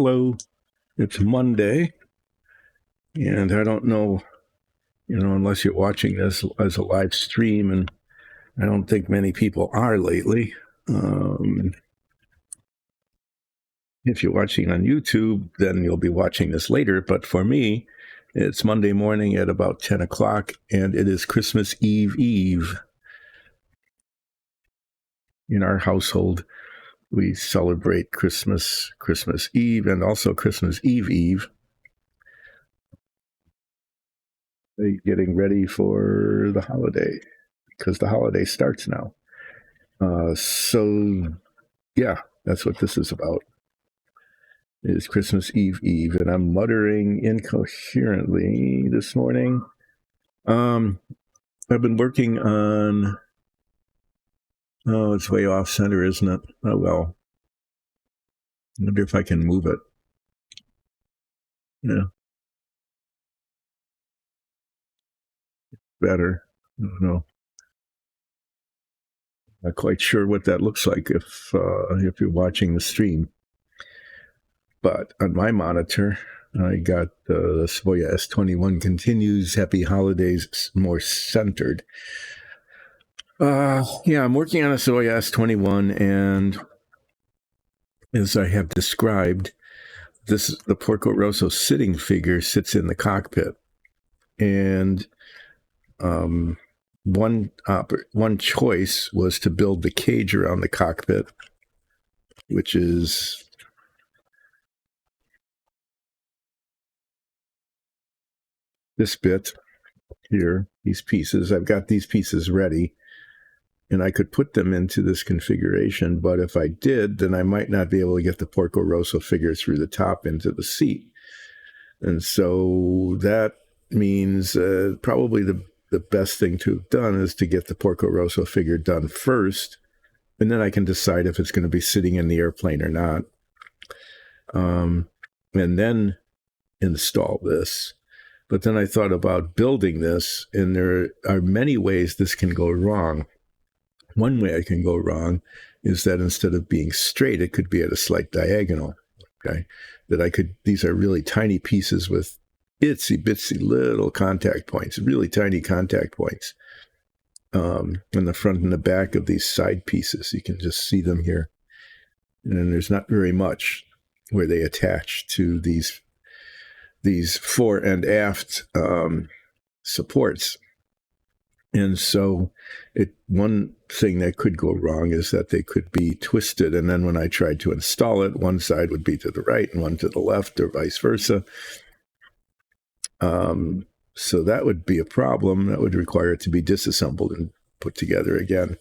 Hello, it's Monday, and I don't know, unless you're watching this as a live stream, and I don't think many people are lately. If you're watching on YouTube, then you'll be watching this later, but for me, it's Monday morning at about 10 o'clock, and it is Christmas Eve. In our household, we celebrate Christmas Eve, and also Christmas Eve. Getting ready for the holiday, because the holiday starts now. So yeah, that's what this is about. It is Christmas Eve, and I'm muttering incoherently this morning. I've been working on. Oh, it's way off center, isn't it? Oh well. I wonder if I can move it. Yeah, better. I don't know. Not quite sure what that looks like if you're watching the stream. But on my monitor, I got the Savoia S.21 continues. Happy holidays, more centered. Yeah, I'm working on a Savoia S.21, and as I have described, the Porco Rosso sitting figure sits in the cockpit, and one choice was to build the cage around the cockpit, which is this bit here, these pieces. I've got these pieces ready, and I could put them into this configuration, but if I did, then I might not be able to get the Porco Rosso figure through the top into the seat. And so that means probably the best thing to have done is to get the Porco Rosso figure done first, and then I can decide if it's going to be sitting in the airplane or not. And then install this. But then I thought about building this, and there are many ways this can go wrong. One way it can go wrong is that instead of being straight, it could be at a slight diagonal. Okay, these are really tiny pieces with itsy bitsy little contact points, really tiny contact points in the front and the back of these side pieces. You can just see them here. And there's not very much where they attach to these fore and aft supports. And so one thing that could go wrong is that they could be twisted. And then when I tried to install it, one side would be to the right and one to the left, or vice versa. So that would be a problem. That would require it to be disassembled and put together again.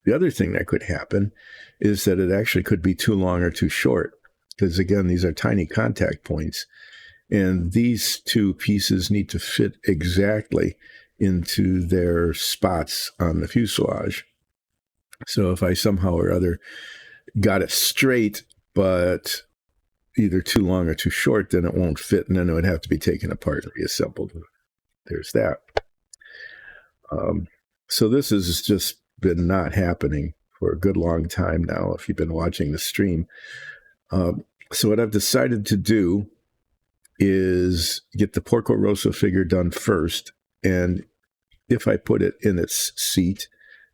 The other thing that could happen is that it actually could be too long or too short, because again, these are tiny contact points. And these two pieces need to fit exactly into their spots on the fuselage. So if I somehow or other got it straight, but either too long or too short, then it won't fit, and then it would have to be taken apart and reassembled. There's that. So this has just been not happening for a good long time now, if you've been watching the stream. So what I've decided to do is get the Porco Rosso figure done first, and if I put it in its seat,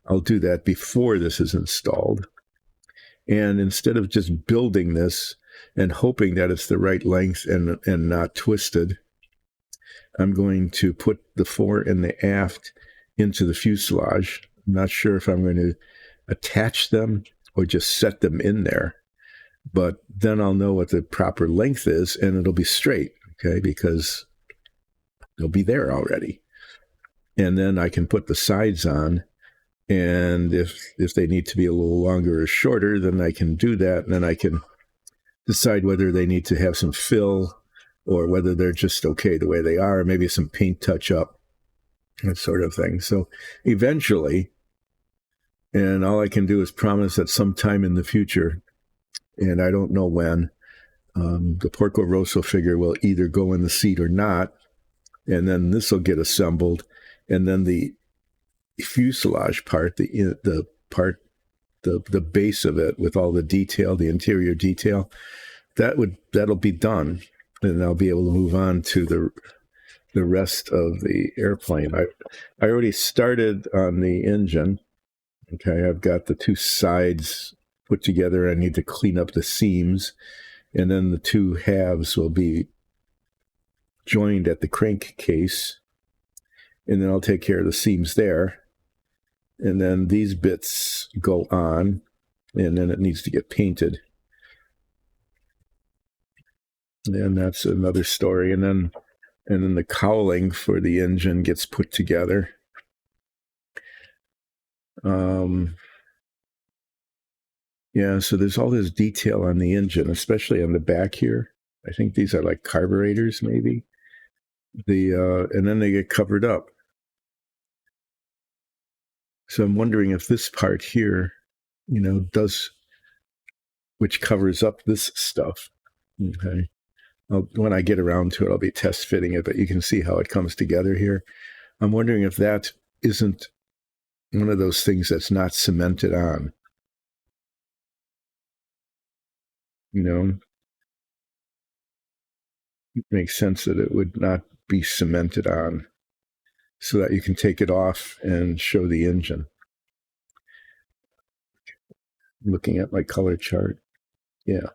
I'll do that before this is installed. And instead of just building this and hoping that it's the right length and not twisted, I'm going to put the fore and the aft into the fuselage. I'm not sure if I'm going to attach them or just set them in there, but then I'll know what the proper length is, and it'll be straight, okay, because they'll be there already. And then I can put the sides on, and if they need to be a little longer or shorter, then I can do that, and then I can decide whether they need to have some fill or whether they're just okay the way they are, maybe some paint touch-up, that sort of thing. So eventually, and all I can do is promise that sometime in the future, and I don't know when, the Porco Rosso figure will either go in the seat or not, and then this will get assembled, and then the fuselage part, the base of it with all the detail, the interior detail, that'll be done, and I'll be able to move on to the rest of the airplane. I already started on the engine. Okay, I've got the two sides put together. I need to clean up the seams, and then the two halves will be joined at the crankcase, and then I'll take care of the seams there. And then these bits go on, and then it needs to get painted. And that's another story. And then the cowling for the engine gets put together. Yeah, so there's all this detail on the engine, especially on the back here. I think these are like carburetors, maybe. And then they get covered up. So I'm wondering if this part here, which covers up this stuff. Okay. When I get around to it, I'll be test fitting it, but you can see how it comes together here. I'm wondering if that isn't one of those things that's not cemented on. It makes sense that it would not be cemented on, so that you can take it off and show the engine. Looking at my color chart. Yeah.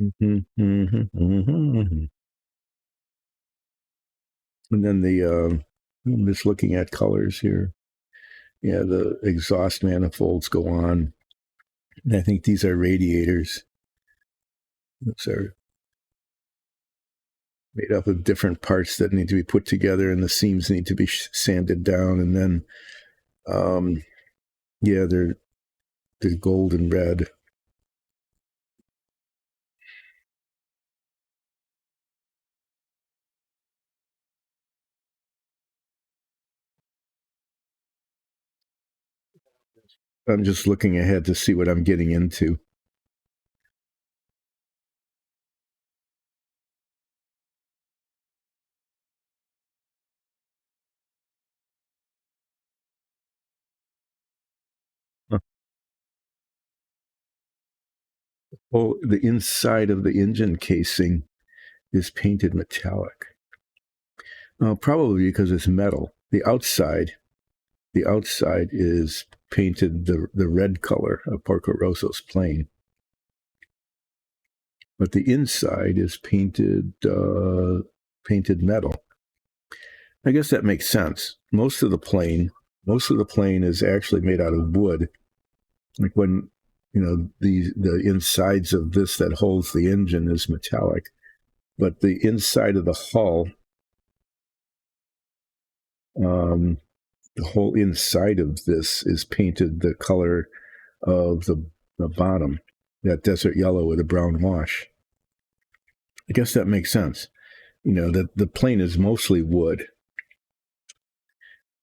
Mm-hmm, mm-hmm, mm-hmm. And then I'm just looking at colors here. Yeah, the exhaust manifolds go on. And I think these are radiators. Those are made up of different parts that need to be put together, and the seams need to be sanded down. And then, they're gold and red. I'm just looking ahead to see what I'm getting into. Well, the inside of the engine casing is painted metallic. Probably because it's metal. The outside is painted the red color of Porco Rosso's plane. But the inside is painted metal. I guess that makes sense. Most of the plane is actually made out of wood. Like when the insides of this that holds the engine is metallic, but the inside of the hull, the whole inside of this is painted the color of the bottom, that desert yellow with a brown wash. I guess that makes sense. That the plane is mostly wood,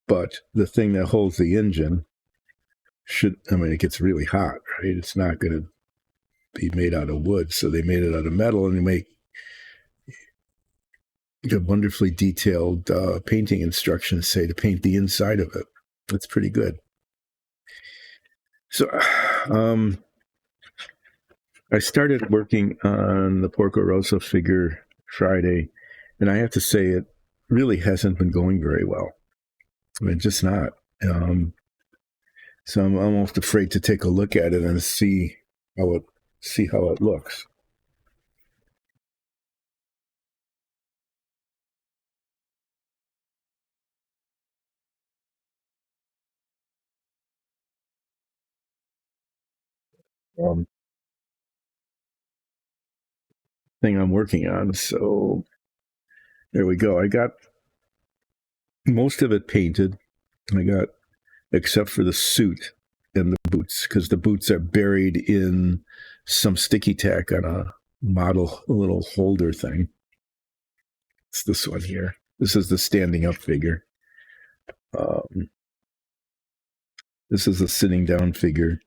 but the thing that holds the engine it gets really hot, right? It's not going to be made out of wood, so they made it out of metal, and they make wonderfully detailed painting instructions say to paint the inside of it. That's pretty good. So I started working on the Porco Rosso figure Friday, and I have to say it really hasn't been going very well. Just not. So I'm almost afraid to take a look at it and see how it looks. Thing I'm working on. So there we go. I got most of it painted. Except for the suit and the boots, because the boots are buried in some sticky tack on a little holder thing. It's this one here. This is the standing up figure. This is the sitting down figure.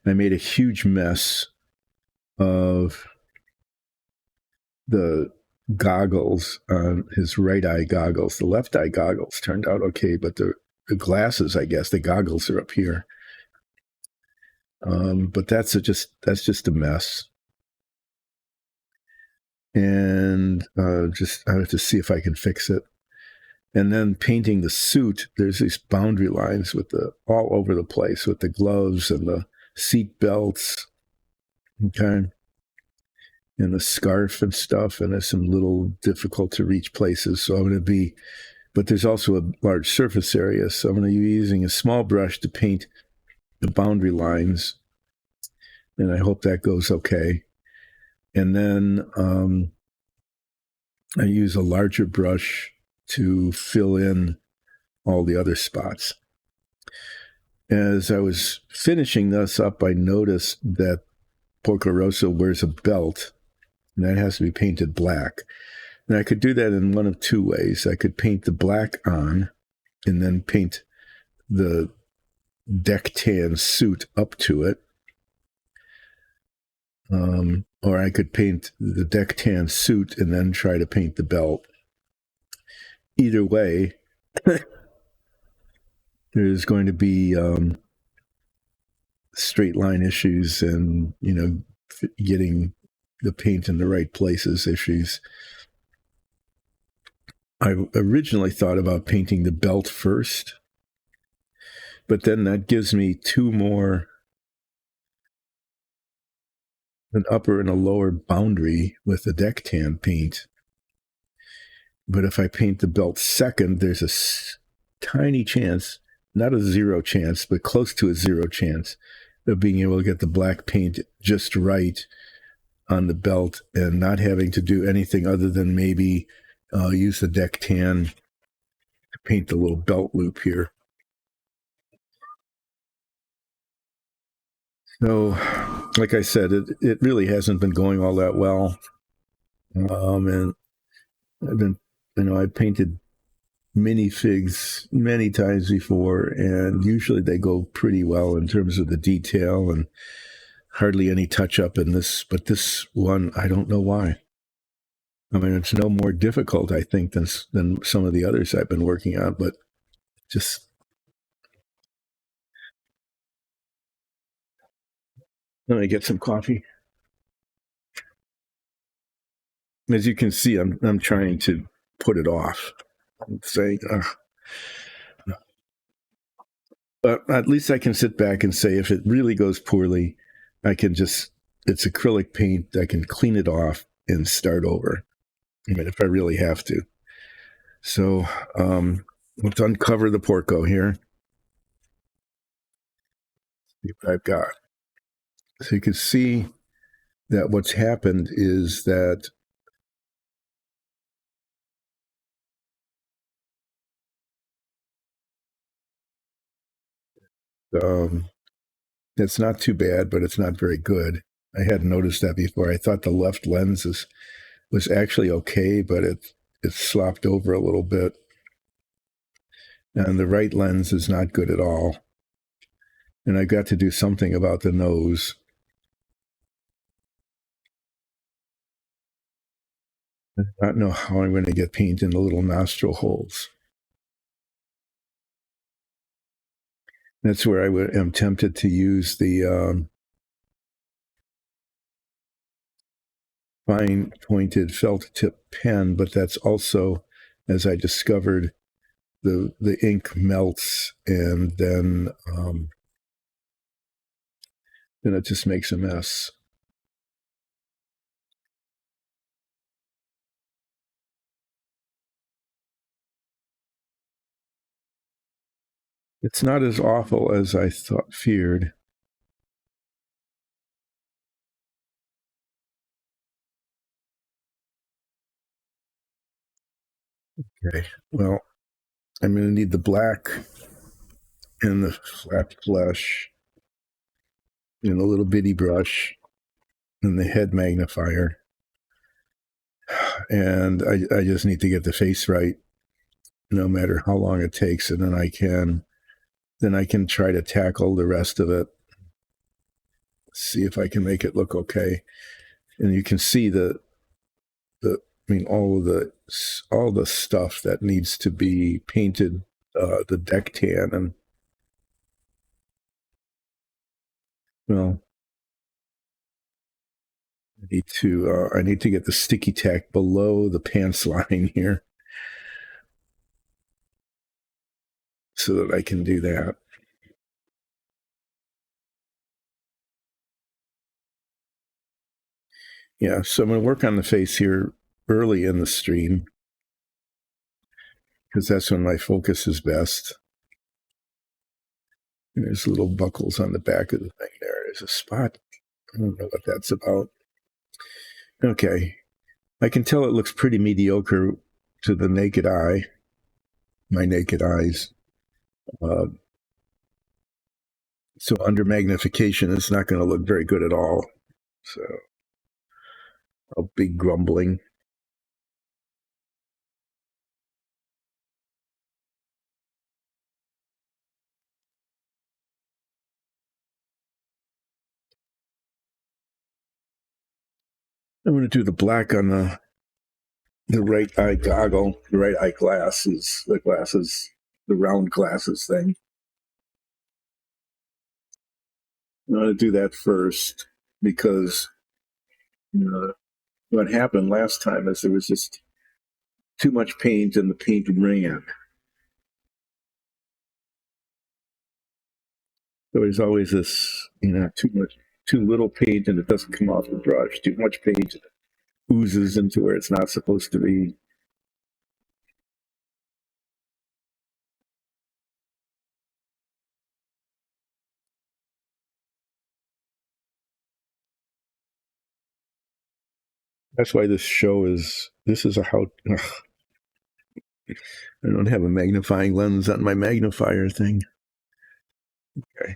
I made a huge mess of the goggles on his right eye goggles. The left eye goggles turned out okay, but the glasses, I guess, the goggles are up here. But that's just a mess. And just I have to see if I can fix it. And then painting the suit, there's these boundary lines with the all over the place with the gloves and the seat belts, okay, and the scarf and stuff. And there's some little difficult to reach places. So I'm going to be, but there's also a large surface area. So I'm going to be using a small brush to paint the boundary lines. And I hope that goes okay. And then I use a larger brush to fill in all the other spots. As I was finishing this up, I noticed that Porco Rosso wears a belt, and that has to be painted black. And I could do that in one of two ways. I could paint the black on and then paint the deck tan suit up to it. Or I could paint the deck tan suit and then try to paint the belt. Either way, there's going to be straight line issues and, getting the paint in the right places issues. I originally thought about painting the belt first, but then that gives me two more, an upper and a lower boundary with the deck tan paint. But if I paint the belt second, there's a tiny chance, not a zero chance, but close to a zero chance of being able to get the black paint just right on the belt and not having to do anything other than maybe use the deck tan to paint the little belt loop here. So, like I said, it really hasn't been going all that well. And I've been, I painted minifigs many times before, and usually they go pretty well in terms of the detail and hardly any touch up in this. But this one, I don't know why. I mean, it's no more difficult, I think, than some of the others I've been working on, but just let me get some coffee. As you can see, I'm trying to put it off. I'm saying, but at least I can sit back and say, if it really goes poorly, I can just, it's acrylic paint. I can clean it off and start over. I mean, if I really have to. So let's uncover the Porco here. See what I've got. So you can see that what's happened is that it's not too bad, but it's not very good. I hadn't noticed that before. I thought the left lens was actually okay, but it slopped over a little bit. And the right lens is not good at all. And I got to do something about the nose. I don't know how I'm going to get paint in the little nostril holes. That's where I am tempted to use the fine pointed felt tip pen, but that's also, as I discovered, the ink melts and then it just makes a mess. It's not as awful as I feared. Okay, well, I'm going to need the black and the flat flesh and a little bitty brush and the head magnifier. And I just need to get the face right, no matter how long it takes, and then I can try to tackle the rest of it. See if I can make it look okay. And you can see all the stuff that needs to be painted, the deck tan, and Well, I need to get the sticky tack below the pants line here so that I can do that. Yeah, so I'm going to work on the face here early in the stream because that's when my focus is best. And there's little buckles on the back of the thing there. There's a spot. I don't know what that's about. Okay. I can tell it looks pretty mediocre to the naked eye, my naked eyes. Uh, so under magnification, it's not going to look very good at all. So I'll be grumbling. I'm going to do the black on the right eye goggle, the right eye glasses, the round glasses thing. I'm going to do that first because what happened last time is there was just too much paint and the paint ran. So there's always this, too little paint and it doesn't come off the brush. Too much paint oozes into where it's not supposed to be. That's why this is a how. I don't have a magnifying lens on my magnifier thing. Okay.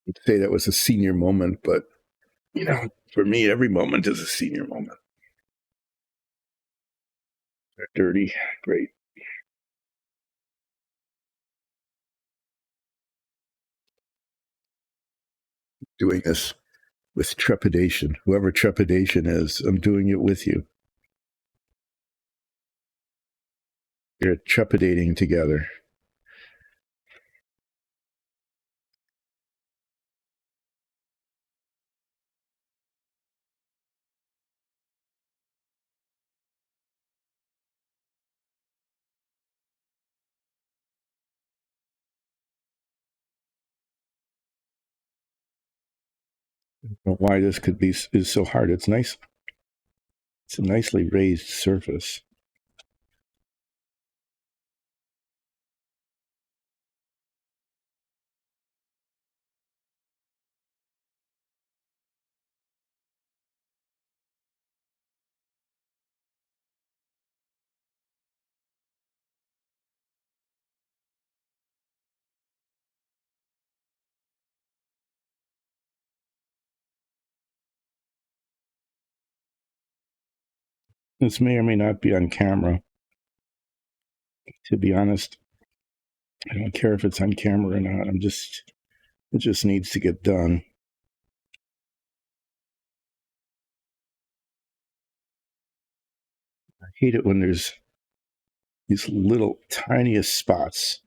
I'd say that was a senior moment, but for me, every moment is a senior moment. They're dirty, great. Doing this with trepidation. Whoever trepidation is, I'm doing it with you. You're trepidating together. Why this could be is so hard. It's nice. It's a nicely raised surface. This may or may not be on camera. To be honest, I don't care if it's on camera or not. It just needs to get done. I hate it when there's these little tiniest spots.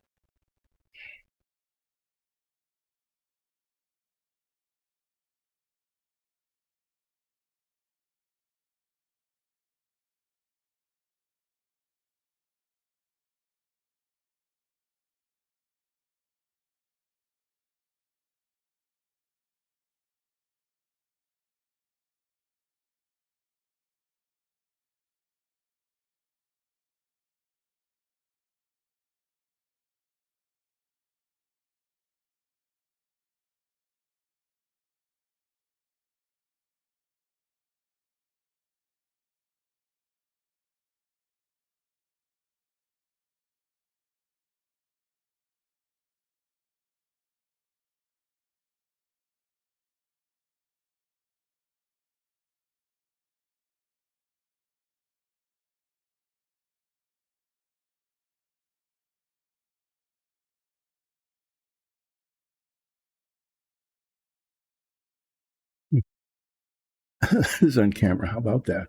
Who's on camera? How about that?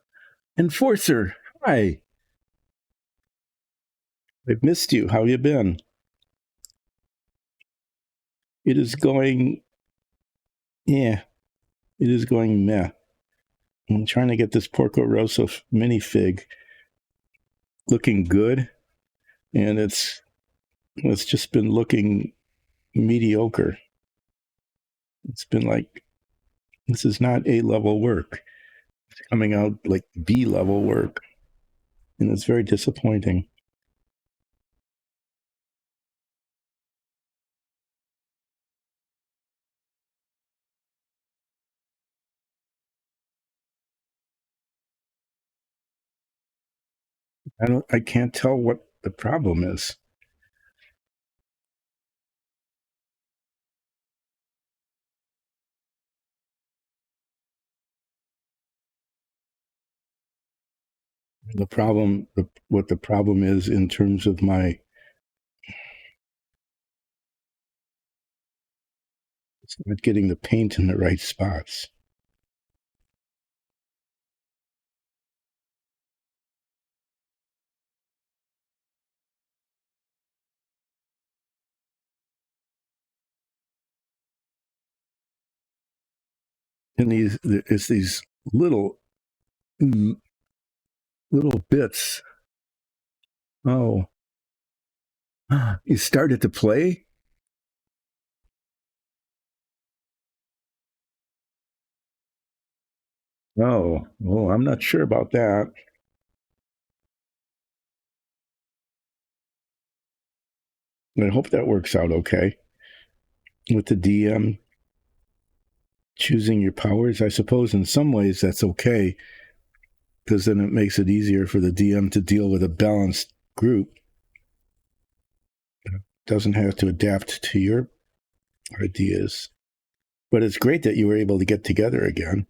Enforcer, hi. I've missed you. How you been? It is going, yeah, it is going meh. I'm trying to get this Porco Rosso minifig looking good, and it's just been looking mediocre. It's been like, this is not A-level work. It's coming out like B-level work, and it's very disappointing. I can't tell what the problem is. The problem, what the problem is in terms of my not getting the paint in the right spots. And it's these little little bits. Oh, you started to play? Oh, I'm not sure about that. I hope that works out okay with the DM choosing your powers. I suppose in some ways that's okay because then it makes it easier for the DM to deal with a balanced group. It doesn't have to adapt to your ideas. But it's great that you were able to get together again.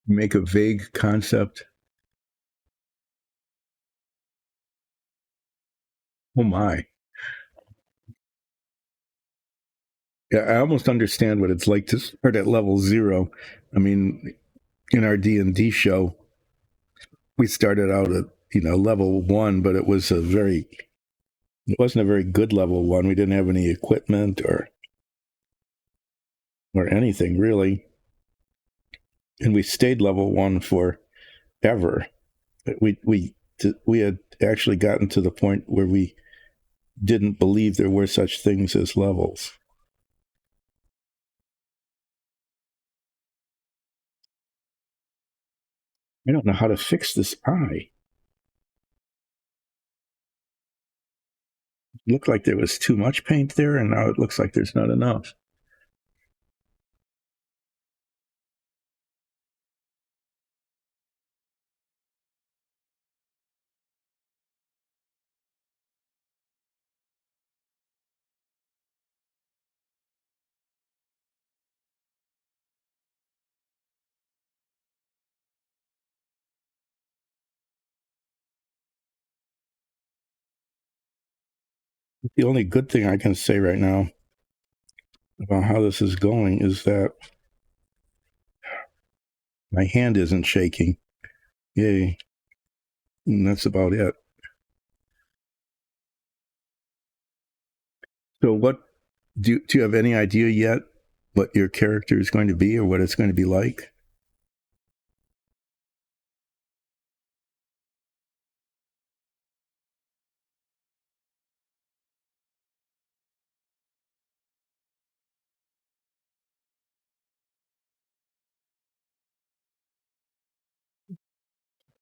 Make a vague concept. Oh my. Yeah, I almost understand what it's like to start at level 0. I mean, in our D&D show, we started out at, level 1, but it wasn't a very good level 1. We didn't have any equipment or anything really. And we stayed level 1 forever. We had actually gotten to the point where we didn't believe there were such things as levels. I don't know how to fix this eye. It looked like there was too much paint there, and now it looks like there's not enough. The only good thing I can say right now about how this is going is that my hand isn't shaking. Yay. And that's about it. So what do you have any idea yet what your character is going to be or what it's going to be like?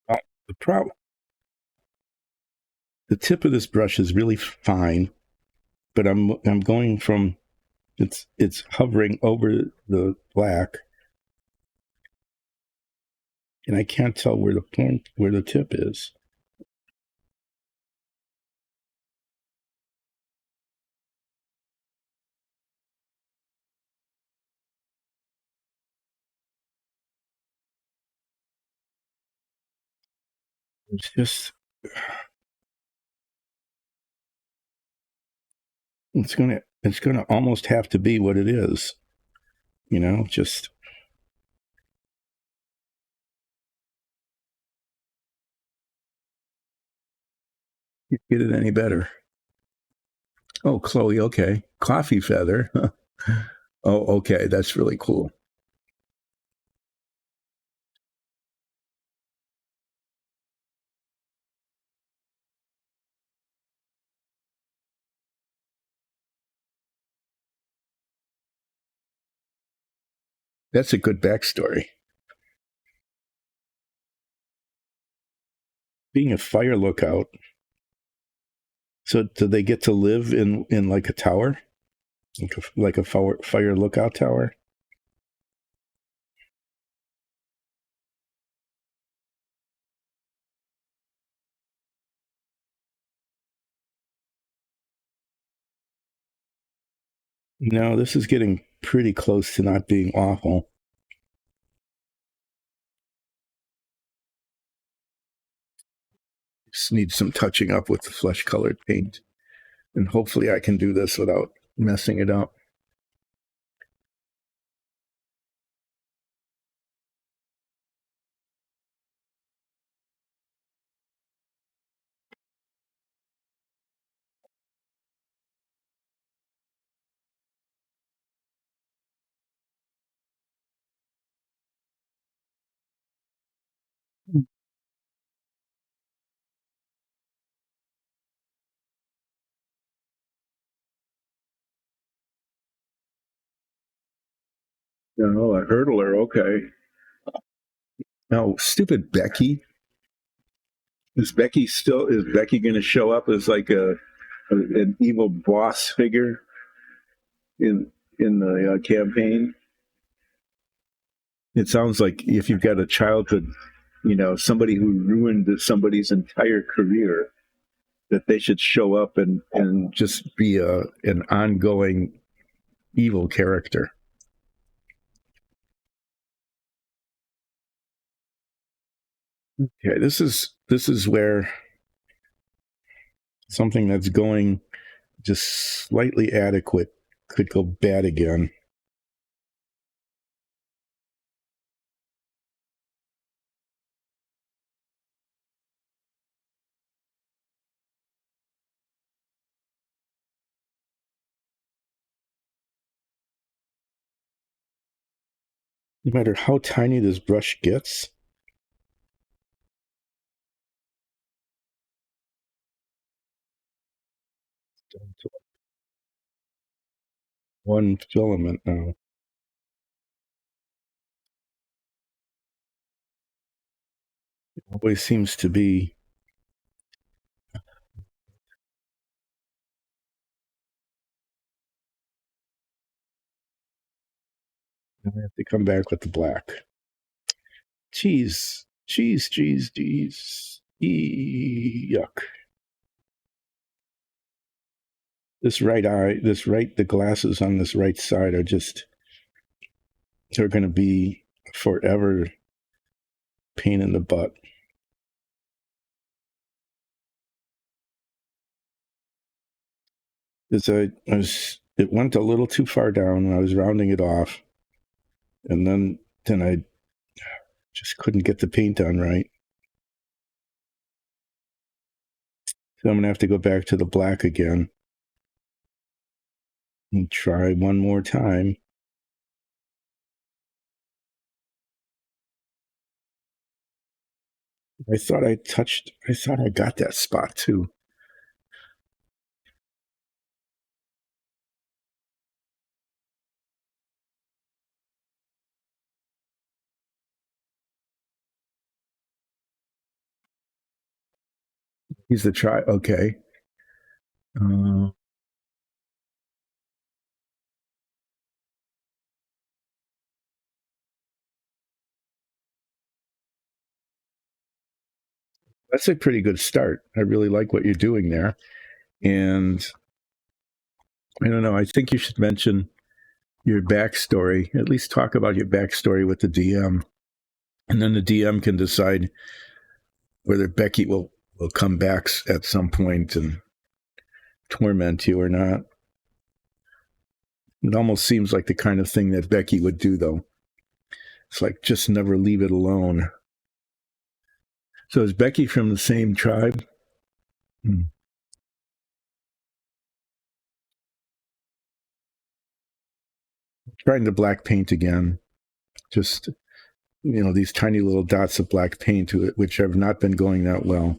Uh, the the tip of this brush is really fine, but I'm going from it's hovering over the black, and I can't tell where the tip is. It's just, it's gonna almost have to be what it is, just get it any better. Oh, Chloe, okay. Coffee feather. Oh, okay. That's really cool. That's a good backstory. Being a fire lookout. So do they get to live in like a tower? Like a fire lookout tower? No, this is getting pretty close to not being awful. Just need some touching up with the flesh colored paint. And hopefully I can do this without messing it up. No, a hurdler, okay. No, stupid Becky. Is Becky going to show up as like an evil boss figure in the campaign? It sounds like if you've got a childhood, somebody who ruined somebody's entire career, that they should show up and just be an ongoing evil character. Okay, this is where something that's going just slightly adequate could go bad again. No matter how tiny this brush gets, down to one filament now. It always seems to be. Now I have to come back with the black. Cheese. Yuck. The glasses on this right side they're going to be forever pain in the butt. It went a little too far down and I was rounding it off. And then I just couldn't get the paint on right. So I'm going to have to go back to the black again and try one more time. I thought I got that spot too. He's the try. Okay. That's a pretty good start. I really like what you're doing there. And I don't know. I think you should mention your backstory, at least talk about your backstory with the DM. And then the DM can decide whether Becky will come back at some point and torment you or not. It almost seems like the kind of thing that Becky would do, though. It's like, just never leave it alone. So is Becky from the same tribe? Trying to black paint again. Just, these tiny little dots of black paint, which have not been going that well.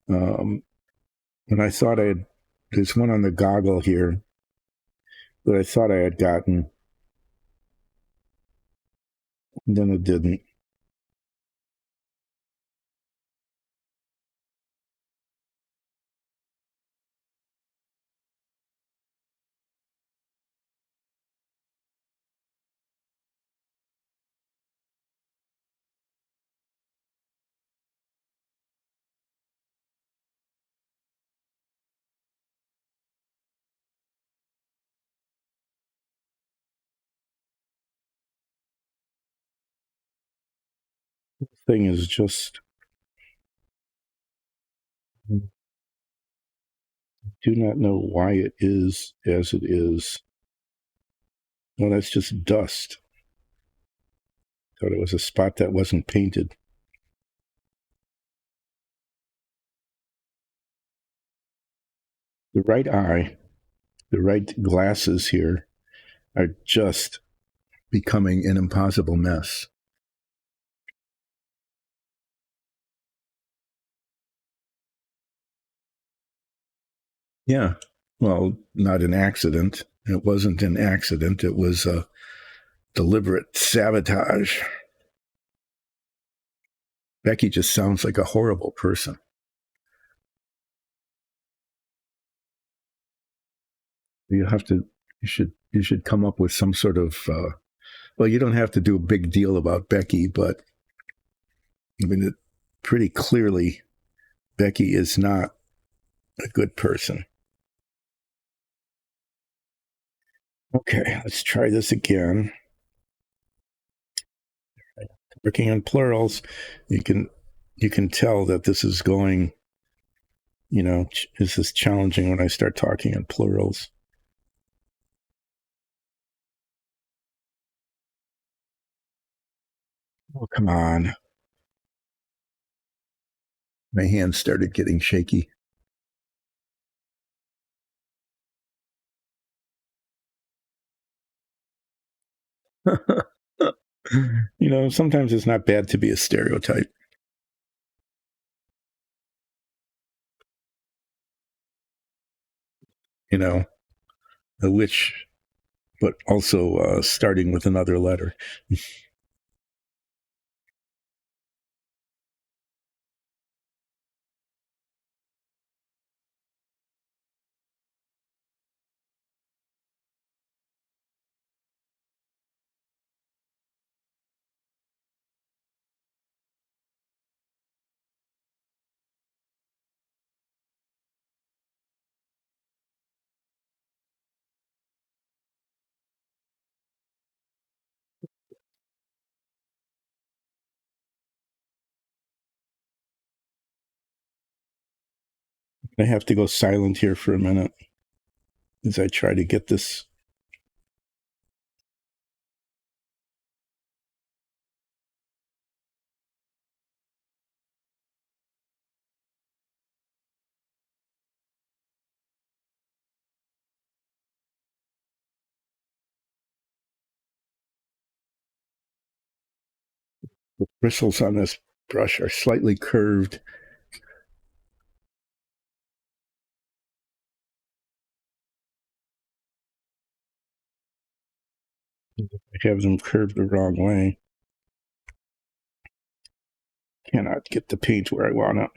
And I thought there's one on the goggle here that I thought I had gotten. And then it didn't. The thing is just, do not know why it is as it is. Well, that's just dust. Thought it was a spot that wasn't painted. The right eye, the right glasses here are just becoming an impossible mess. Yeah. Well, not an accident. It wasn't an accident. It was a deliberate sabotage. Becky just sounds like a horrible person. You should come up with some sort of, well, you don't have to do a big deal about Becky, but I mean, pretty clearly, Becky is not a good person. Okay, let's try this again. Working on plurals, you can tell that this is going, this is challenging when I start talking in plurals. Oh, come on. My hands started getting shaky. Sometimes it's not bad to be a stereotype. A witch, but also starting with another letter. I have to go silent here for a minute as I try to get this. The bristles on this brush are slightly curved. I have them curved the wrong way. Cannot get the paint where I want it.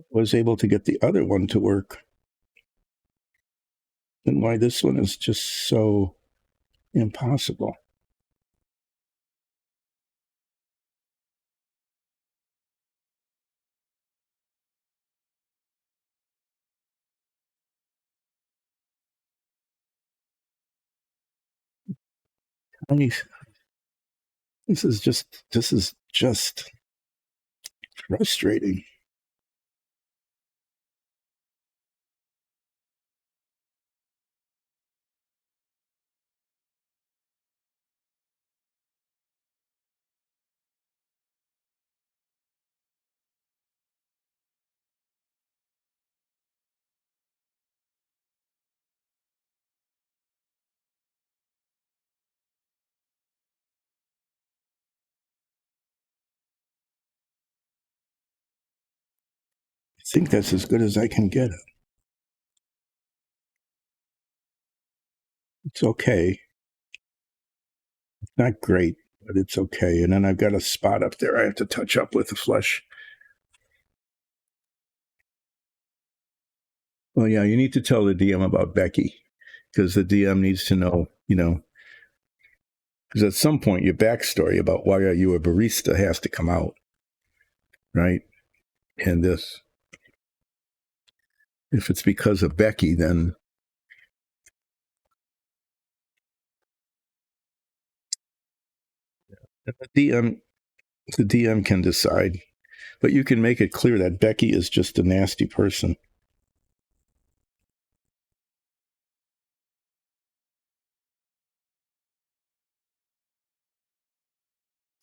Was able to get the other one to work. and why this one is just so impossible. I mean, this is just frustrating. I think that's as good as I can get it. It's okay. It's not great, but it's okay. And then I've got a spot up there I have to touch up with the flesh. Well, yeah, you need to tell the DM about Becky because the DM needs to know, because at some point your backstory about why are you a barista has to come out, right? And this, if it's because of Becky, then the DM can decide, but you can make it clear that Becky is just a nasty person.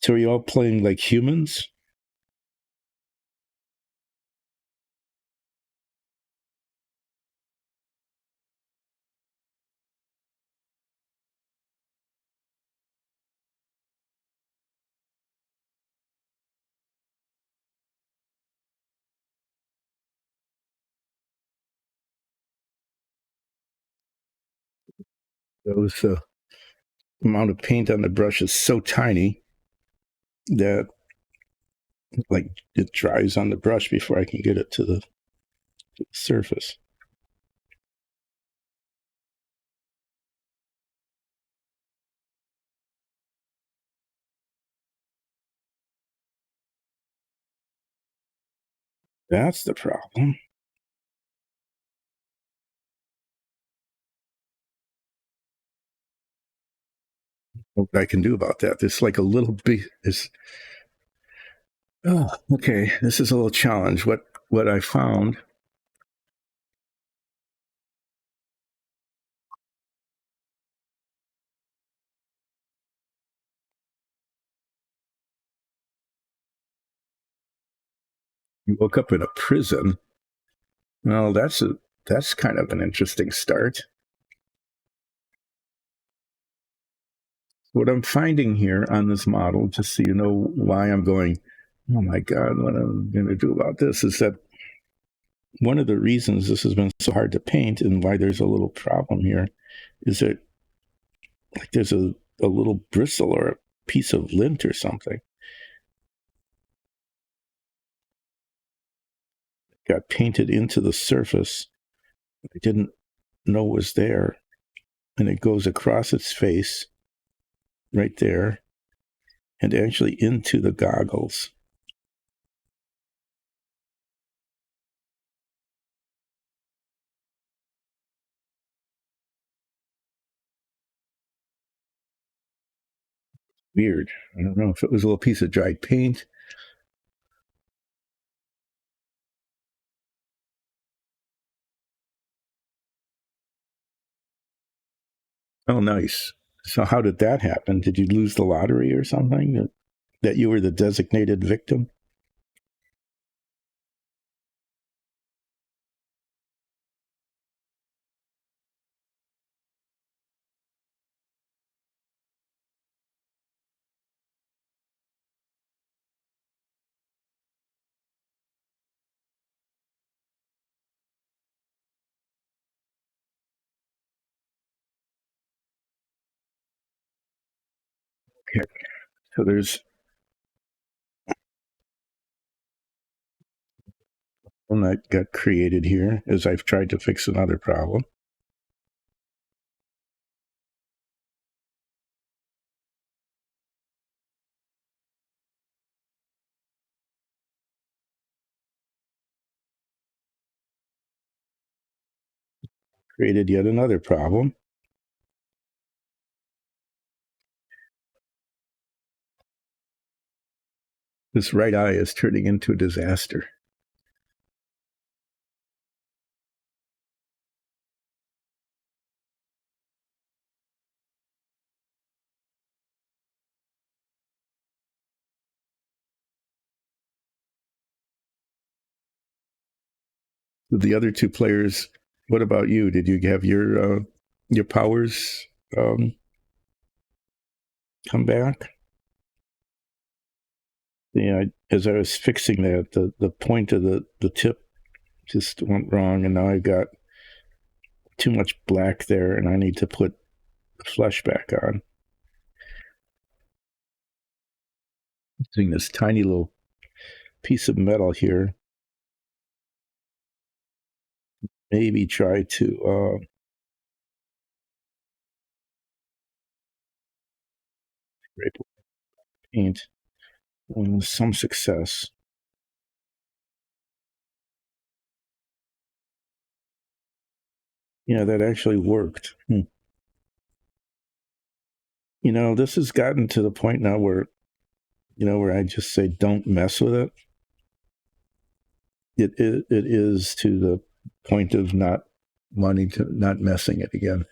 So are you all playing like humans? Those amount of paint on the brush is so tiny that like it dries on the brush before I can get it to the surface. That's the problem. What I can do about that? There's like a little bit. Oh, okay. This is a little challenge. What I found. You woke up in a prison. Well, that's kind of an interesting start. What I'm finding here on this model, just so you know why I'm going, oh my God, what I'm going to do about this is that one of the reasons this has been so hard to paint and why there's a little problem here is that like there's a little bristle or a piece of lint or something got painted into the surface. I didn't know was there. And it goes across its face right there and actually into the goggles. Weird. I don't know if it was a little piece of dried paint. Oh, nice. So, how did that happen? Did you lose the lottery or something? That you were the designated victim? Okay. So, there's one that got created here as I've tried to fix another problem. Created yet another problem. This right eye is turning into a disaster. The other two players, what about you? Did you have your powers come back? Yeah, as I was fixing that, the point of the tip just went wrong, and now I got too much black there, and I need to put the flesh back on. Using this tiny little piece of metal here, maybe try to scrape paint with some success. Yeah, that actually worked. This has gotten to the point now where, where I just say, don't mess with it. It is to the point of not messing it again.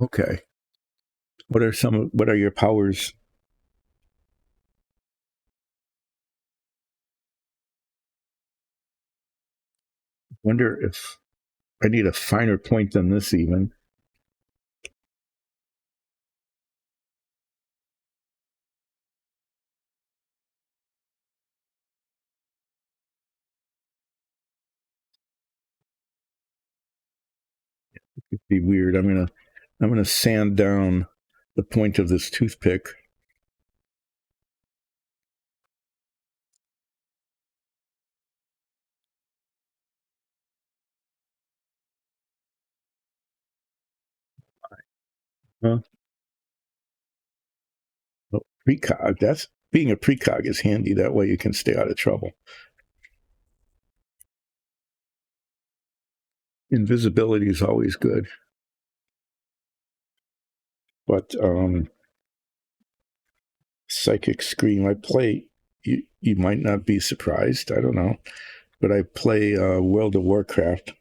Okay. What are your powers? Wonder if I need a finer point than this even. It'd be weird. I'm gonna sand down the point of this toothpick. Huh? Oh, precog. That's being a precog is handy. That way you can stay out of trouble. Invisibility is always good. But Psychic Scream, I play. You might not be surprised. I don't know, but I play World of Warcraft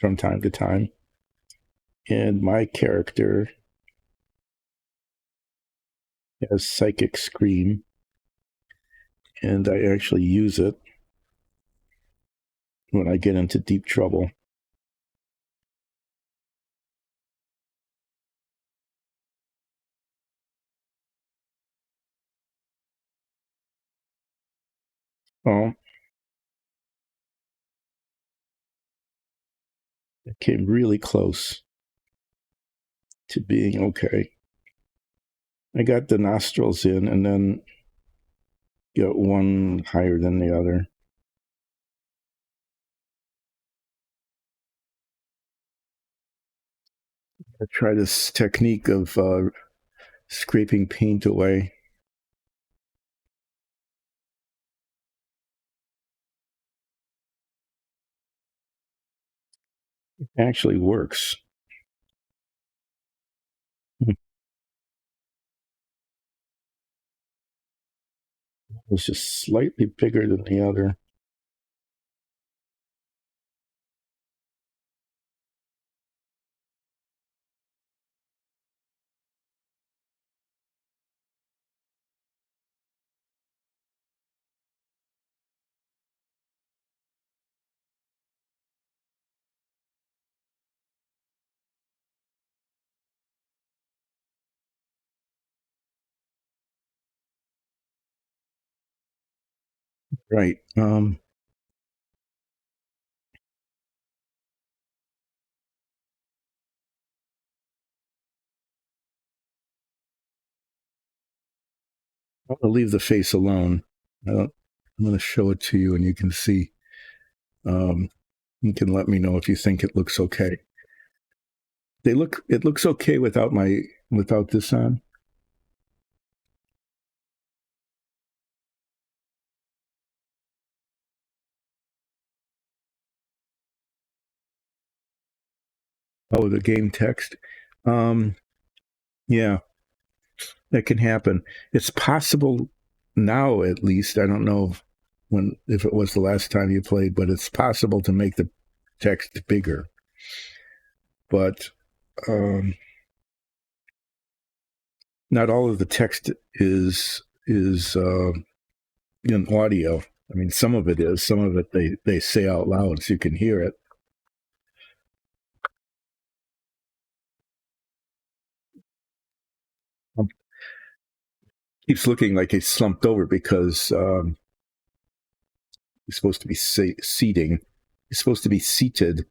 from time to time, and my character has Psychic Scream, and I actually use it when I get into deep trouble. Oh, it came really close to being okay. I got the nostrils in, and then got one higher than the other. I try this technique of scraping paint away. It actually works. It's just slightly bigger than the other. Right. I'll leave the face alone. I'm going to show it to you, and you can see. You can let me know if you think it looks okay. It looks okay without this on. Oh, the game text. Um, yeah, that can happen. It's possible now, at least. I don't know if it was the last time you played, but it's possible to make the text bigger. But not all of the text is in audio. I mean, some of it is. Some of it they say out loud, so you can hear it. Keeps looking like he's slumped over because he's supposed to be seating. He's supposed to be seated,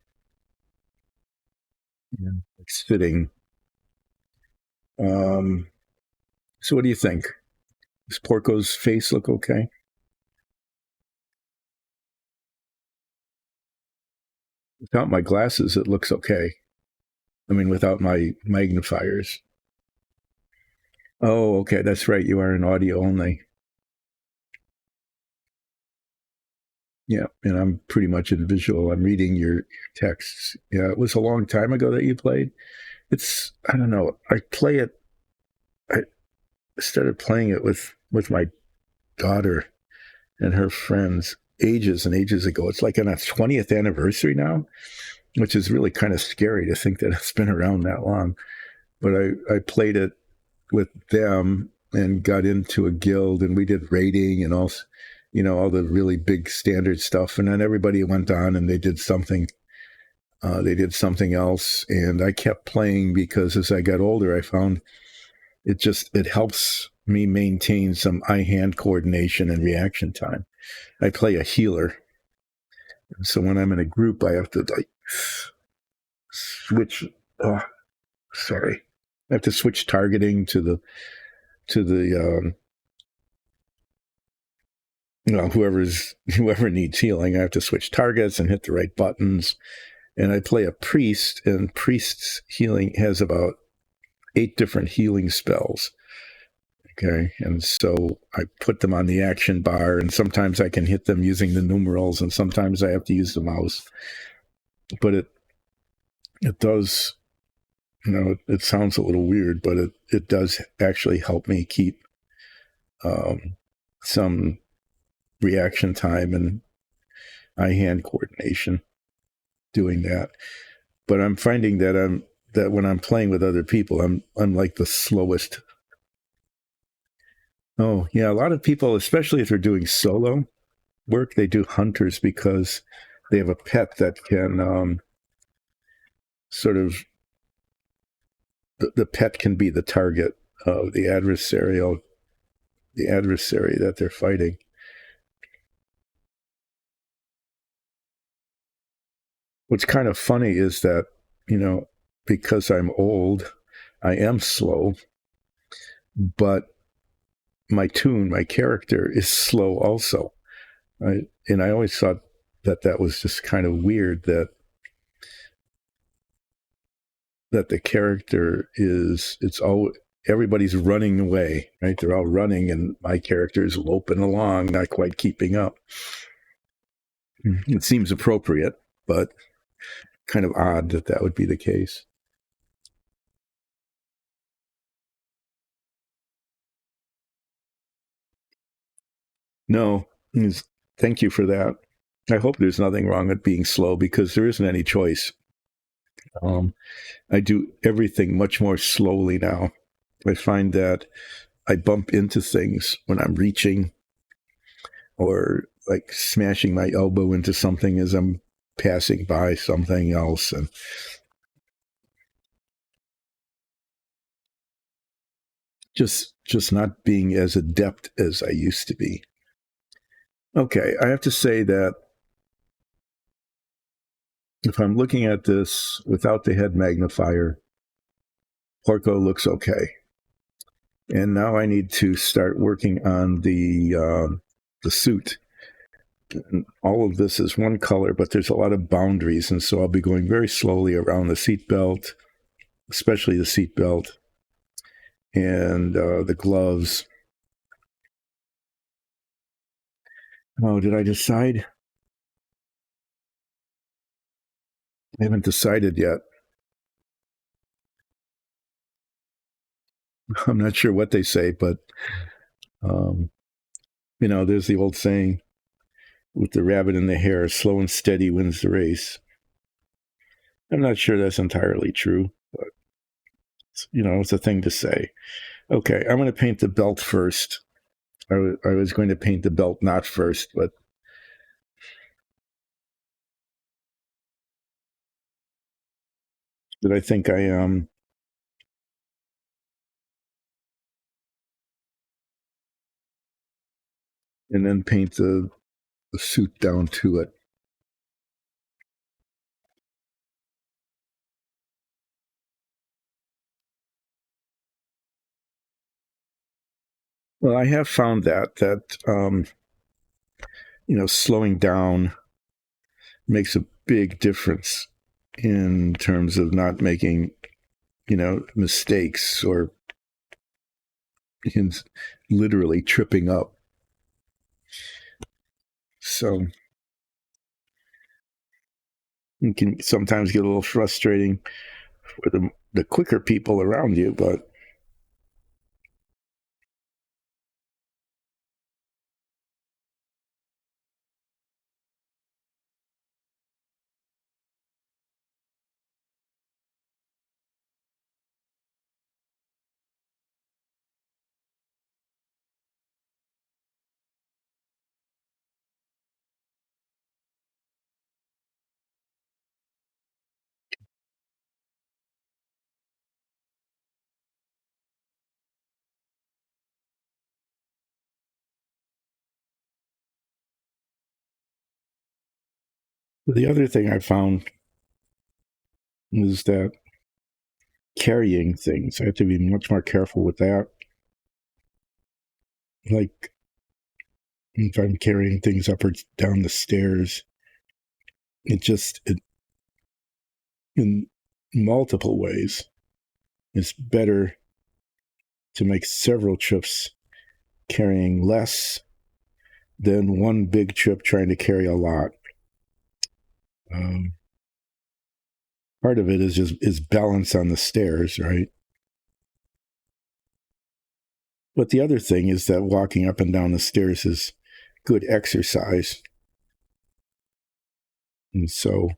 like sitting. So, what do you think? Does Porco's face look okay? Without my glasses, it looks okay. I mean, without my magnifiers. Oh, okay, that's right. You are in audio only. Yeah, and I'm pretty much in visual. I'm reading your texts. Yeah, it was a long time ago that you played. I don't know. I started playing it with my daughter and her friends ages and ages ago. It's like on its 20th anniversary now, which is really kind of scary to think that it's been around that long. But I played it with them and got into a guild, and we did raiding and all the really big standard stuff. And then everybody went on and they did something. They did something else, and I kept playing because as I got older, I found it helps me maintain some eye-hand coordination and reaction time. I play a healer, so when I'm in a group, I have to like switch. Oh, sorry, I have to switch targeting to the whoever needs healing. I have to switch targets and hit the right buttons. And I play a priest, and priest's healing has about 8 different healing spells. Okay, and so I put them on the action bar, and sometimes I can hit them using the numerals, and sometimes I have to use the mouse. But it does, it sounds a little weird, but it does actually help me keep some reaction time and eye-hand coordination doing that. But I'm finding that when I'm playing with other people, I'm like the slowest. Oh yeah, a lot of people, especially if they're doing solo work, they do hunters because they have a pet that can sort of the pet can be the target of the adversary that they're fighting. What's kind of funny is that, because I'm old, I am slow, but my character is slow also. And I always thought that was just kind of weird that the character everybody's running away, right? They're all running and my character is loping along, not quite keeping up. It seems appropriate, but kind of odd that would be the case. No, thank you for that. I hope there's nothing wrong with being slow because there isn't any choice. I do everything much more slowly now. I find that I bump into things when I'm reaching or like smashing my elbow into something as I'm passing by something else. And just not being as adept as I used to be. Okay, I have to say that if I'm looking at this without the head magnifier, Porco looks okay. And now I need to start working on the suit. And all of this is one color, but there's a lot of boundaries, and so I'll be going very slowly around the seat belt especially the seat belt and the gloves. Oh, did I decide? I haven't decided yet. I'm not sure what they say, but um, there's the old saying with the rabbit and the hare, slow and steady wins the race. I'm not sure that's entirely true, but it's a thing to say. Okay, I'm going to paint the belt first. I was going to paint the belt not first, but I think I am. And then paint the suit down to it. Well, I have found that slowing down makes a big difference in terms of not making mistakes or in literally tripping up. So it can sometimes get a little frustrating for the quicker people around you, but the other thing I found is that carrying things, I have to be much more careful with that. Like if I'm carrying things up or down the stairs, it in multiple ways, it's better to make several trips carrying less than one big trip trying to carry a lot. Um, Part of it is balance on the stairs, right? But the other thing is that walking up and down the stairs is good exercise, and so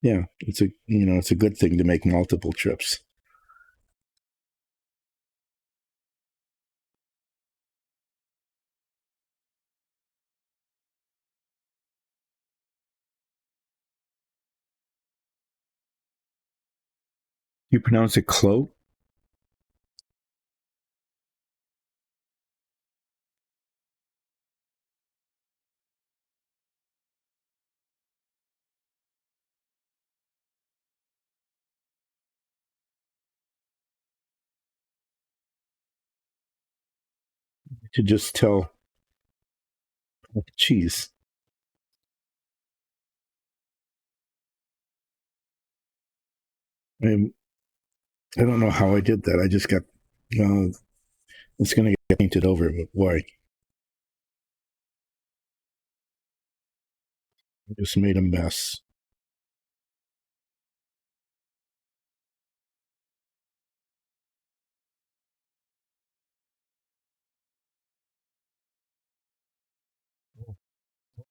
yeah, it's a good thing to make multiple trips. You pronounce it clo? To just tell, geez, I I don't know how I did that. I just got, it's going to get painted over, but boy, I just made a mess.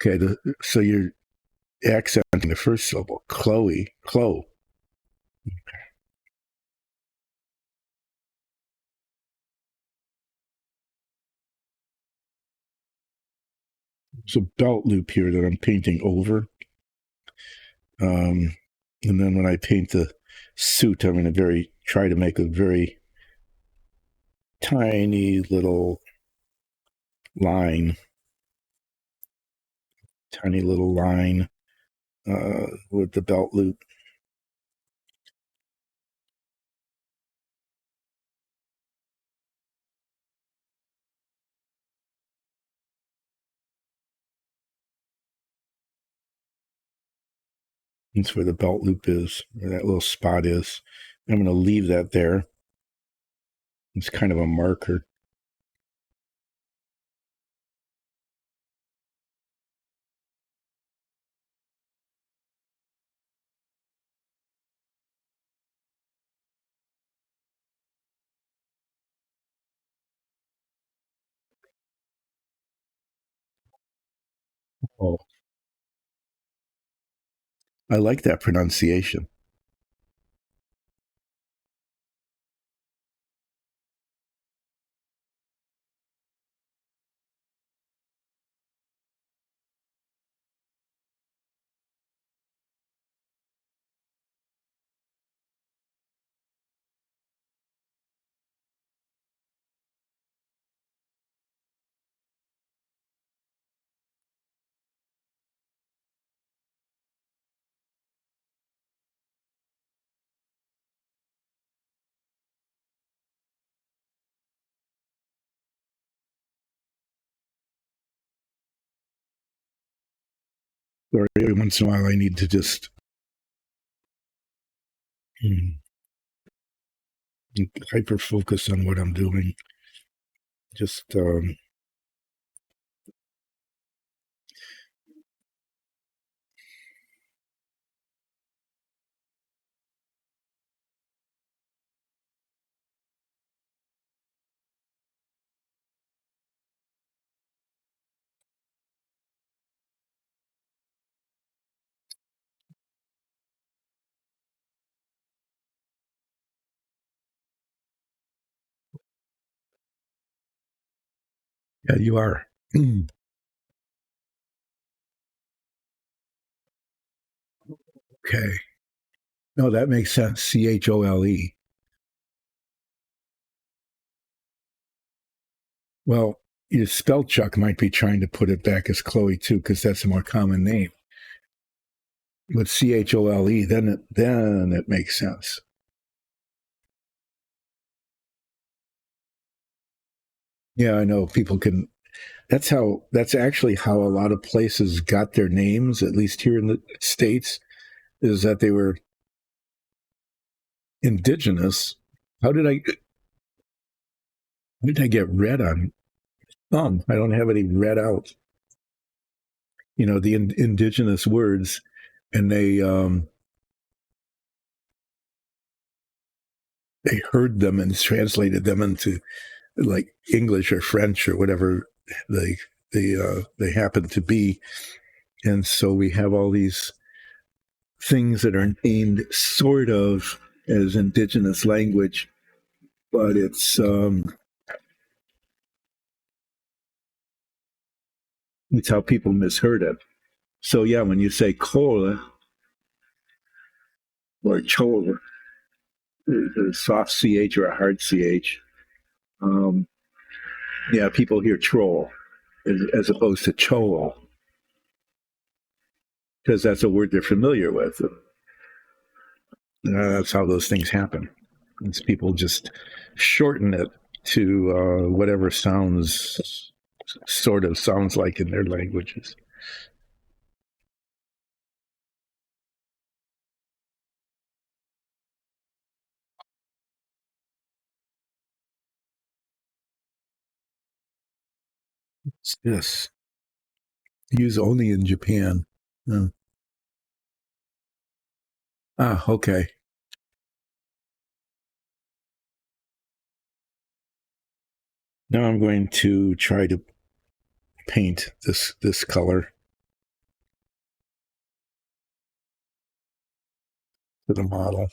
Okay, so you're accenting the first syllable, Chloe, Chloe. There's a belt loop here that I'm painting over. And then when I paint the suit, I'm going to try to make a very tiny little line, with the belt loop. That's where the belt loop is, where that little spot is. I'm going to leave that there. It's kind of a marker. Oh, I like that pronunciation. Or every once in a while, I need to just hyper focus on what I'm doing. Just yeah, you are. Okay. No, that makes sense. Chole. Well, your spell check might be trying to put it back as Chloe too, because that's a more common name. With Chole, then it makes sense. Yeah, I know people can. That's actually how a lot of places got their names, at least here in the States, is that they were indigenous. How did I get red on thumb? I don't have any red out. The indigenous words, and they heard them and translated them into like English or French or whatever they happen to be. And so we have all these things that are named sort of as indigenous language, but it's how people misheard it. So yeah, when you say cola or chol, a soft ch or a hard ch, um, yeah, people hear troll as opposed to chol because that's a word they're familiar with. That's how those things happen. It's people just shorten it to whatever sounds like in their languages. Yes, used only in Japan. Uh, okay. Now I'm going to try to paint this color to the model.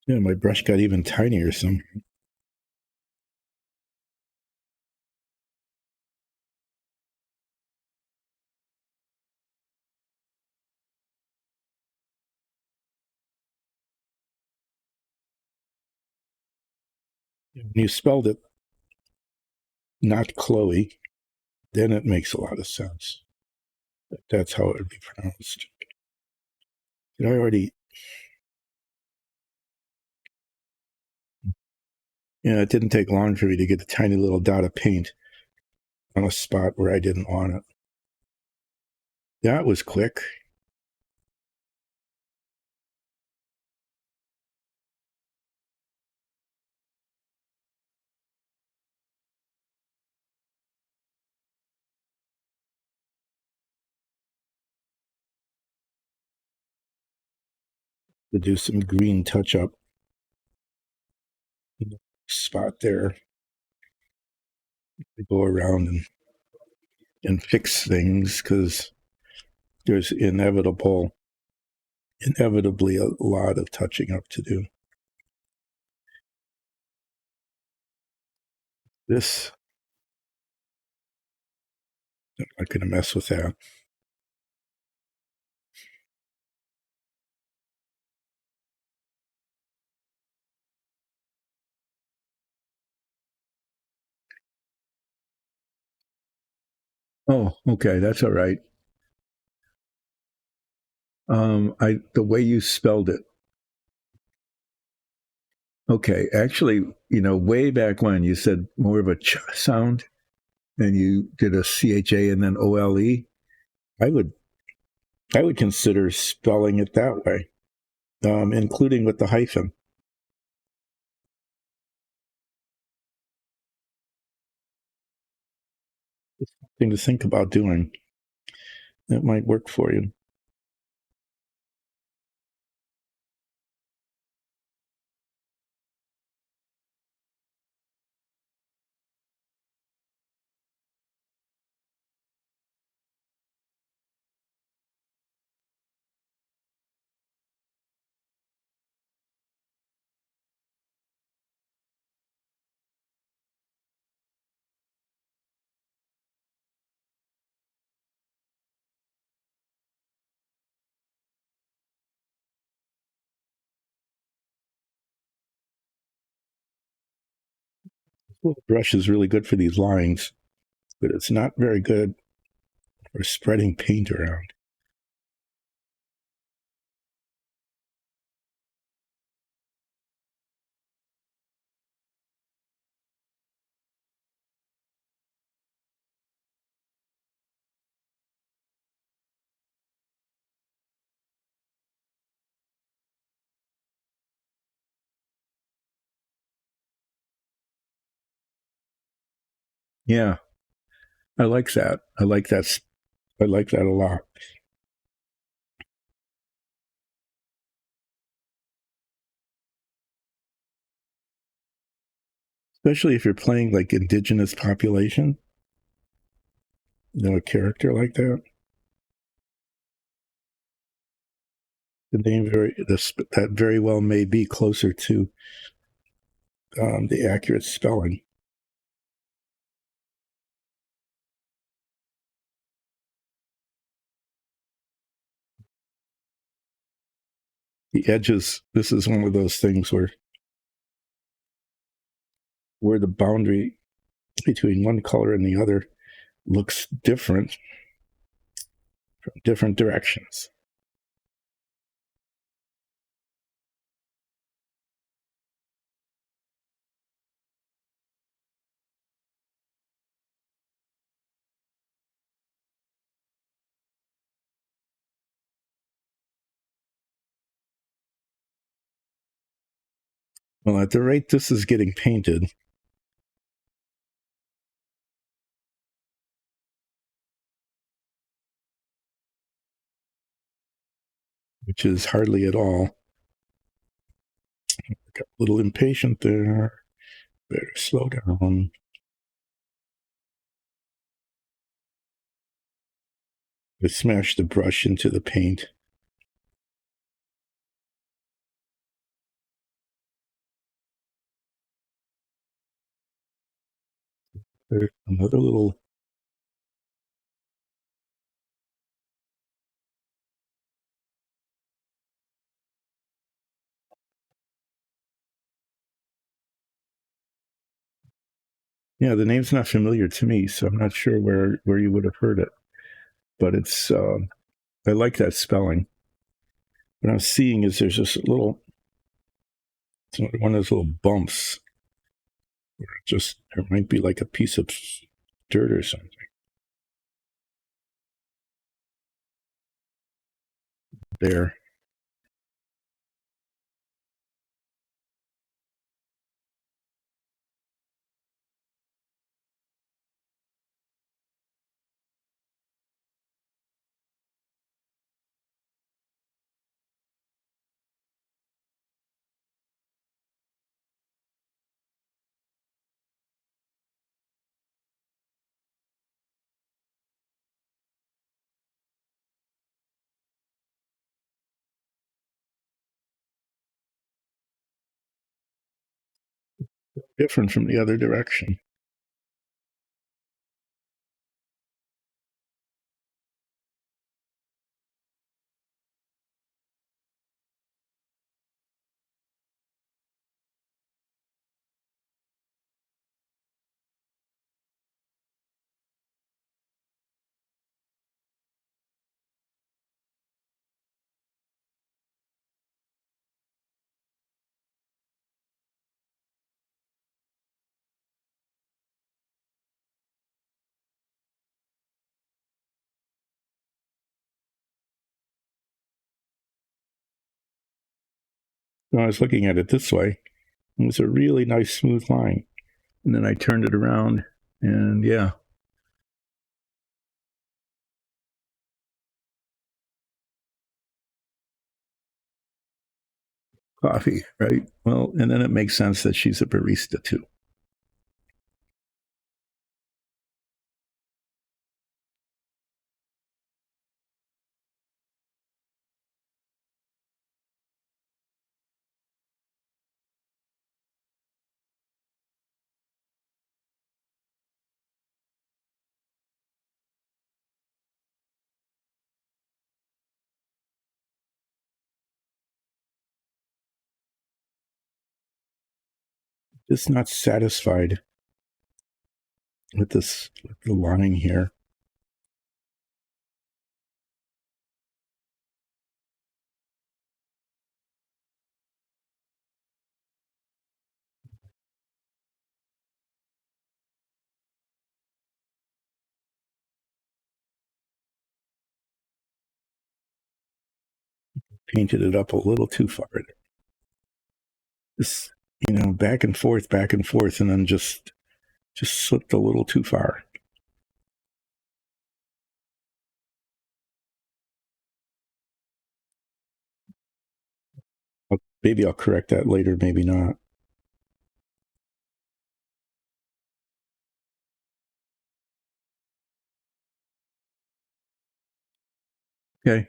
Yeah, my brush got even tinier. Some you spelled it not Chloe, then it makes a lot of sense. That's how it would be pronounced. Did I already? Yeah, it didn't take long for me to get a tiny little dot of paint on a spot where I didn't want it. That was quick. To do some green touch up spot there. To go around and fix things because there's inevitably a lot of touching up to do. This, I'm not going to mess with that. Oh, okay, that's all right. The way you spelled it. Okay, actually, way back when you said more of a ch sound, and you did a CHA and then OLE. I would I would consider spelling it that way, including with the hyphen. It's something to think about doing. That might work for you. The brush is really good for these lines, but it's not very good for spreading paint around. Yeah, I like that. I like that. I like that a lot. Especially if you're playing like indigenous population, a character like that. The name that very well may be closer to the accurate spelling. The edges. This is one of those things where the boundary between one color and the other looks different from different directions. Well, at the rate this is getting painted, which is hardly at all. Got a little impatient there. Better slow down. I smashed the brush into the paint. There's another little. Yeah, the name's not familiar to me, so I'm not sure where you would have heard it. But it's I like that spelling. what I'm seeing is there's this little, it's one of those little bumps. Just, there might be like a piece of dirt or something there. Different from the other direction. So I was looking at it this way. It was a really nice smooth line. And then I turned it around and yeah, coffee, right? Well, and then it makes sense that she's a barista too. Just not satisfied with this, with the line here. Painted it up a little too far. Just, back and forth, and then just slipped a little too far. Maybe I'll correct that later, maybe not. Okay.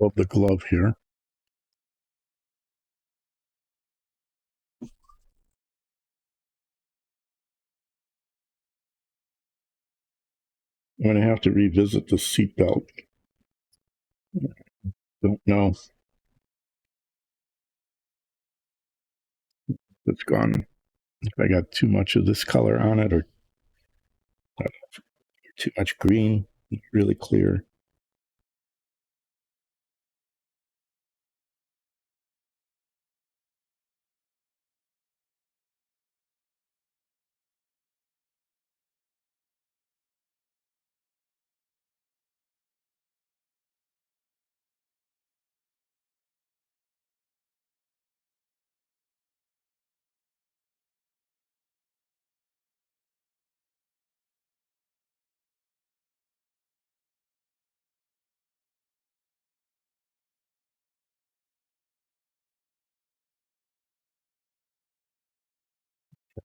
Above the glove here. I'm going to have to revisit the seatbelt. Don't know if it's gone, if I got too much of this color on it or too much green. It's really clear.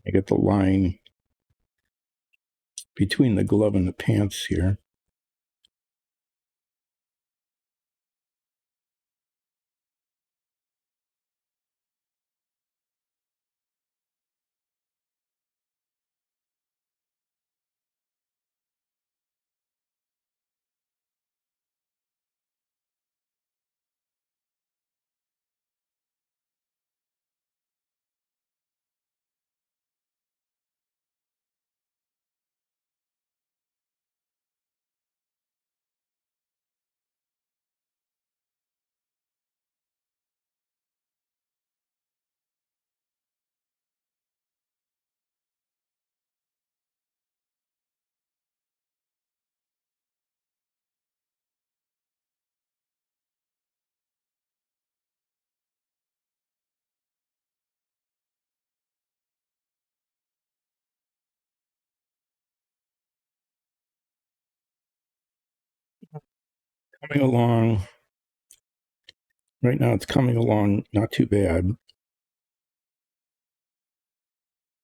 I get the line between the glove and the pants here. Coming along. Right now, it's coming along not too bad.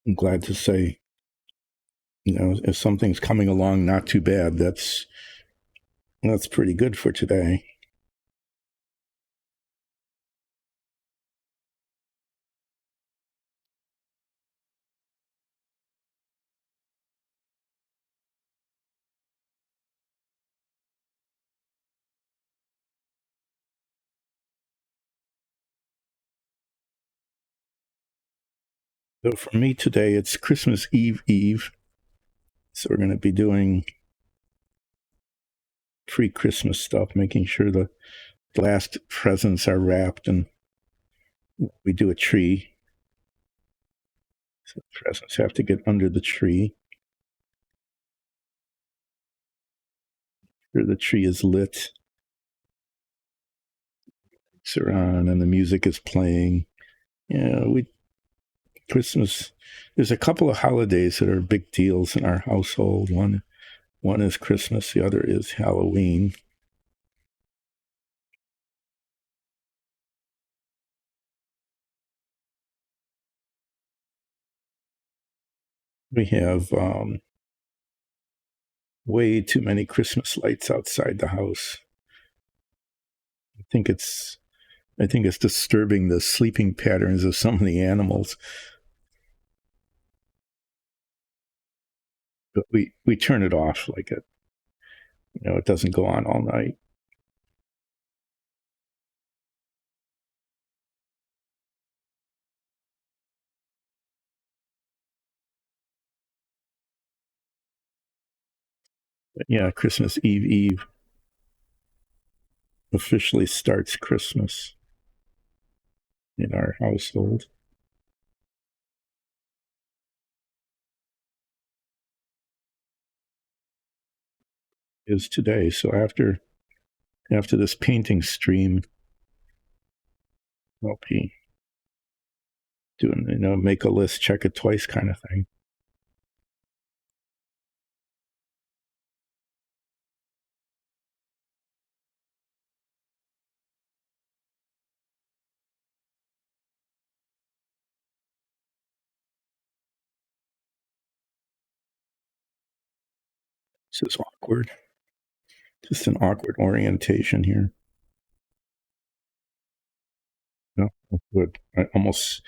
I'm glad to say, if something's coming along not too bad, that's pretty good for today. So for me today, it's Christmas Eve. So we're going to be doing pre-Christmas stuff, making sure the last presents are wrapped, and we do a tree. So the presents have to get under the tree. Sure the tree is lit. Lights are on and the music is playing. Christmas. There's a couple of holidays that are big deals in our household. One is Christmas. The other is Halloween. We have way too many Christmas lights outside the house. I think it's disturbing the sleeping patterns of some of the animals. But we turn it off like it doesn't go on all night. But yeah, Christmas Eve officially starts Christmas in our household. Is today. So after this painting stream, I'll be doing, make a list, check it twice kind of thing. This is awkward. Just an awkward orientation here. No, good. I almost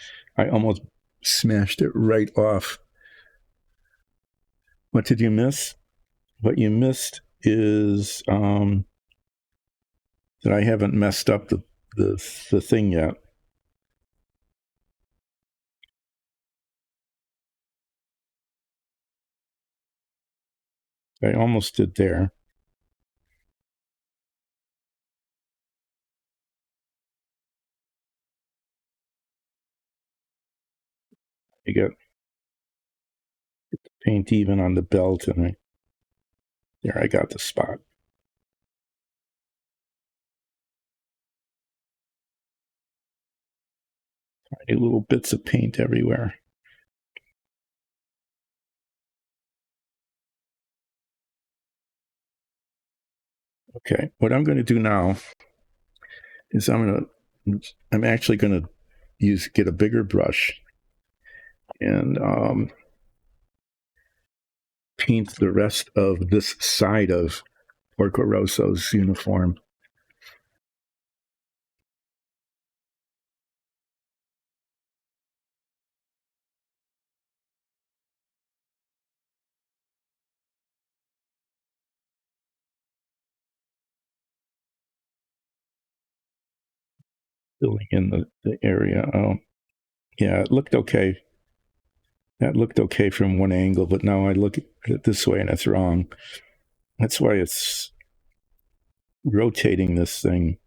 smashed it right off. What did you miss? What you missed is that I haven't messed up the thing yet. I almost did there. You get the paint even on the belt, and I got the spot. Tiny little bits of paint everywhere. Okay, what I'm going to do now is I'm actually going to get a bigger brush, and paint the rest of this side of Porco Rosso's uniform. Filling in the area. Oh, yeah, it looked okay. That looked okay from one angle, but now I look at it this way and it's wrong. That's why it's rotating this thing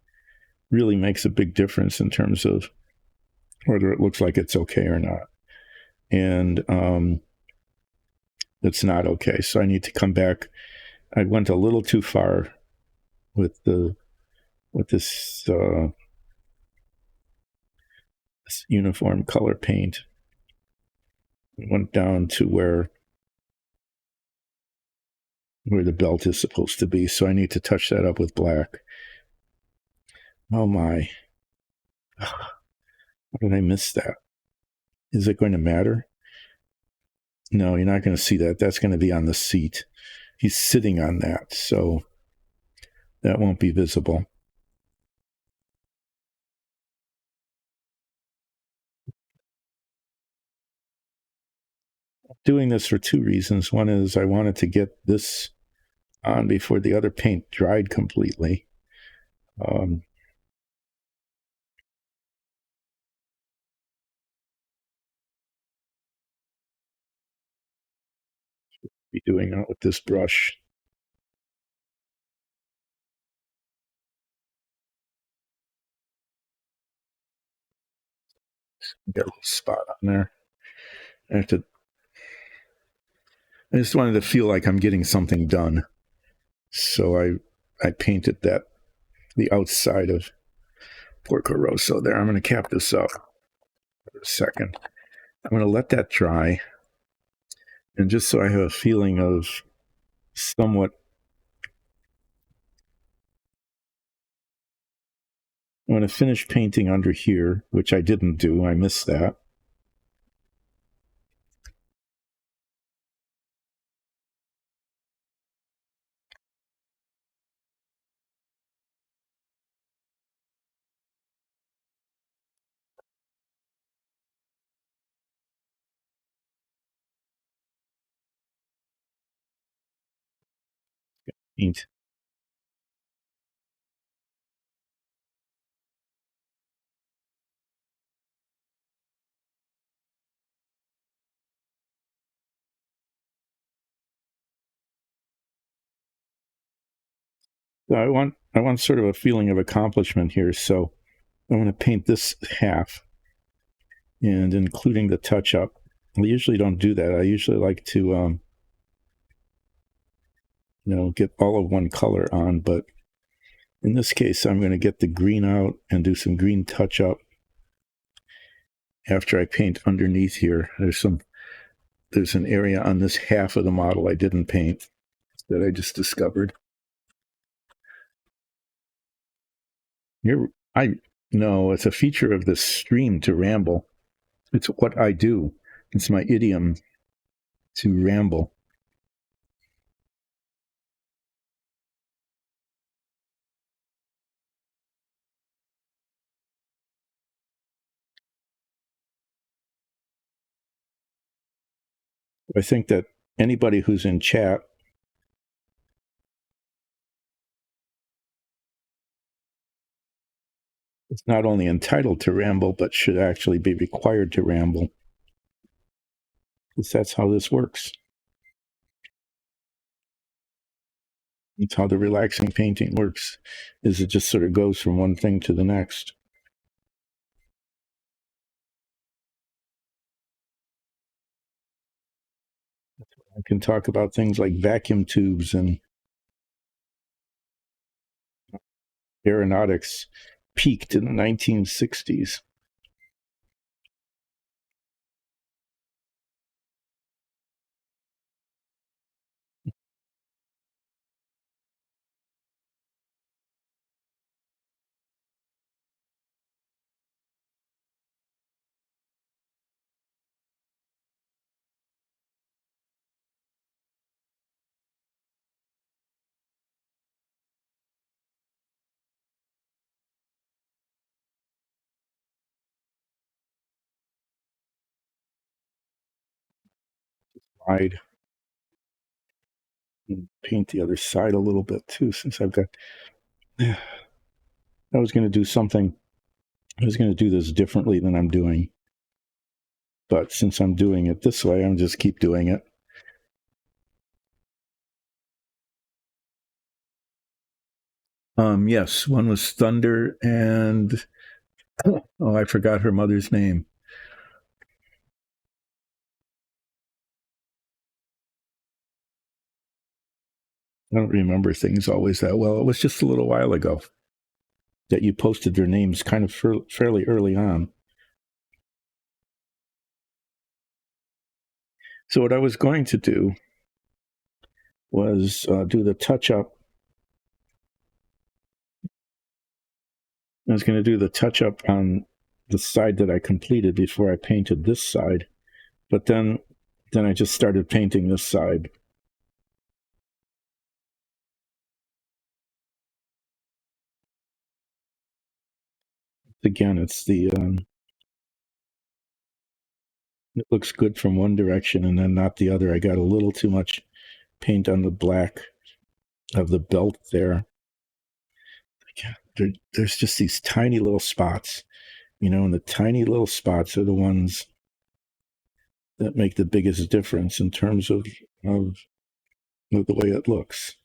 really makes a big difference in terms of whether it looks like it's okay or not. And it's not okay. So I need to come back. I went a little too far with this uniform color paint. It went down to where the belt is supposed to be. So I need to touch that up with black. Oh my. How did I miss that? Is it going to matter? No, you're not going to see that. That's going to be on the seat. He's sitting on that, so that won't be visible. Doing this for two reasons. One is I wanted to get this on before the other paint dried completely. Be doing it with this brush. Get a little spot on there. I just wanted to feel like I'm getting something done. So I painted the outside of Porco Rosso there. I'm going to cap this up for a second. I'm going to let that dry. And just so I have a feeling of somewhat, I'm going to finish painting under here, which I didn't do. I missed that. Paint. So I want sort of a feeling of accomplishment here. So I want to paint this half and including the touch up. I usually don't do that. I usually like to get all of one color on, but in this case I'm going to get the green out and do some green touch up after I paint underneath here. There's an area on this half of the model I didn't paint that I just discovered. No, it's a feature of the stream to ramble. It's what I do. It's my idiom to ramble. I think that anybody who's in chat is not only entitled to ramble, but should actually be required to ramble. Because that's how this works. It's how the relaxing painting works, is it just sort of goes from one thing to the next. I can talk about things like vacuum tubes and aeronautics peaked in the 1960s. wide. And paint the other side a little bit too, since I've got. I was going to do something. I was going to do this differently than I'm doing. But since I'm doing it this way, I'm just keep doing it. Yes, one was Thunder, and oh, I forgot her mother's name. I don't remember things always that well. It was just a little while ago that you posted their names kind of fairly early on. So what I was going to do was do the touch-up. I was going to do the touch-up on the side that I completed before I painted this side. But then I just started painting this side. Again, it's the it looks good from one direction and then not the other. I got a little too much paint on the black of the belt there. There's just these tiny little spots, and the tiny little spots are the ones that make the biggest difference in terms of the way it looks.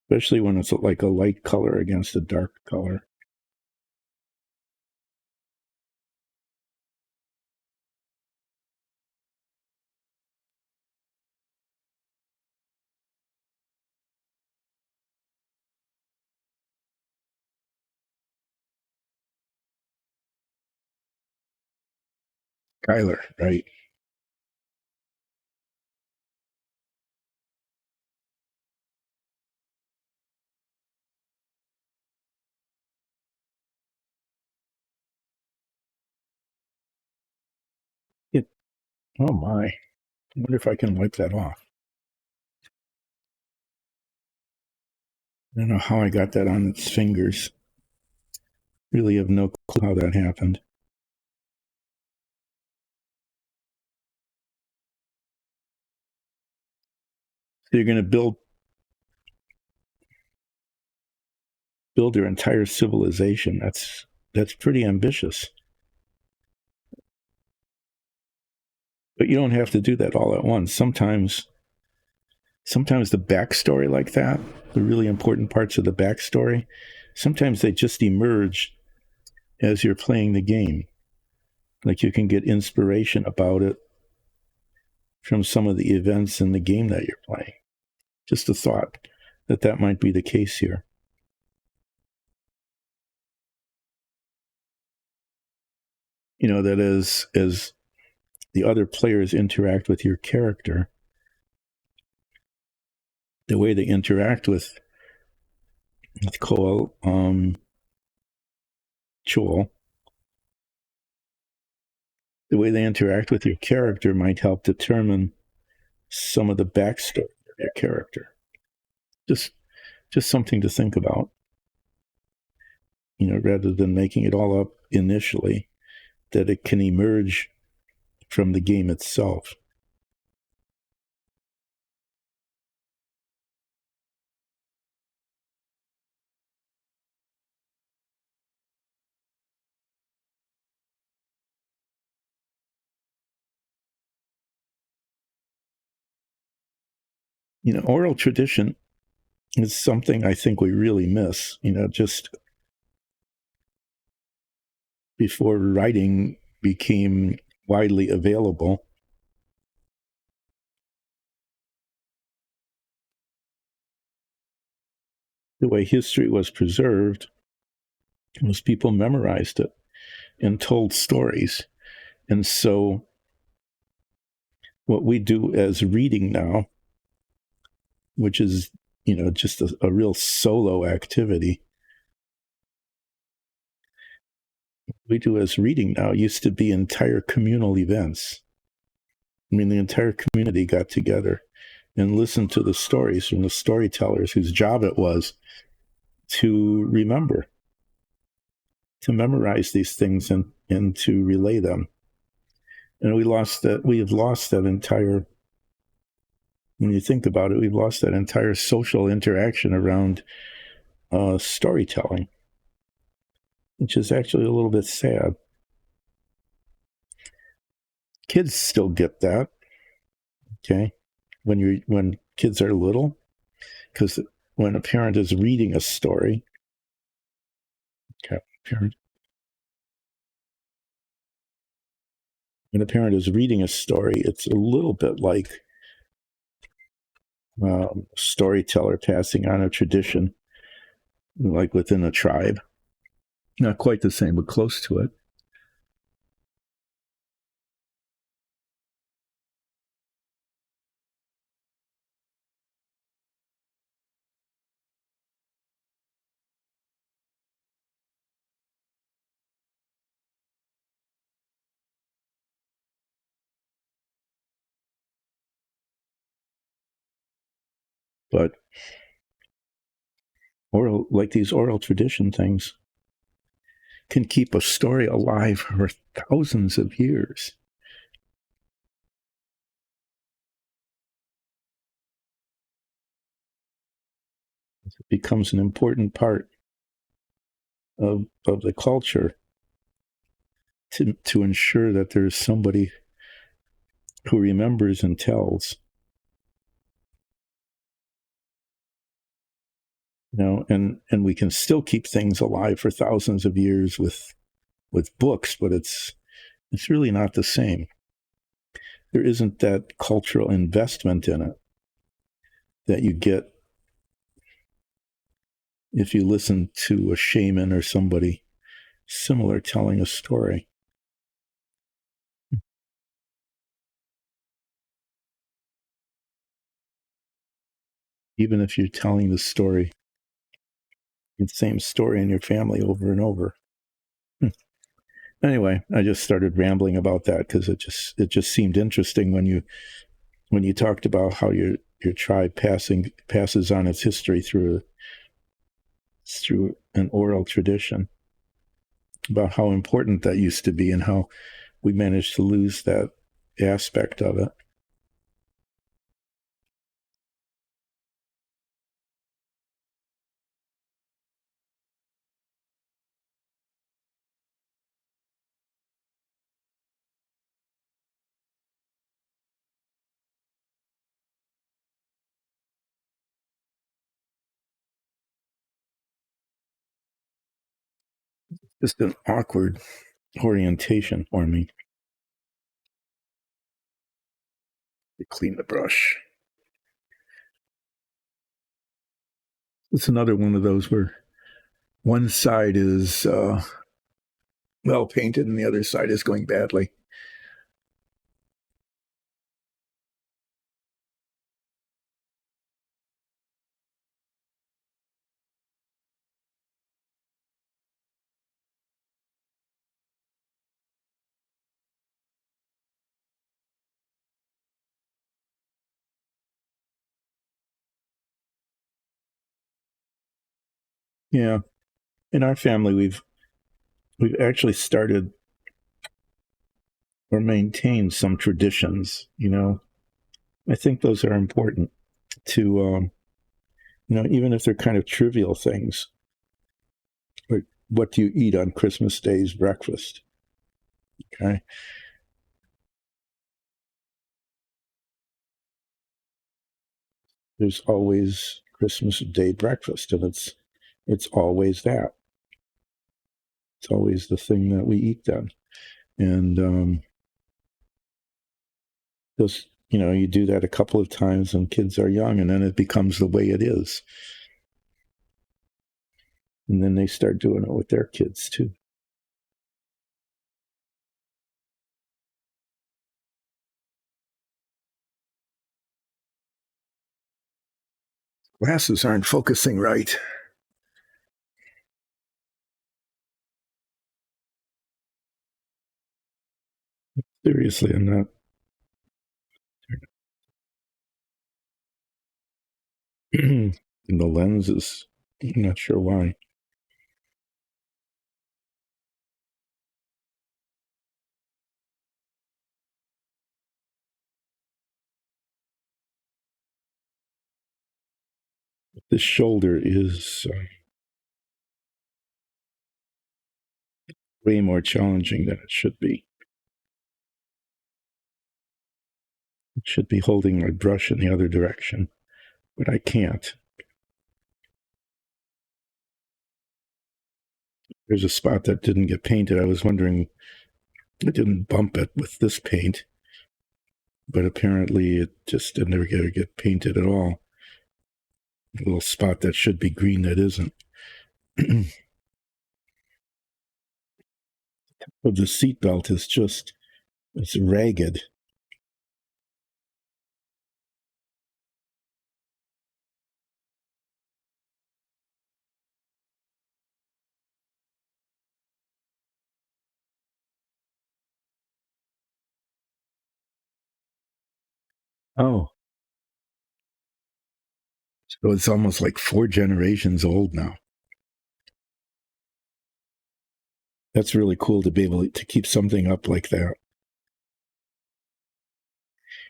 Especially when it's like a light color against a dark color. Kyler, right? It, oh my. I wonder if I can wipe that off. I don't know how I got that on its fingers. Really have no clue how that happened. So you're going to build their entire civilization. That's pretty ambitious. But you don't have to do that all at once. Sometimes the backstory like that, the really important parts of the backstory, sometimes they just emerge as you're playing the game. Like you can get inspiration about it from some of the events in the game that you're playing. Just a thought that might be the case here. That as the other players interact with your character, the way they interact with Cole, Joel, the way they interact with your character might help determine some of the backstory of your character. Just something to think about, rather than making it all up initially, that it can emerge from the game itself. Oral tradition is something I think we really miss, just before writing became widely available. The way history was preserved was people memorized it and told stories. And so what we do as reading now, which is, just a real solo activity, we do as reading now used to be entire communal events. I mean, the entire community got together and listen to the stories from the storytellers whose job it was to remember, to memorize these things and to relay them. And we have lost that entire, when you think about it, we've lost that entire social interaction around storytelling, which is actually a little bit sad. Kids still get that, okay? When kids are little, because when a parent is reading a story, okay, when a parent is reading a story, it's a little bit like storyteller passing on a tradition, like within a tribe. Not quite the same, but close to it. But oral, like these oral tradition things, can keep a story alive for thousands of years. It becomes an important part of the culture to ensure that there's somebody who remembers and tells. And we can still keep things alive for thousands of years with books, but it's really not the same. There isn't that cultural investment in it that you get if you listen to a shaman or somebody similar telling a story. Even if you're telling the story, the same story in your family over and over. Anyway, I just started rambling about that because it just seemed interesting when you talked about how your tribe passes on its history through an oral tradition, about how important that used to be and how we managed to lose that aspect of it. Just an awkward orientation for me to clean the brush. It's another one of those where one side is well painted and the other side is going badly. Yeah. In our family, we've actually started or maintained some traditions. I think those are important to even if they're kind of trivial things. Like, what do you eat on Christmas Day's breakfast? Okay. There's always Christmas Day breakfast, and it's always that. It's always the thing that we eat then. And just, you do that a couple of times when kids are young, and then it becomes the way it is. And then they start doing it with their kids too. Glasses aren't focusing right. Seriously, I'm not. And the lens is, I'm not sure why. This shoulder is way more challenging than it should be. It should be holding my brush in the other direction, but I can't. There's a spot that didn't get painted. I was wondering, I didn't bump it with this paint, but apparently it just didn't ever get painted at all. A little spot that should be green that isn't. But the seatbelt is just, it's ragged. Oh, so it's almost like 4 generations old now. That's really cool to be able to keep something up like that.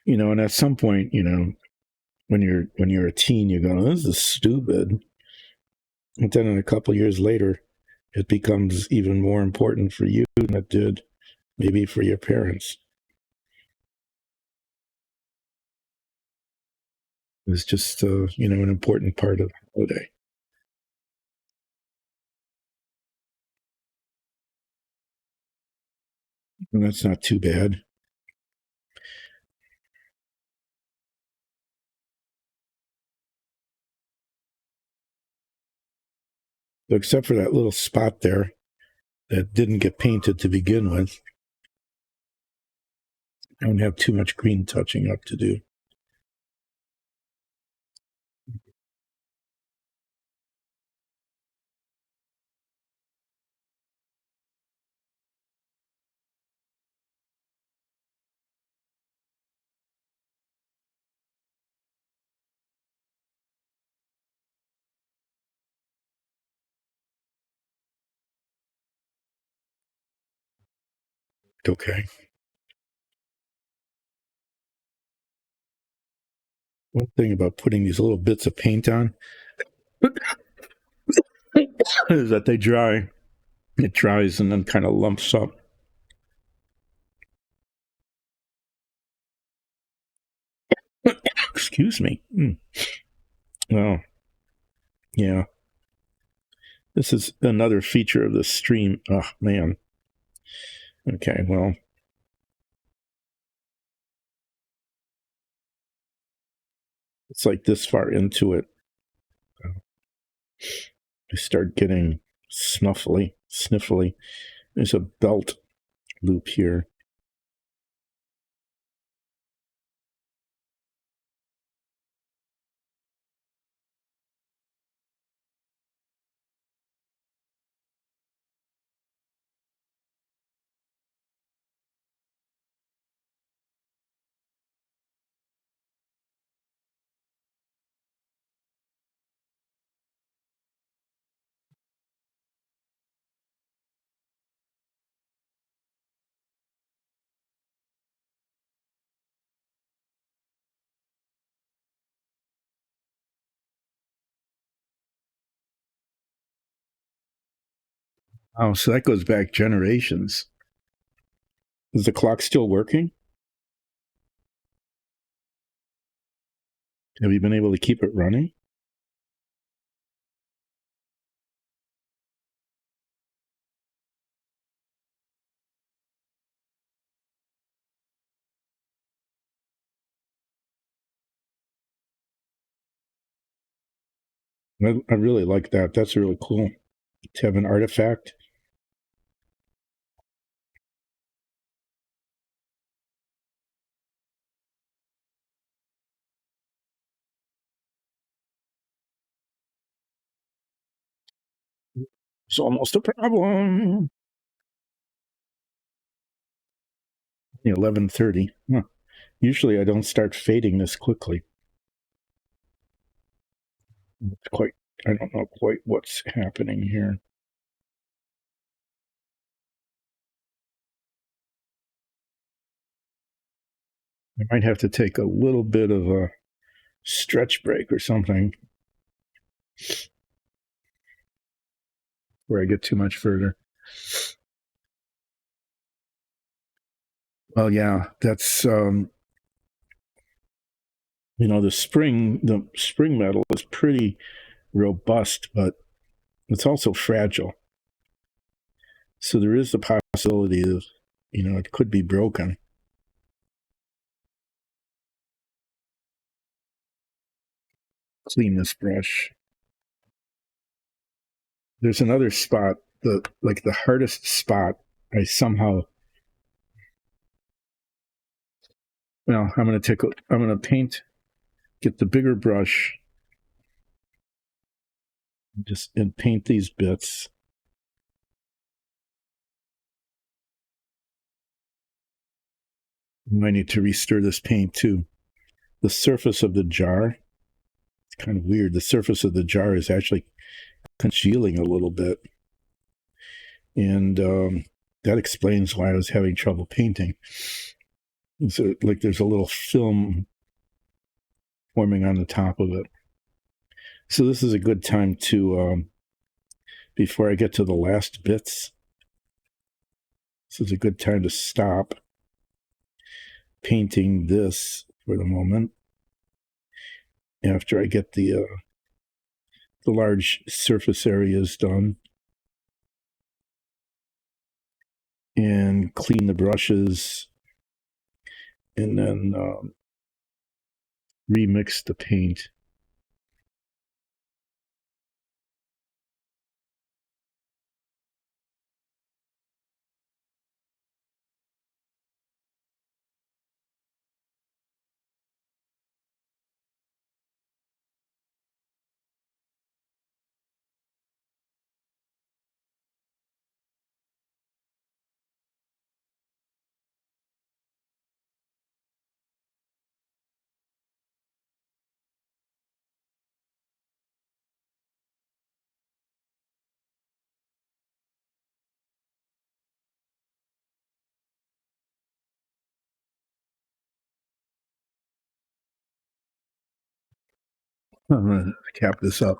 And at some point, when you're a teen, you go, "This is stupid," and then a couple of years later, it becomes even more important for you than it did maybe for your parents. It's just an important part of the holiday, and that's not too bad. Except for that little spot there that didn't get painted to begin with. I don't have too much green touching up to do. Okay. One thing about putting these little bits of paint on is that they dry. It dries and then kind of lumps up. Excuse me. Well, yeah. This is another feature of the stream. Oh, man. Okay, well. It's like this far into it. I start getting sniffly. There's a belt loop here. Oh, so that goes back generations. Is the clock still working? Have you been able to keep it running? I really like that. That's really cool to have an artifact. It's almost a problem. 11:30. Huh. Usually I don't start fading this quickly. I don't know quite what's happening here. I might have to take a little bit of a stretch break or something where I get too much further. Well, yeah, that's the spring metal is pretty robust, but it's also fragile. So there is the possibility of, it could be broken. Clean this brush. There's another spot, the hardest spot. I somehow, well, I'm going to paint, get the bigger brush, and paint these bits. I need to restir this paint too. The surface of the jar, it's kind of weird. The surface of the jar is actually congealing a little bit. And that explains why I was having trouble painting. So, there's a little film forming on the top of it. So this is a good time to, before I get to the last bits, this is a good time to stop painting this for the moment. After I get the large surface areas done, and clean the brushes, and then remix the paint. I'm going to cap this up.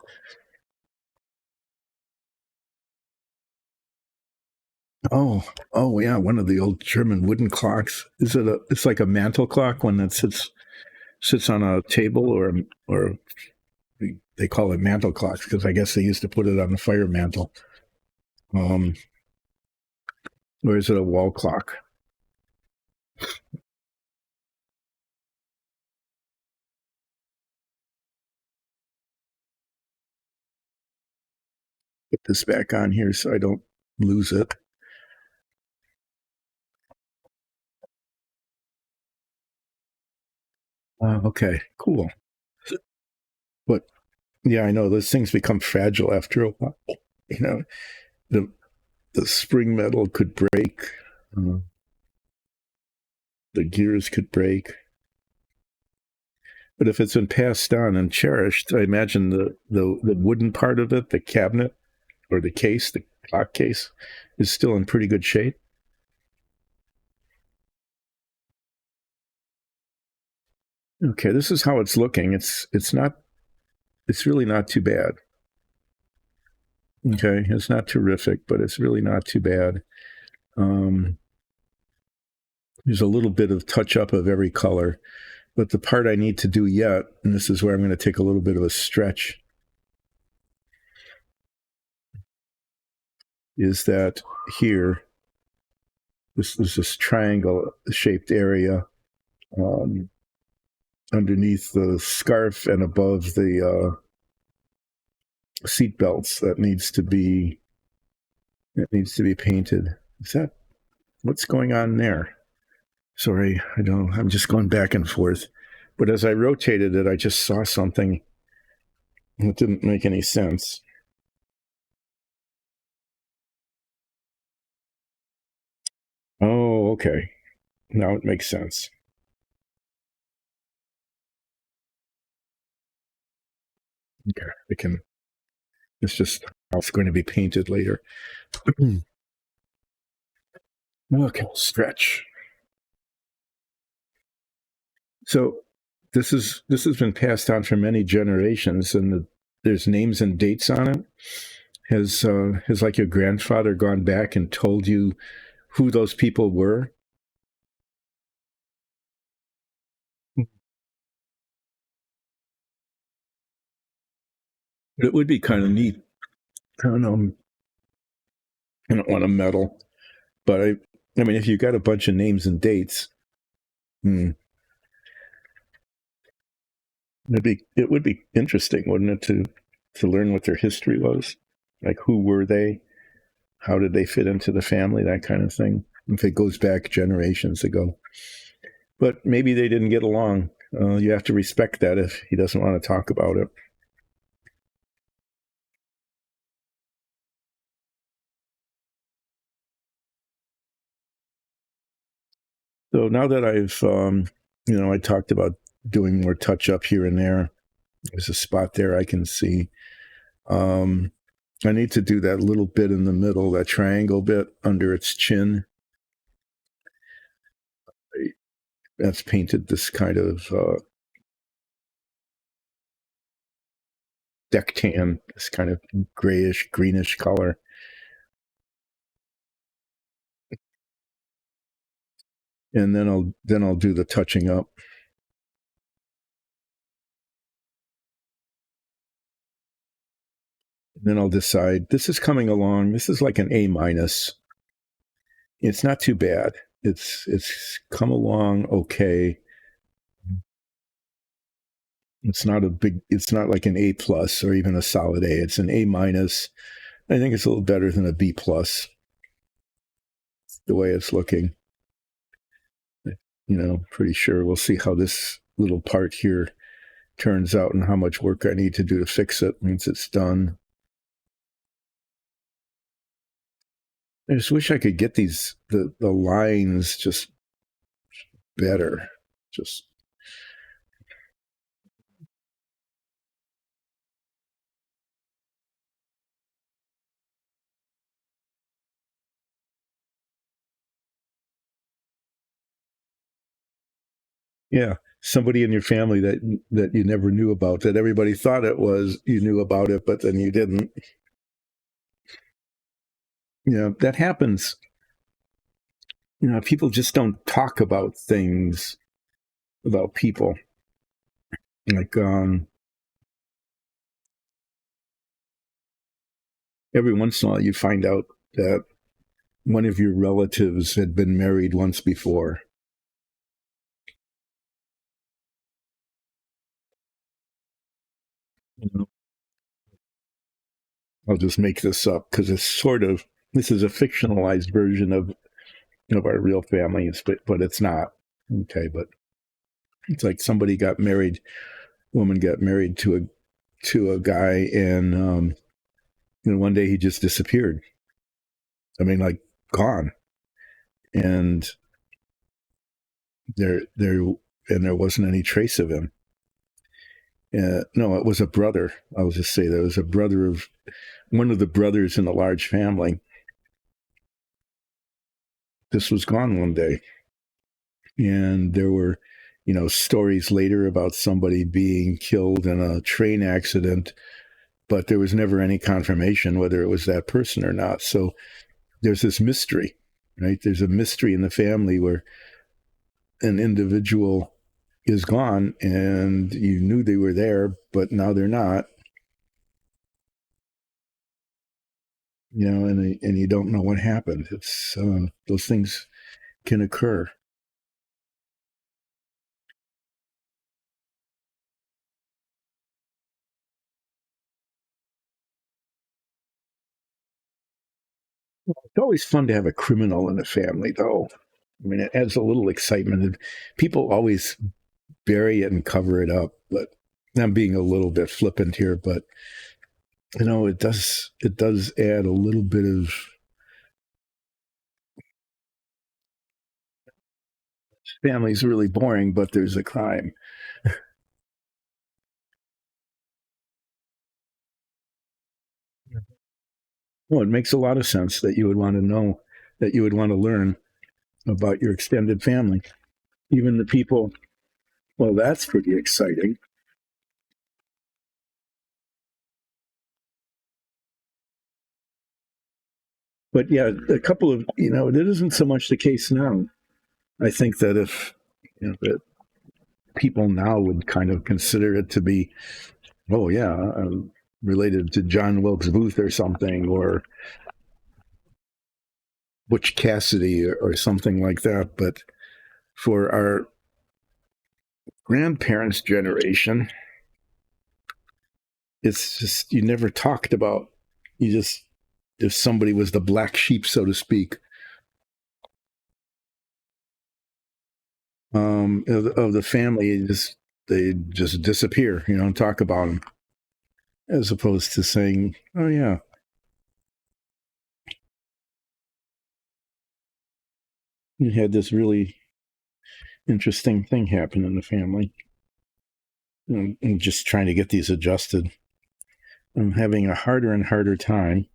Oh yeah, one of the old German wooden clocks. It's like a mantle clock, one that sits on a table, or they call it mantle clocks because I guess they used to put it on the fire mantle. Or is it a wall clock? Put this back on here so I don't lose it. Okay, cool. But yeah, I know those things become fragile after a while. You know, the the spring metal could break, uh, the gears could break. But if it's been passed on and cherished, I imagine the wooden part of it, the cabinet or the case, the clock case, is still in pretty good shape. Okay, this is how it's looking. It's really not too bad. Okay, it's not terrific, but it's really not too bad. Um, there's a little bit of touch up of every color, but the part I need to do yet, and this is where I'm going to take a little bit of a stretch, is that here, this is this triangle shaped area um, underneath the scarf and above the seat belts that needs to be painted. Is that what's going on there? Sorry, I'm just going back and forth. But as I rotated it, I just saw something that didn't make any sense. Oh, okay. Now it makes sense. Okay, we can. It's just how it's going to be painted later. Okay, stretch. So this has been passed on for many generations, and there's names and dates on it. Has like your grandfather gone back and told you who those people were? It would be kind of neat. I don't know. I don't want to meddle, but I mean, if you got a bunch of names and dates, hmm, it would be interesting, wouldn't it, to learn what their history was, like who were they, how did they fit into the family, that kind of thing. If it goes back generations ago, but maybe they didn't get along. You have to respect that if he doesn't want to talk about it. So now that I talked about doing more touch up here and there. There's a spot there I can see. Um, I need to do that little bit in the middle, that triangle bit under its chin. That's painted this kind of deck tan, this kind of grayish, greenish color. And then I'll do the touching up. And then I'll decide this is coming along. This is like an A minus. It's not too bad. It's come along okay. It's not like an A plus or even a solid A. It's an A minus. I think it's a little better than a B plus, the way it's looking. Pretty sure we'll see how this little part here turns out and how much work I need to do to fix it once it's done. I just wish I could get the lines just better. Just yeah, somebody in your family that you never knew about, that everybody thought it was you knew about it, but then you didn't. That happens. People just don't talk about things, about people. Like every once in a while you find out that one of your relatives had been married once before. I'll just make this up because this is a fictionalized version of our real families, but it's not. Okay, but it's like somebody got married, woman got married to a guy, and one day he just disappeared. I mean, like gone, and there and there wasn't any trace of him. No, it was a brother. I'll just say there was a brother of one of the brothers in a large family. This was gone one day, and there were, stories later about somebody being killed in a train accident, but there was never any confirmation whether it was that person or not. So there's this mystery, right? There's a mystery in the family where an individual is gone and you knew they were there, but now they're not, and you don't know what happened. It's those things can occur. It's always fun to have a criminal in the family, though. I mean, it adds a little excitement. People always bury it and cover it up, but I'm being a little bit flippant here, but it does add a little bit of family's really boring, but there's a crime. Well, it makes a lot of sense that you would want to know, that you would want to learn about your extended family, even the people. Well, that's pretty exciting. But yeah, a couple of, it isn't so much the case now. I think that if, that people now would kind of consider it to be, oh yeah, related to John Wilkes Booth or something, or Butch Cassidy, or something like that. But for our grandparents' generation, it's just, you never talked about, you just, if somebody was the black sheep, so to speak, of the family, they just disappear, and talk about them, as opposed to saying, oh yeah, you had this really interesting thing happen in the family. And just trying to get these adjusted. I'm having a harder and harder time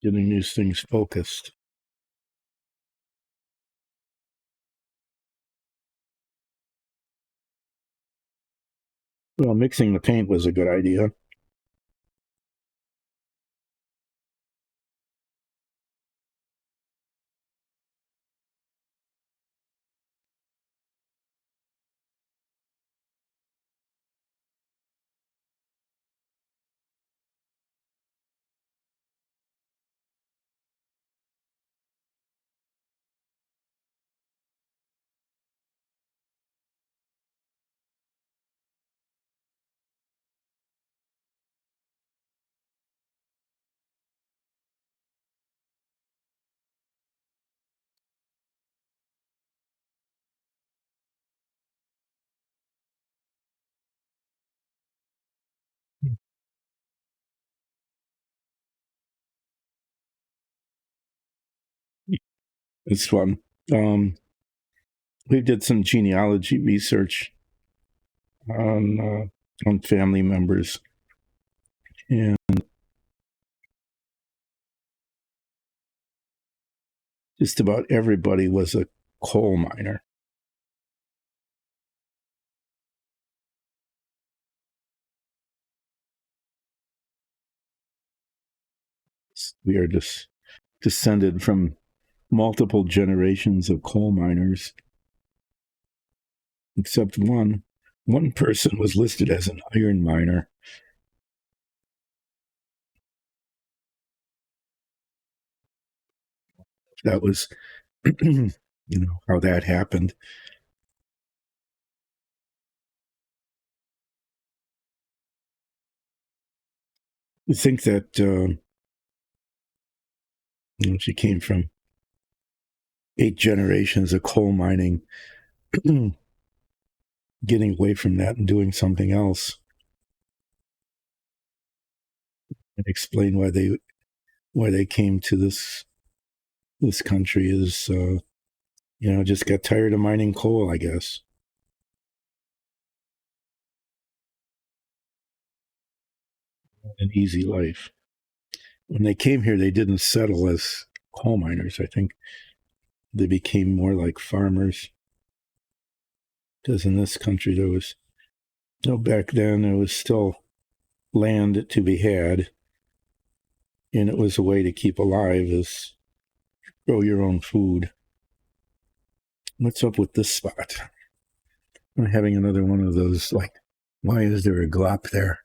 getting these things focused. Well, mixing the paint was a good idea. It's fun. Um, we did some genealogy research on family members, and just about everybody was a coal miner. We are just descended from multiple generations of coal miners, except one. One person was listed as an iron miner. That was, how that happened. I think that she came from 8 generations of coal mining, getting away from that and doing something else, and explain why they came to this country is just got tired of mining coal, I guess. An easy life. When they came here, they didn't settle as coal miners. I think they became more like farmers. Because in this country, there was back then there was still land to be had, and it was a way to keep alive, is grow your own food. What's up with this spot? I'm having another one of those, like, why is there a glop there?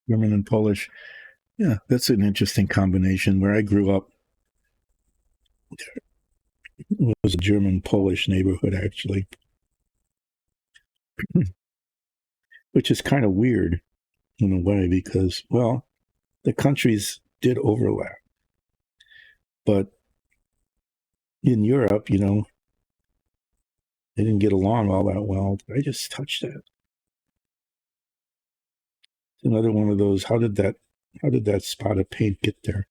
German and Polish. Yeah, that's an interesting combination. Where I grew up was a German Polish neighborhood, actually, which is kind of weird in a way because, well, the countries did overlap. But in Europe, they didn't get along all that well. I just touched that. It's another one of those. How did that spot of paint get there?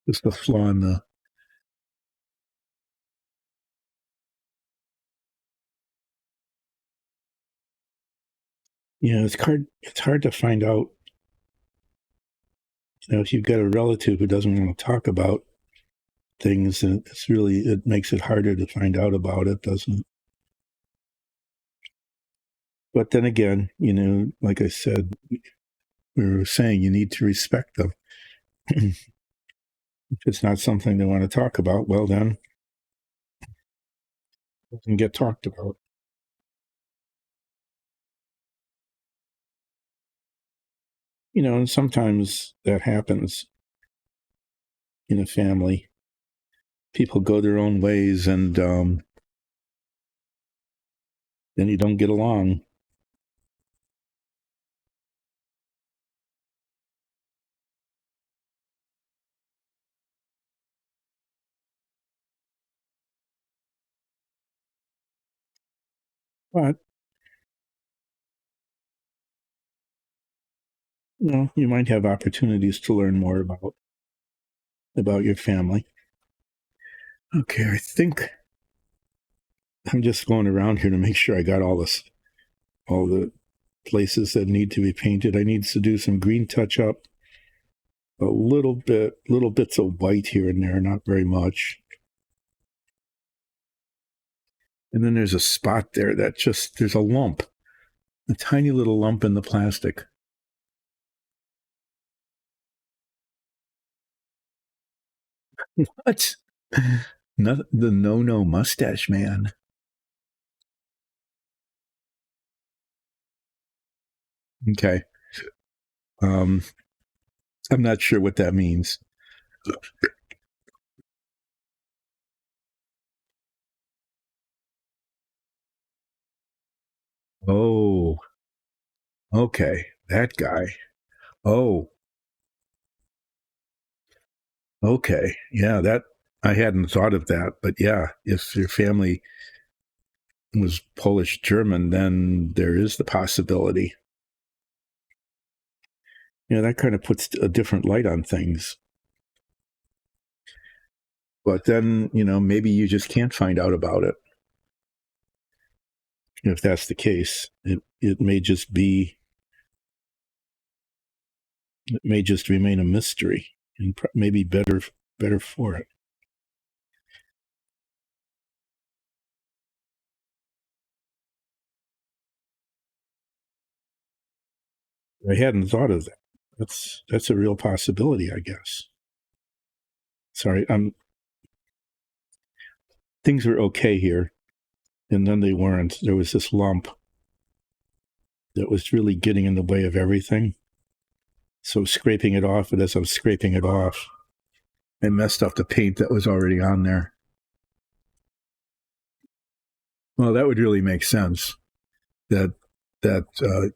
Just a flaw in the. Yeah, it's hard. It's hard to find out. If you've got a relative who doesn't want to talk about things, it makes it harder to find out about it, doesn't it? But then again, like I said, we were saying you need to respect them. If it's not something they want to talk about, well, then it can get talked about. And sometimes that happens in a family. People go their own ways, and then you don't get along. But you might have opportunities to learn more about your family. Okay, I think I'm just going around here to make sure I got all the places that need to be painted. I need to do some green touch up, a little bits of white here and there, not very much. And then there's a spot there there's a lump, a tiny little lump in the plastic. What? Not the no mustache man. Okay. Um, I'm not sure what that means. Oh, okay. That guy. Oh, okay. Yeah, that I hadn't thought of that, but yeah, if your family was Polish German, then there is the possibility. That kind of puts a different light on things. But then, maybe you just can't find out about it. If that's the case, it may just remain a mystery, and maybe better for it. I hadn't thought of that. That's a real possibility, I guess. Sorry, things were okay here, and then they weren't. There was this lump that was really getting in the way of everything. So scraping it off, and as I was scraping it off, I messed up the paint that was already on there. Well, that would really make sense. That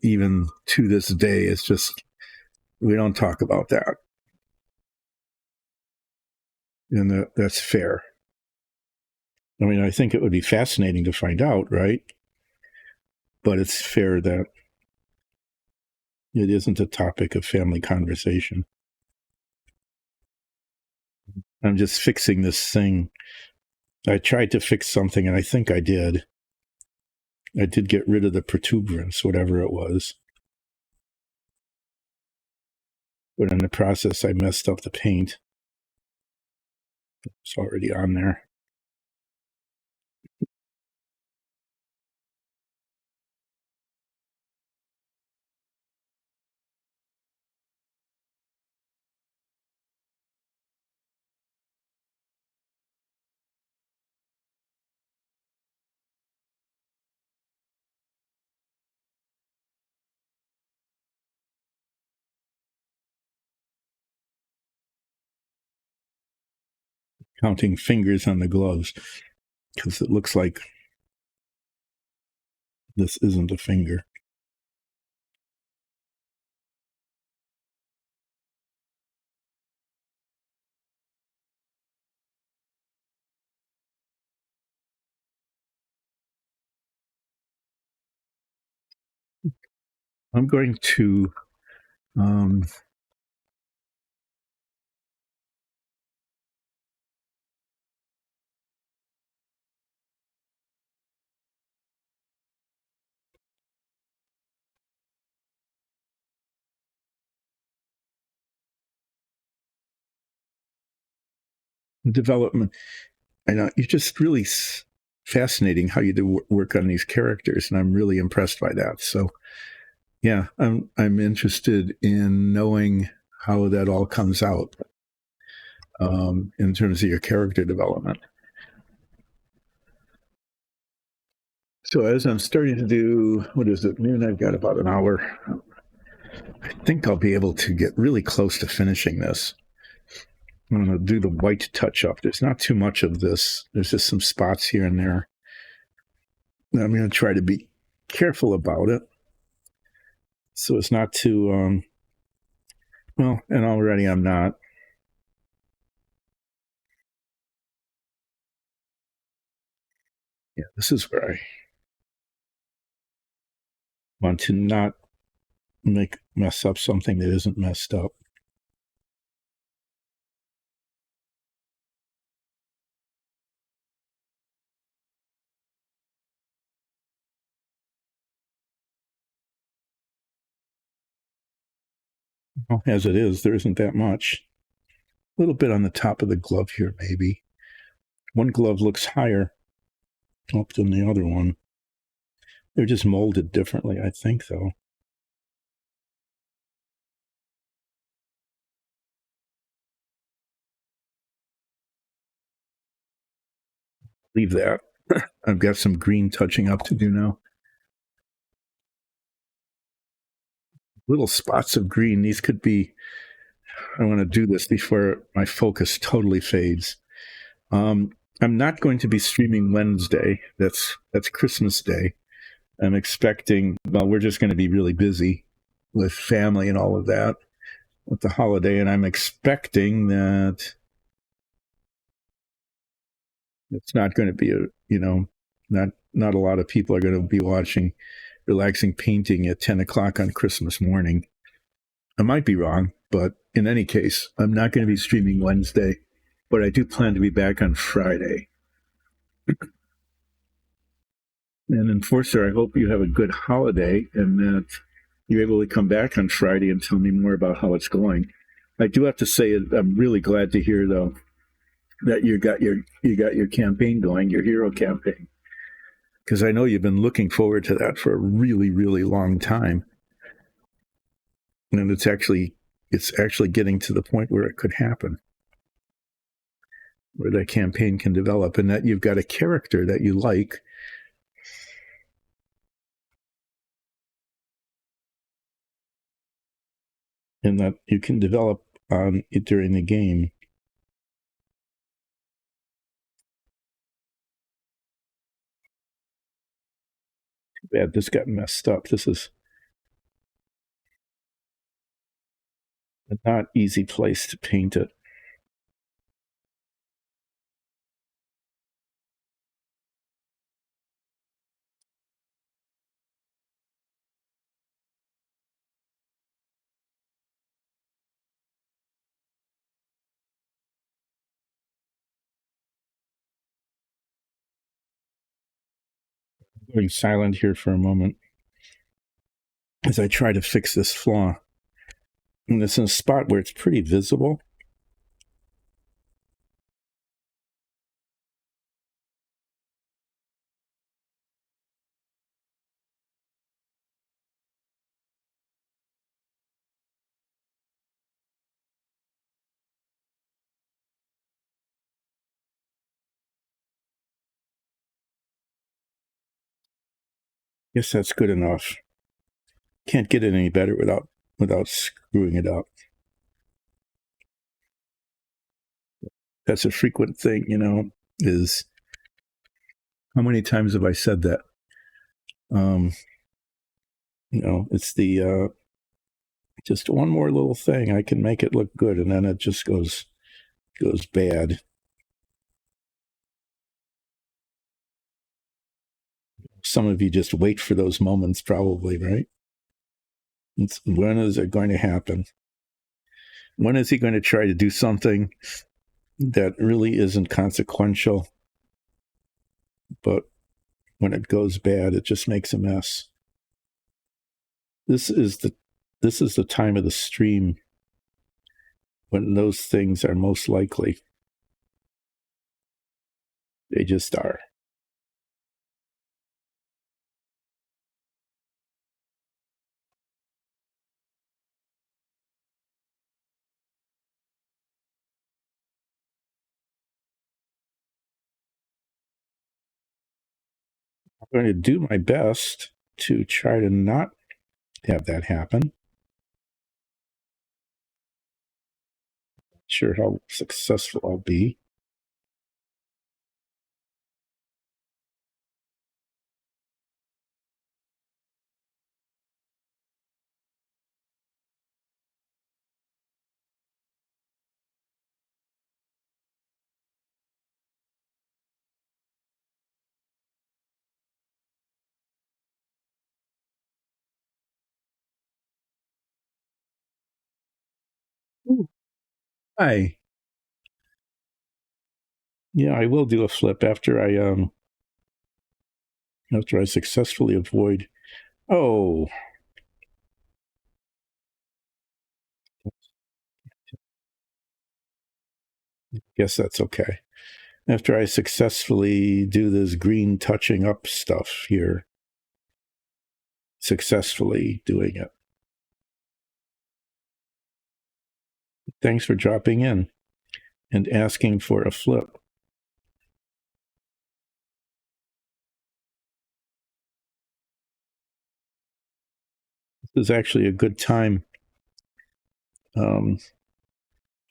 even to this day, it's just we don't talk about that, and that's fair. I mean, I think it would be fascinating to find out, right? But it's fair that it isn't a topic of family conversation. I'm just fixing this thing. I tried to fix something, and I think I did. I did get rid of the protuberance, whatever it was. But in the process, I messed up the paint. It's already on there. Counting fingers on the gloves because it looks like this isn't a finger. I'm going to development. I know you're just really fascinating how you do work on these characters, and I'm really impressed by that. So yeah, I'm interested in knowing how that all comes out in terms of your character development. So as I'm starting to do, what is it? Noon. I've got about an hour. I think I'll be able to get really close to finishing this. I'm going to do the white touch up. There's not too much of this. There's just some spots here and there. I'm going to try to be careful about it, so it's not too well. And already I'm not. Yeah, this is where I want to not mess up something that isn't messed up. Well, as it is, there isn't that much. A little bit on the top of the glove here, maybe. One glove looks higher up than the other one. They're just molded differently, I think, though. Leave that. I've got some green touching up to do now. Little spots of green. These could be. I want to do this before my focus totally fades. I'm not going to be streaming Wednesday. That's Christmas Day. I'm expecting. Well, we're just going to be really busy with family and all of that with the holiday, and I'm expecting that it's not going to be not a lot of people are going to be watching relaxing painting at 10 o'clock on Christmas morning. I might be wrong, but in any case, I'm not going to be streaming Wednesday, but I do plan to be back on Friday. And Enforcer, I hope you have a good holiday and that you're able to come back on Friday and tell me more about how it's going. I do have to say I'm really glad to hear though that you got your campaign going, your hero campaign, because I know you've been looking forward to that for a really, really long time. And it's actually getting to the point where it could happen, where that campaign can develop, and that you've got a character that you like. And that you can develop on it during the game. Too bad this got messed up. This is a not easy place to paint it. Going silent here for a moment as I try to fix this flaw. And it's in a spot where it's pretty visible. Guess that's good enough. Can't get it any better without screwing it up. That's a frequent thing, is how many times have I said that? It's the just one more little thing. I can make it look good, and then it just goes bad. Some of you just wait for those moments, probably, right? When is it going to happen? When is he going to try to do something that really isn't consequential, but when it goes bad, it just makes a mess? This is the time of the stream when those things are most likely. They just are. I'm going to do my best to try to not have that happen. Sure how successful I'll be. Ooh. Hi. Yeah, I will do a flip after I successfully avoid. Oh, guess that's okay. After I successfully do this green touching up stuff here, successfully doing it. Thanks for dropping in and asking for a flip. This is actually a good time for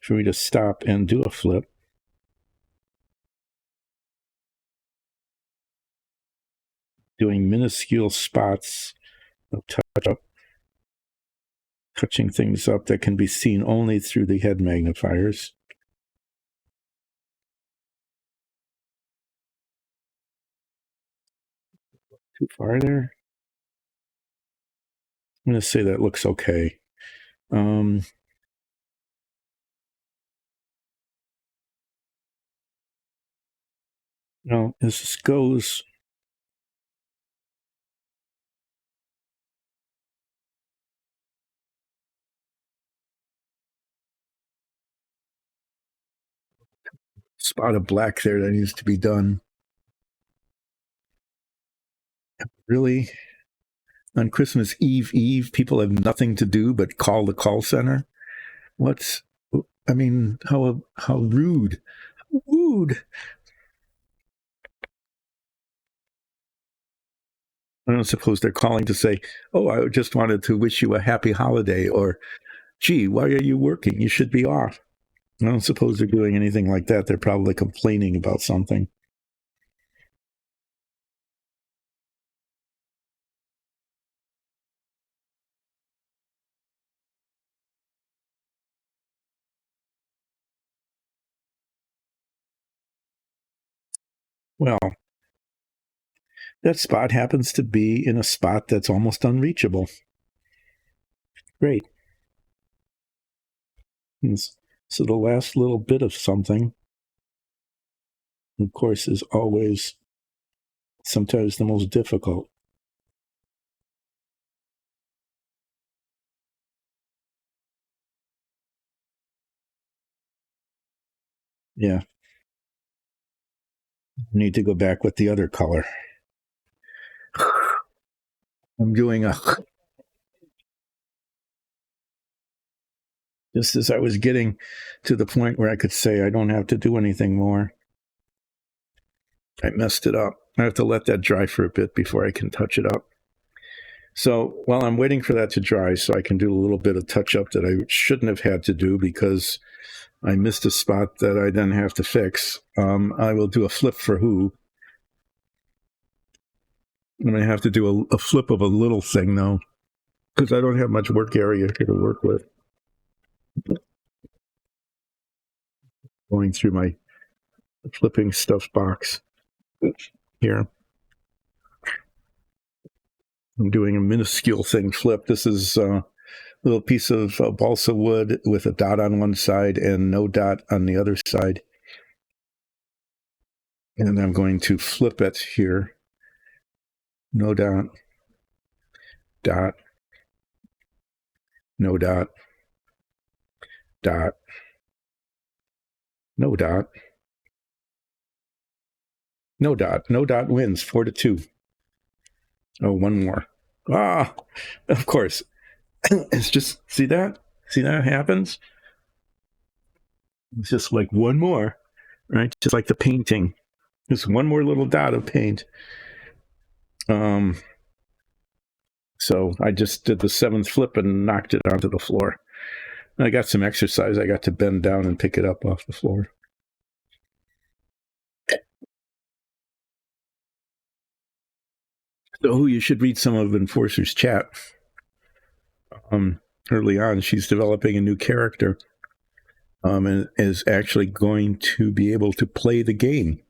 me to stop and do a flip. Doing minuscule spots of touch up, touching things up that can be seen only through the head magnifiers. Too far there? I'm going to say that looks okay. Now, as this goes, spot of black there that needs to be done. Really? On Christmas Eve, people have nothing to do but call the call center? What's, I mean, how rude. Rude. I don't suppose they're calling to say, oh, I just wanted to wish you a happy holiday, or, gee, why are you working? You should be off. I don't suppose they're doing anything like that. They're probably complaining about something. Well, that spot happens to be in a spot that's almost unreachable. Great. So the last little bit of something, of course, is always sometimes the most difficult. Yeah. I need to go back with the other color. I'm doing a just as I was getting to the point where I could say I don't have to do anything more. I messed it up. I have to let that dry for a bit before I can touch it up. So while I'm waiting for that to dry so I can do a little bit of touch up that I shouldn't have had to do because I missed a spot that I then have to fix, I will do a flip for who. I'm going to have to do a flip of a little thing though, because I don't have much work area here to work with. Going through my flipping stuff box here. I'm doing a minuscule thing flip. This is a little piece of balsa wood with a dot on one side and no dot on the other side. And I'm going to flip it here. No dot, dot, no dot, dot, no dot, No dot. No dot wins 4-2. Oh, one more. Ah, of course. It's just, see that? See that happens? It's just like one more, right? Just like the painting. Just one more little dot of paint. So I just did the seventh flip and knocked it onto the floor. I got some exercise. I got to bend down and pick it up off the floor. So you should read some of Enforcer's chat. Early on, she's developing a new character and is actually going to be able to play the game.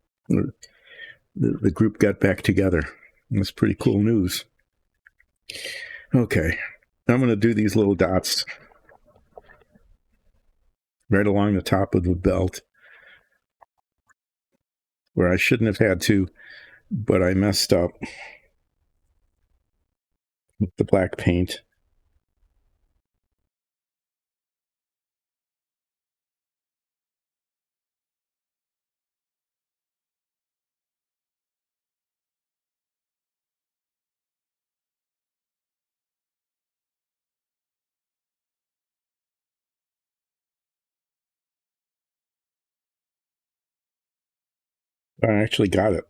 The group got back together. That's pretty cool news. Okay, I'm going to do these little dots right along the top of the belt where I shouldn't have had to, but I messed up with the black paint. I actually got it.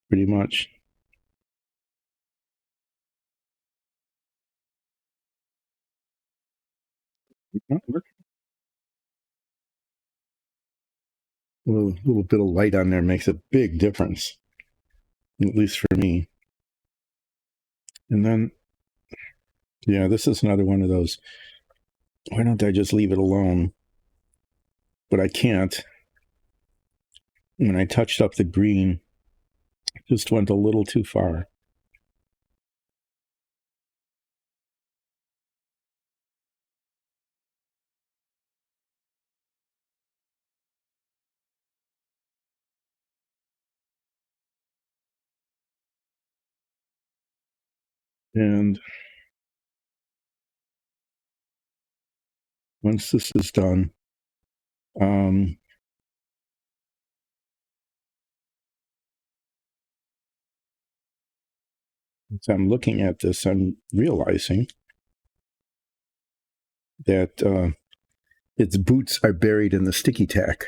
Pretty much. A little bit of light on there makes a big difference, at least for me. And then, yeah, this is another one of those. Why don't I just leave it alone? But I can't. When I touched up the green, it just went a little too far. And once this is done, as I'm looking at this, I'm realizing that its boots are buried in the sticky tack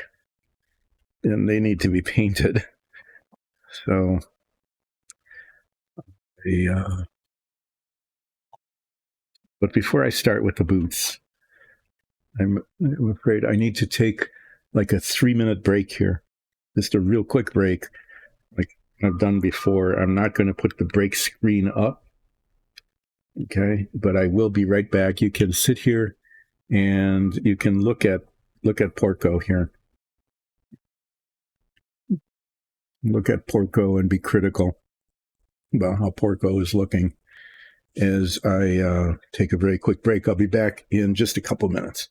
and they need to be painted. So, but before I start with the boots, I'm afraid I need to take like a 3-minute break here. Just a real quick break, like I've done before. I'm not going to put the break screen up, okay? But I will be right back. You can sit here and you can look at Porco here. Look at Porco and be critical about how Porco is looking as I take a very quick break. I'll be back in just a couple minutes.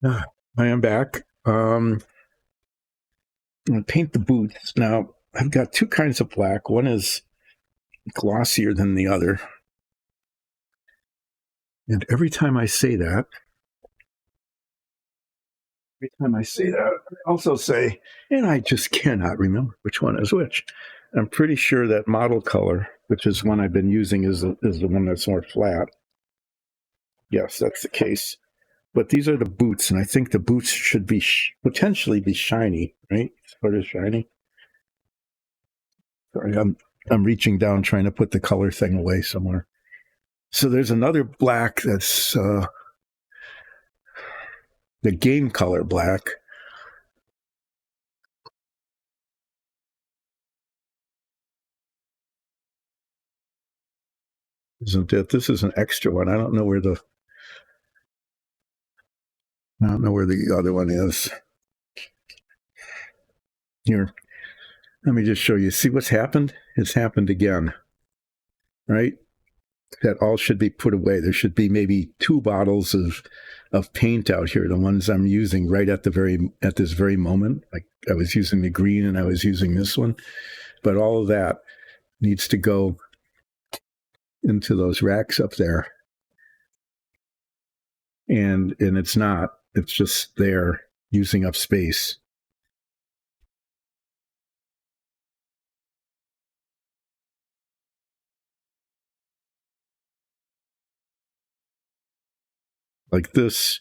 I am back. I'm going to paint the boots. Now, I've got two kinds of black. One is glossier than the other. And every time I say that, I also say, and I just cannot remember which one is which. I'm pretty sure that model color, which is one I've been using, is the one that's more flat. Yes, that's the case. But these are the boots, and I think the boots should be potentially be shiny, right? Sort of shiny. Sorry, I'm reaching down trying to put the color thing away somewhere. So there's another black that's the game color black. Isn't it? This is an extra one. I don't know where the other one is. Here, let me just show you. See what's happened? It's happened again, right? That all should be put away. There should be maybe 2 bottles of paint out here, the ones I'm using right at this very moment. Like I was using the green and I was using this one, but all of that needs to go into those racks up there. And it's not. It's just there using up space. Like this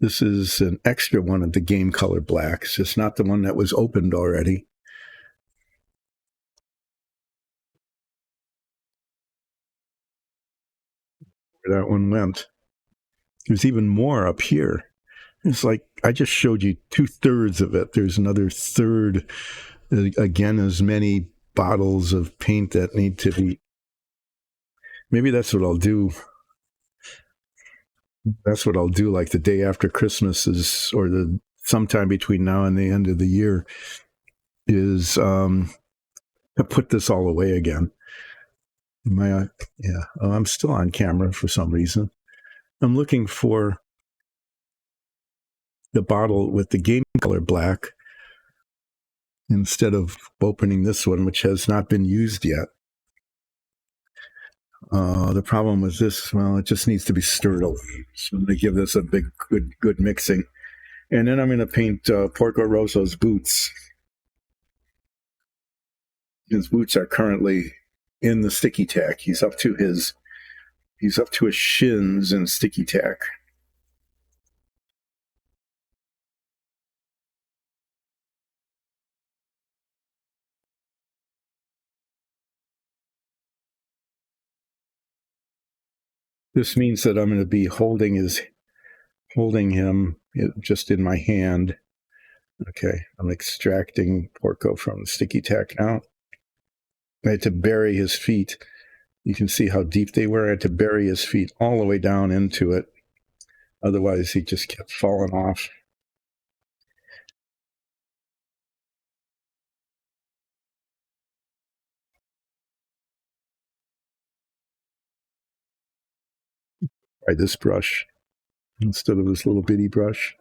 is an extra one of the game color blacks. It's not the one that was opened already. Where that one went. There's even more up here. It's like I just showed you 2/3 of it. There's another third, again, as many bottles of paint that need to be. Maybe that's what I'll do. That's what I'll do. Like the day after Christmas is, or the sometime between now and the end of the year, is to put this all away again. Yeah, I'm still on camera for some reason. I'm looking for the bottle with the game color black instead of opening this one, which has not been used yet. The problem with this, well, it just needs to be stirred over. So I'm going to give this a big, good mixing. And then I'm going to paint Porco Rosso's boots. His boots are currently in the sticky tack. He's up to his shins in sticky tack. This means that I'm going to be holding him just in my hand. Okay, I'm extracting Porco from the sticky tack now. I had to bury his feet. You can see how deep they were. I had to bury his feet all the way down into it. Otherwise, he just kept falling off. Try this brush instead of this little bitty brush.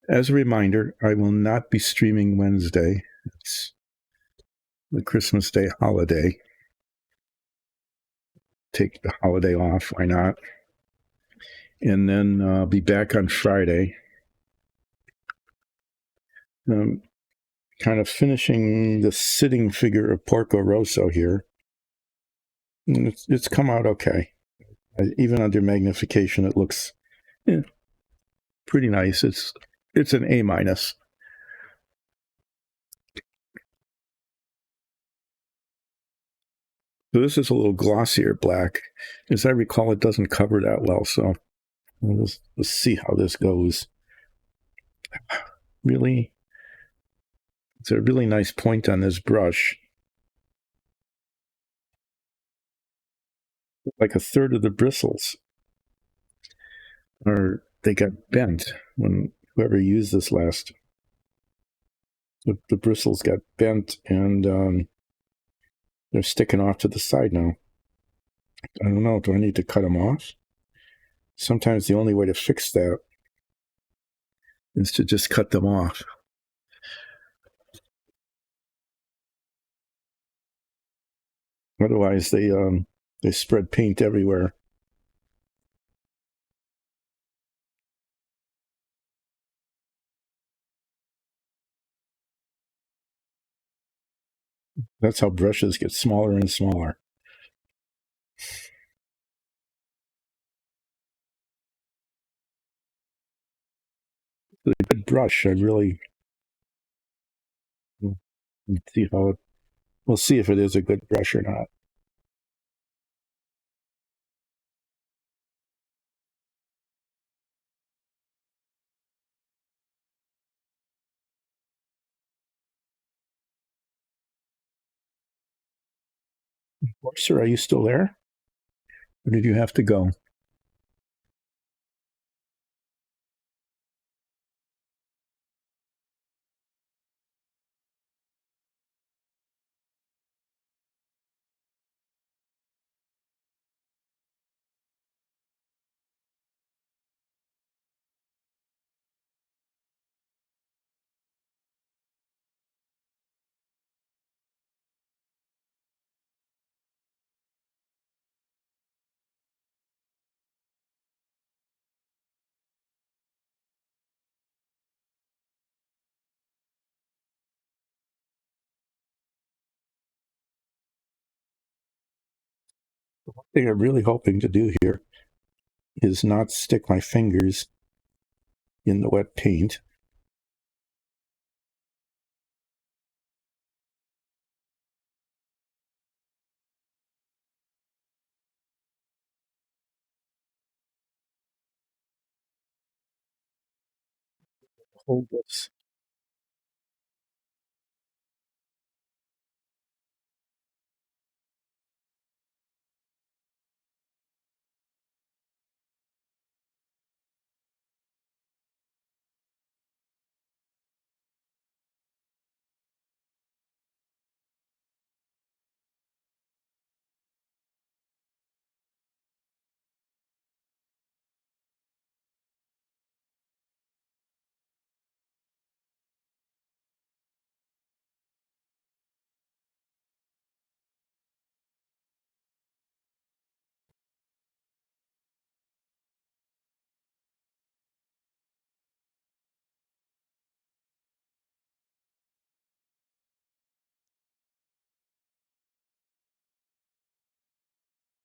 As a reminder, I will not be streaming Wednesday. It's the Christmas Day holiday. Take the holiday off. Why not? And then I'll be back on Friday. Kind of finishing the sitting figure of Porco Rosso here. And it's come out okay. Even under magnification, it looks pretty nice. It's an A minus. So this is a little glossier black. As I recall, it doesn't cover that well. So let's see how this goes. Really, it's a really nice point on this brush. Like a third of the bristles, or they got bent when whoever used this last. The bristles got bent and they're sticking off to the side now. I don't know. Do I need to cut them off? sometimes the only way to fix that is to just cut them off. Otherwise, they spread paint everywhere. That's how brushes get smaller and smaller. With a good brush, I really see how we'll see if it is a good brush or not. Sir, are you still there? Or did you have to go? What they are really hoping to do here is not stick my fingers in the wet paint. Hold this.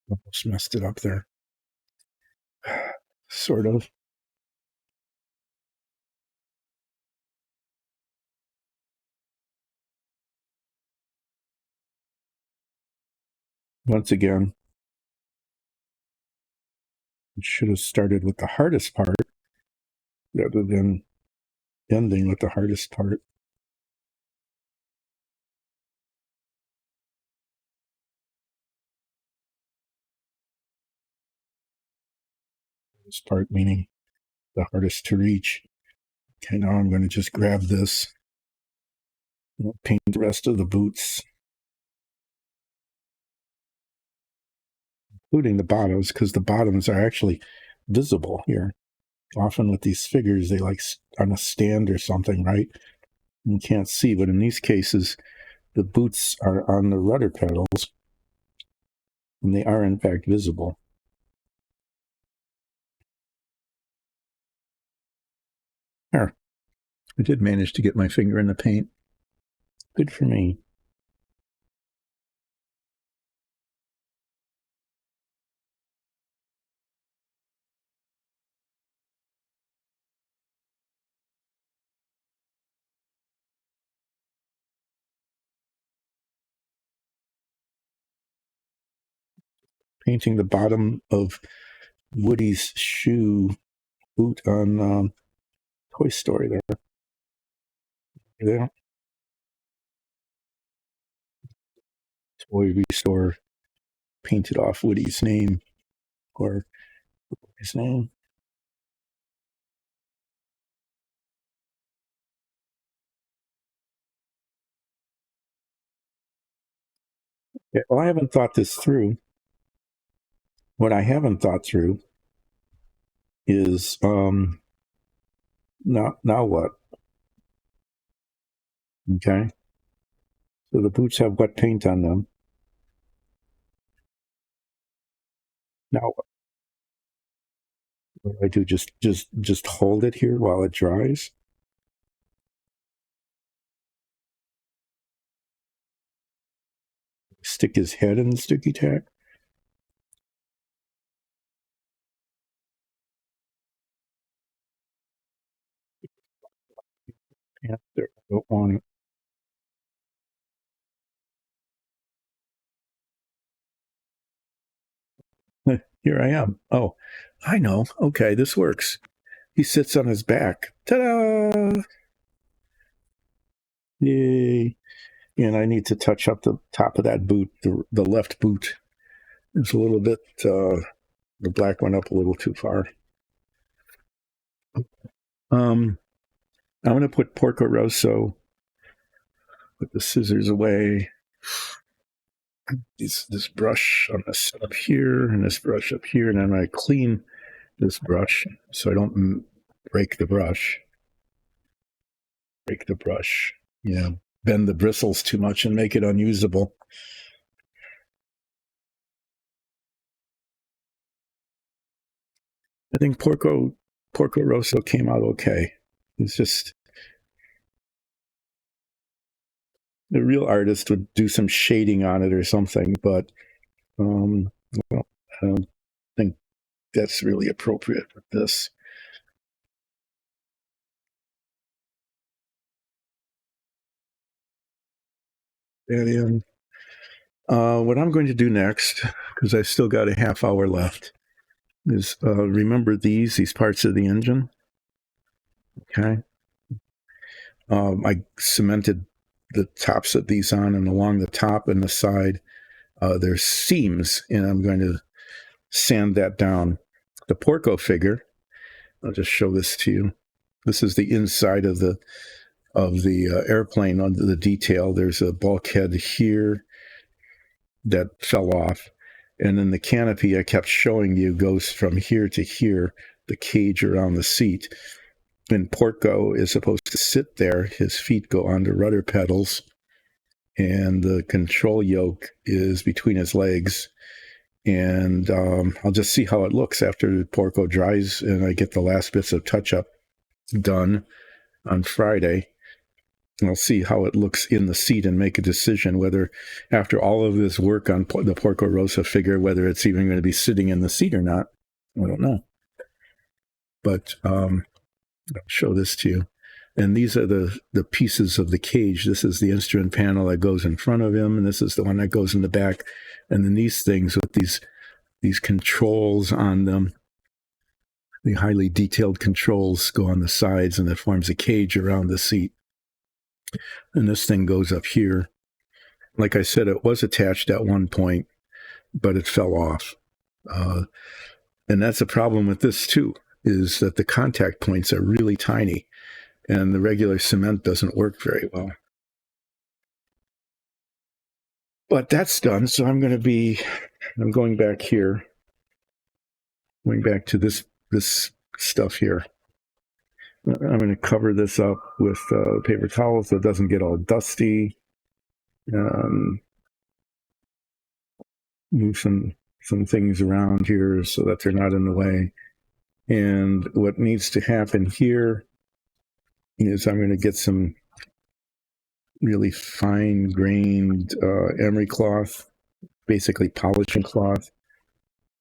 Almost messed it up there. Sort of. Once again, it should have started with the hardest part rather than ending with the hardest part. This part meaning the hardest to reach. Okay, now I'm going to just grab this, paint the rest of the boots, including the bottoms, because the bottoms are actually visible here. Often with these figures, they like on a stand or something, right? You can't see, but in these cases, the boots are on the rudder pedals, and they are in fact visible. There, I did manage to get my finger in the paint. Good for me. Painting the bottom of Woody's shoe boot on Toy Story there. Yeah. Toy Restore painted off Woody's name or his name. Yeah, well, I haven't thought this through. What I haven't thought through is now what? Okay. So the boots have wet paint on them. Now what do I do? Just hold it here while it dries? Stick his head in the sticky tack? Yeah, there. I don't want it. Here I am. Oh, I know. Okay, this works. He sits on his back. Ta-da! Yay. And I need to touch up the top of that boot, the left boot. It's a little bit, the black went up a little too far. I'm going to put Porco Rosso, put the scissors away. This brush, I'm going to set up here and this brush up here, and I'm going to clean this brush so I don't break the brush. Yeah, bend the bristles too much and make it unusable. I think Porco Rosso came out okay. It's just the real artist would do some shading on it or something, but well, I don't think that's really appropriate with this. And what I'm going to do next, because I've still got a half hour left, is remember these parts of the engine. Okay. I cemented the tops of these on, and along the top and the side, there's seams, and I'm going to sand that down. The Porco figure, I'll just show this to you. This is the inside of the airplane under the detail. There's a bulkhead here that fell off. And then the canopy I kept showing you goes from here to here, the cage around the seat. And Porco is supposed to sit there. His feet go on the rudder pedals, and the control yoke is between his legs. And I'll just see how it looks after Porco dries and I get the last bits of touch-up done on Friday. And I'll see how it looks in the seat and make a decision whether, after all of this work on the Porco Rosso figure, whether it's even going to be sitting in the seat or not. I don't know. But I'll show this to you. And these are the pieces of the cage. This is the instrument panel that goes in front of him, and this is the one that goes in the back. And then these things with these controls on them, the highly detailed controls go on the sides, and it forms a cage around the seat. And this thing goes up here. Like I said, it was attached at one point, but it fell off. And that's a problem with this too, is that the contact points are really tiny, and the regular cement doesn't work very well. But that's done, so I'm going back here, going back to this stuff here. I'm going to cover this up with paper towels so it doesn't get all dusty. Move some things around here so that they're not in the way. And what needs to happen here is I'm going to get some really fine-grained emery cloth, basically polishing cloth,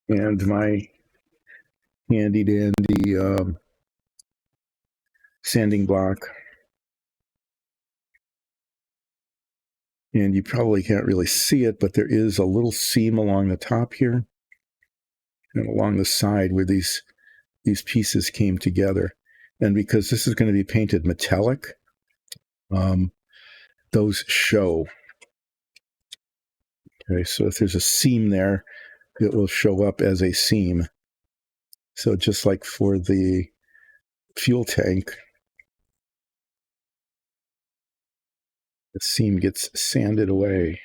and my handy-dandy sanding block. And you probably can't really see it, but there is a little seam along the top here and along the side where these pieces came together. And because this is going to be painted metallic, those show. Okay, so if there's a seam there, it will show up as a seam. So just like for the fuel tank, the seam gets sanded away.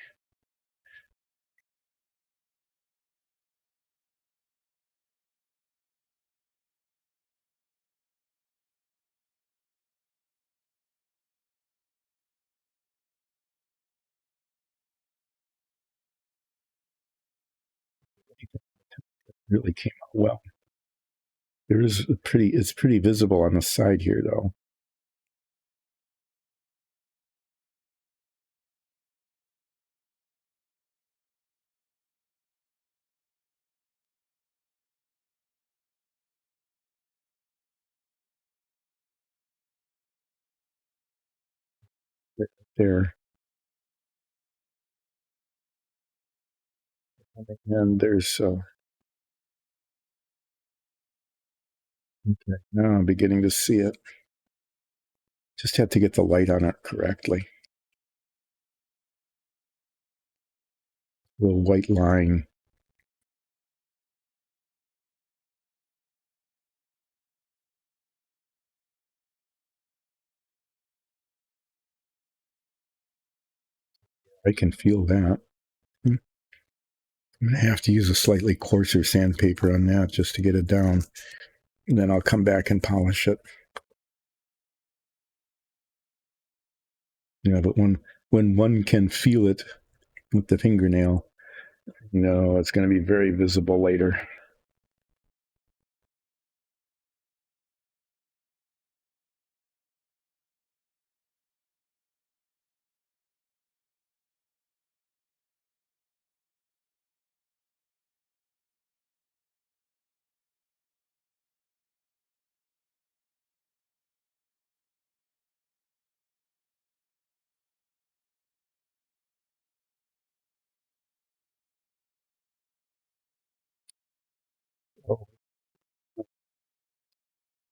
Really came out well. There is it's pretty visible on the side here though. There. And there's okay. Now I'm beginning to see it. Just have to get the light on it correctly. A little white line. I can feel that. I'm going to have to use a slightly coarser sandpaper on that just to get it down. And then I'll come back and polish it. Yeah, but when one can feel it with the fingernail, it's going to be very visible later.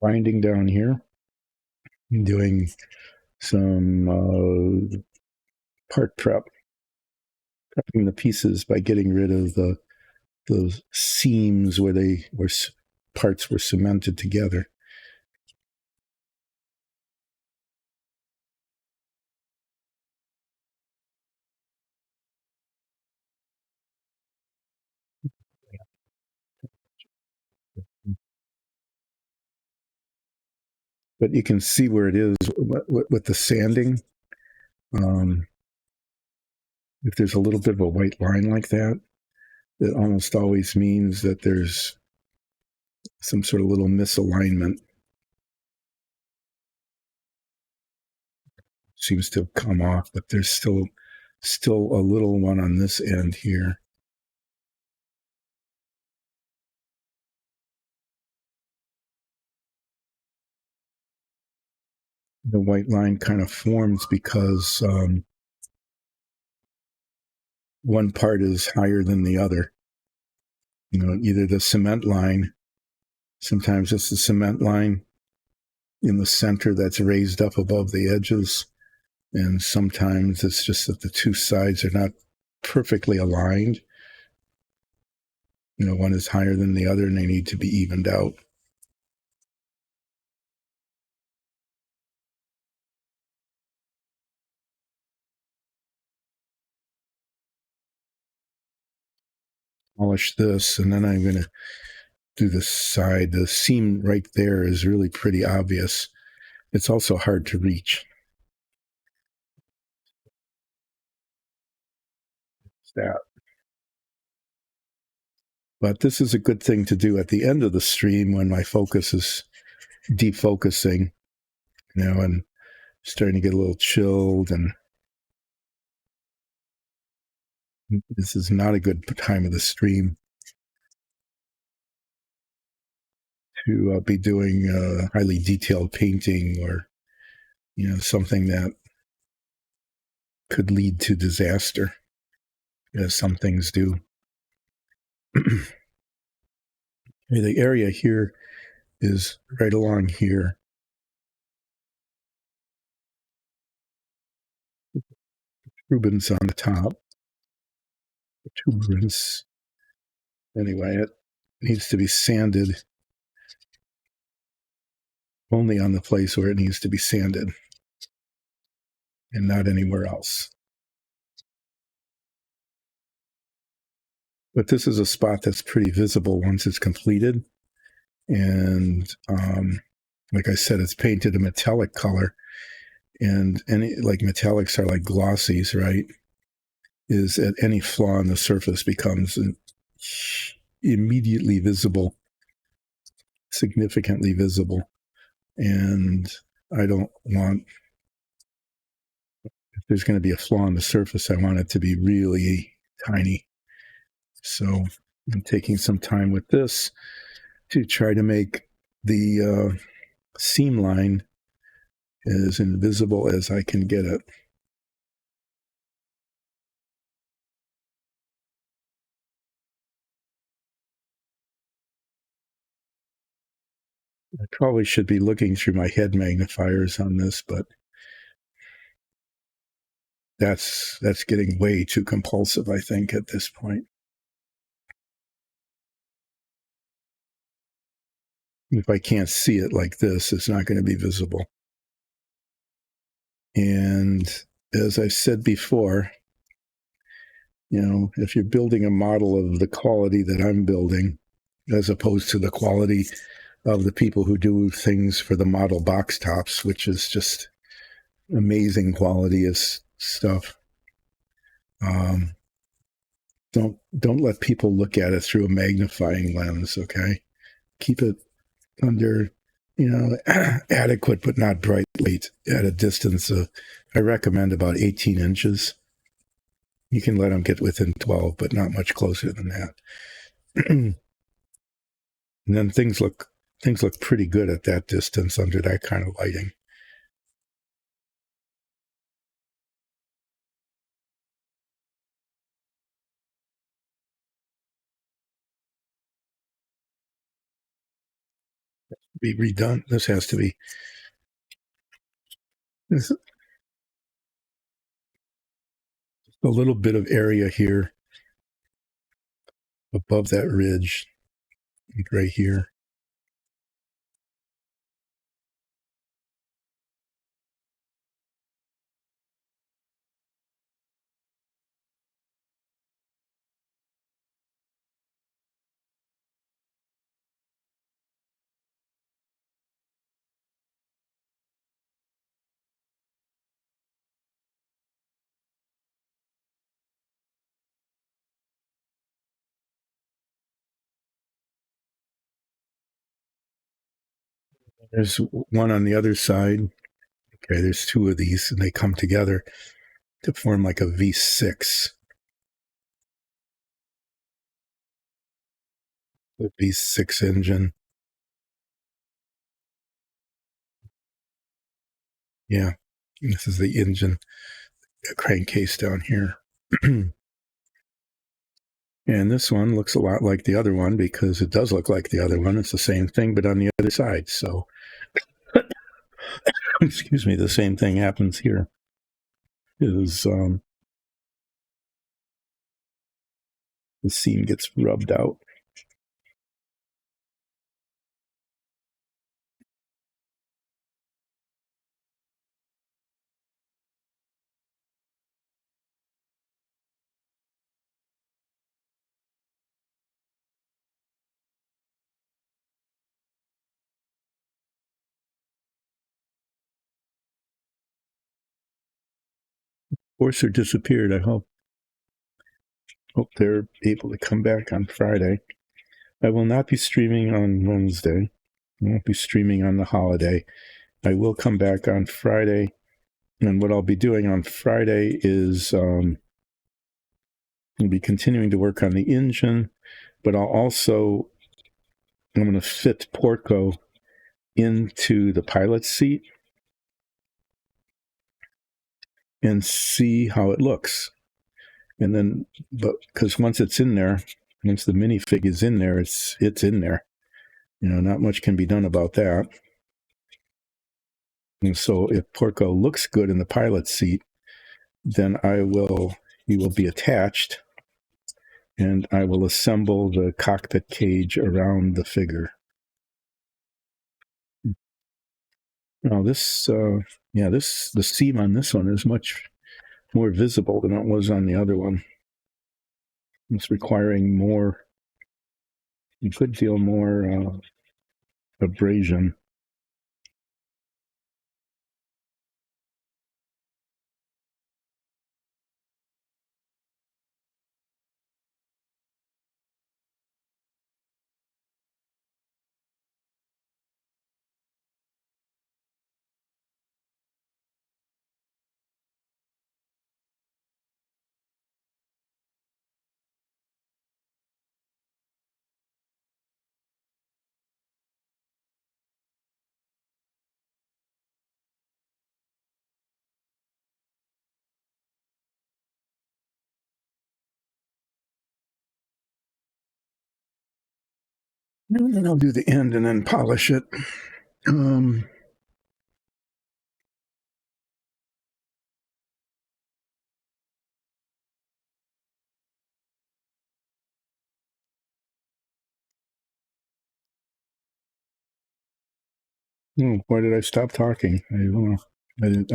Binding down here, doing some part prepping the pieces by getting rid of those seams where parts were cemented together. But you can see where it is with the sanding. If there's a little bit of a white line like that, it almost always means that there's some sort of little misalignment. Seems to have come off, but there's still a little one on this end here. The white line kind of forms because one part is higher than the other. Either the cement line, sometimes it's the cement line in the center that's raised up above the edges, and sometimes it's just that the two sides are not perfectly aligned. One is higher than the other and they need to be evened out. Polish this, and then I'm going to do the side. The seam right there is really pretty obvious. It's also hard to reach. It's that. But this is a good thing to do at the end of the stream when my focus is defocusing, and starting to get a little chilled, and this is not a good time of the stream to be doing highly detailed painting or something that could lead to disaster, as some things do. The area here is right along here. Rubens on the top. Rubens. Anyway, it needs to be sanded only on the place where it needs to be sanded and not anywhere else. But this is a spot that's pretty visible once it's completed. And like I said, it's painted a metallic color. And like metallics are like glossies, right? Is that any flaw on the surface becomes immediately visible, significantly visible. And I don't want, if there's going to be a flaw on the surface, I want it to be really tiny. So I'm taking some time with this to try to make the seam line as invisible as I can get it. I probably should be looking through my head magnifiers on this, but that's getting way too compulsive, I think, at this point. If I can't see it like this, it's not going to be visible. And as I've said before, if you're building a model of the quality that I'm building, as opposed to the quality of the people who do things for the model box tops, which is just amazing quality of stuff. Don't let people look at it through a magnifying lens. Okay, keep it under, adequate but not bright light at a distance of, I recommend about 18 inches. You can let them get within 12, but not much closer than that. And then things look pretty good at that distance under that kind of lighting. Be redone. This has to be. There's a little bit of area here above that ridge, right here. There's one on the other side. Okay, there's two of these, and they come together to form like a V6. The V6 engine. Yeah, this is the engine crankcase down here. And this one looks a lot like the other one because it does look like the other one. It's the same thing, but on the other side. So, excuse me, the same thing happens here. Is the seam gets rubbed out. Forcer disappeared. I hope they're able to come back on Friday. I will not be streaming on Wednesday. I won't be streaming on the holiday. I will come back on Friday. And what I'll be doing on Friday is I'll be continuing to work on the engine, but I'm going to fit Porco into the pilot's seat and see how it looks. And then, because once it's in there, once the minifig is in there, it's in there. Not much can be done about that. And so if Porco looks good in the pilot's seat, then he will be attached, and I will assemble the cockpit cage around the figure. Now the seam on this one is much more visible than it was on the other one. It's requiring a good deal more abrasion. And then I'll do the end and then polish it. Why did I stop talking? I don't know.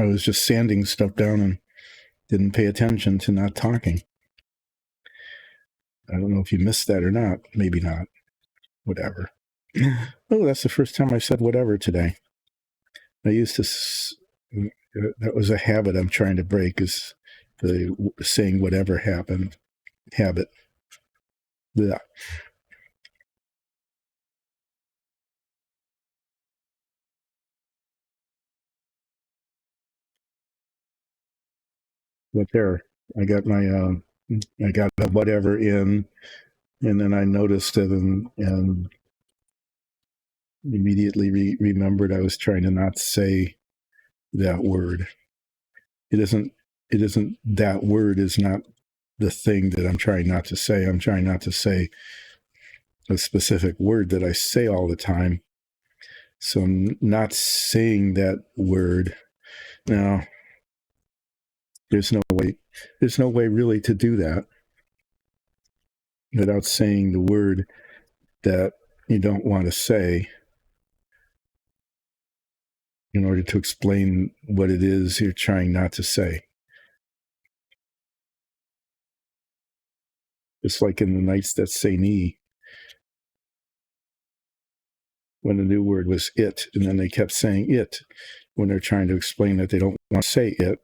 I was just sanding stuff down and didn't pay attention to not talking. I don't know if you missed that or not. Maybe not. Whatever. Oh, that's the first time I said whatever today. I used to, that was a habit I'm trying to break, is the saying whatever happened habit. Yeah. But there, I got I got the whatever in, and then I noticed it and immediately remembered I was trying to not say that word. It isn't that word is not the thing that I'm trying not to say. I'm trying not to say a specific word that I say all the time. So I'm not saying that word. Now, there's no way really to do that without saying the word that you don't want to say in order to explain what it is you're trying not to say. It's like in the Nights That Say Knee, when the new word was it, and then they kept saying it when they're trying to explain that they don't want to say it.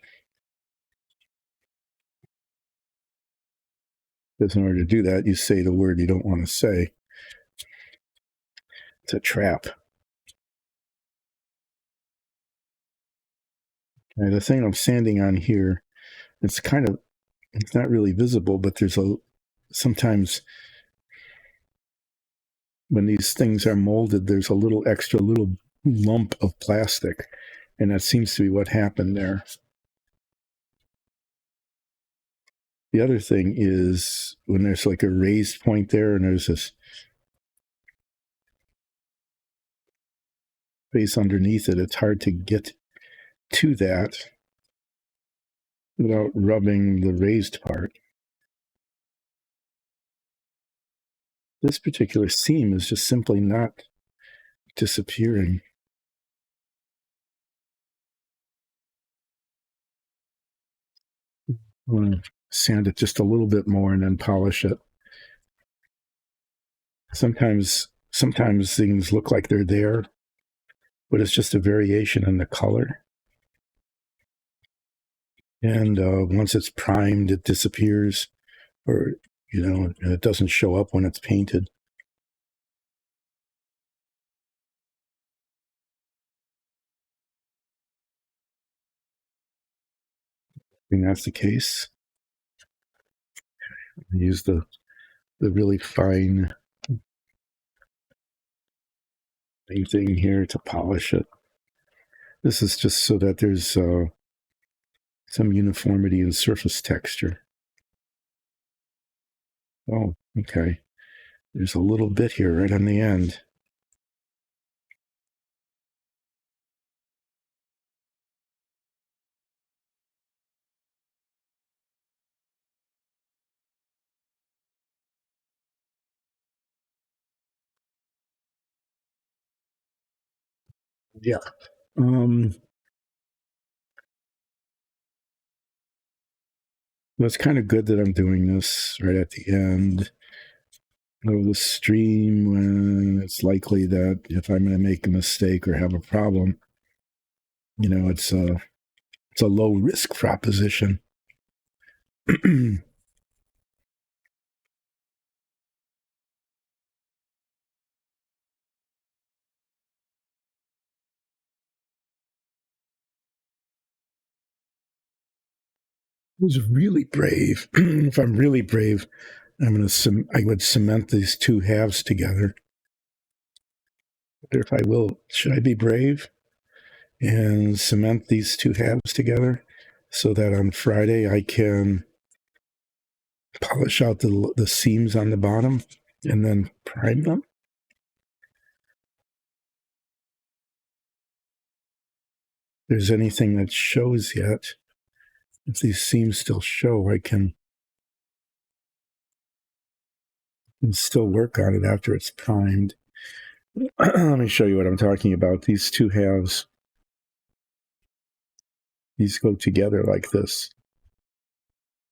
Because in order to do that, you say the word you don't want to say. It's a trap. And the thing I'm sanding on here, it's not really visible, but there's sometimes when these things are molded, there's a little lump of plastic, and that seems to be what happened there. The other thing is when there's like a raised point there and there's this space underneath it, it's hard to get to that without rubbing the raised part. This particular seam is just simply not disappearing. I want to sand it just a little bit more and then polish it. Sometimes things look like they're there, but it's just a variation in the color. And once it's primed, it disappears, or it doesn't show up when it's painted. And that's the case. I use the really fine thing here to polish it. This is just so that there's some uniformity in surface texture. Oh, okay. There's a little bit here right on the end. Yeah. It's kind of good that I'm doing this right at the end of the stream when it's likely that if I'm going to make a mistake or have a problem, it's a low risk proposition. It was really brave. If I'm really brave, I would cement these two halves together. But if I will, should I be brave and cement these two halves together so that on Friday I can polish out the seams on the bottom and then prime them? there's anything that shows yet. If these seams still show, I can still work on it after it's primed. Let me show you what I'm talking about. These two halves, these go together like this.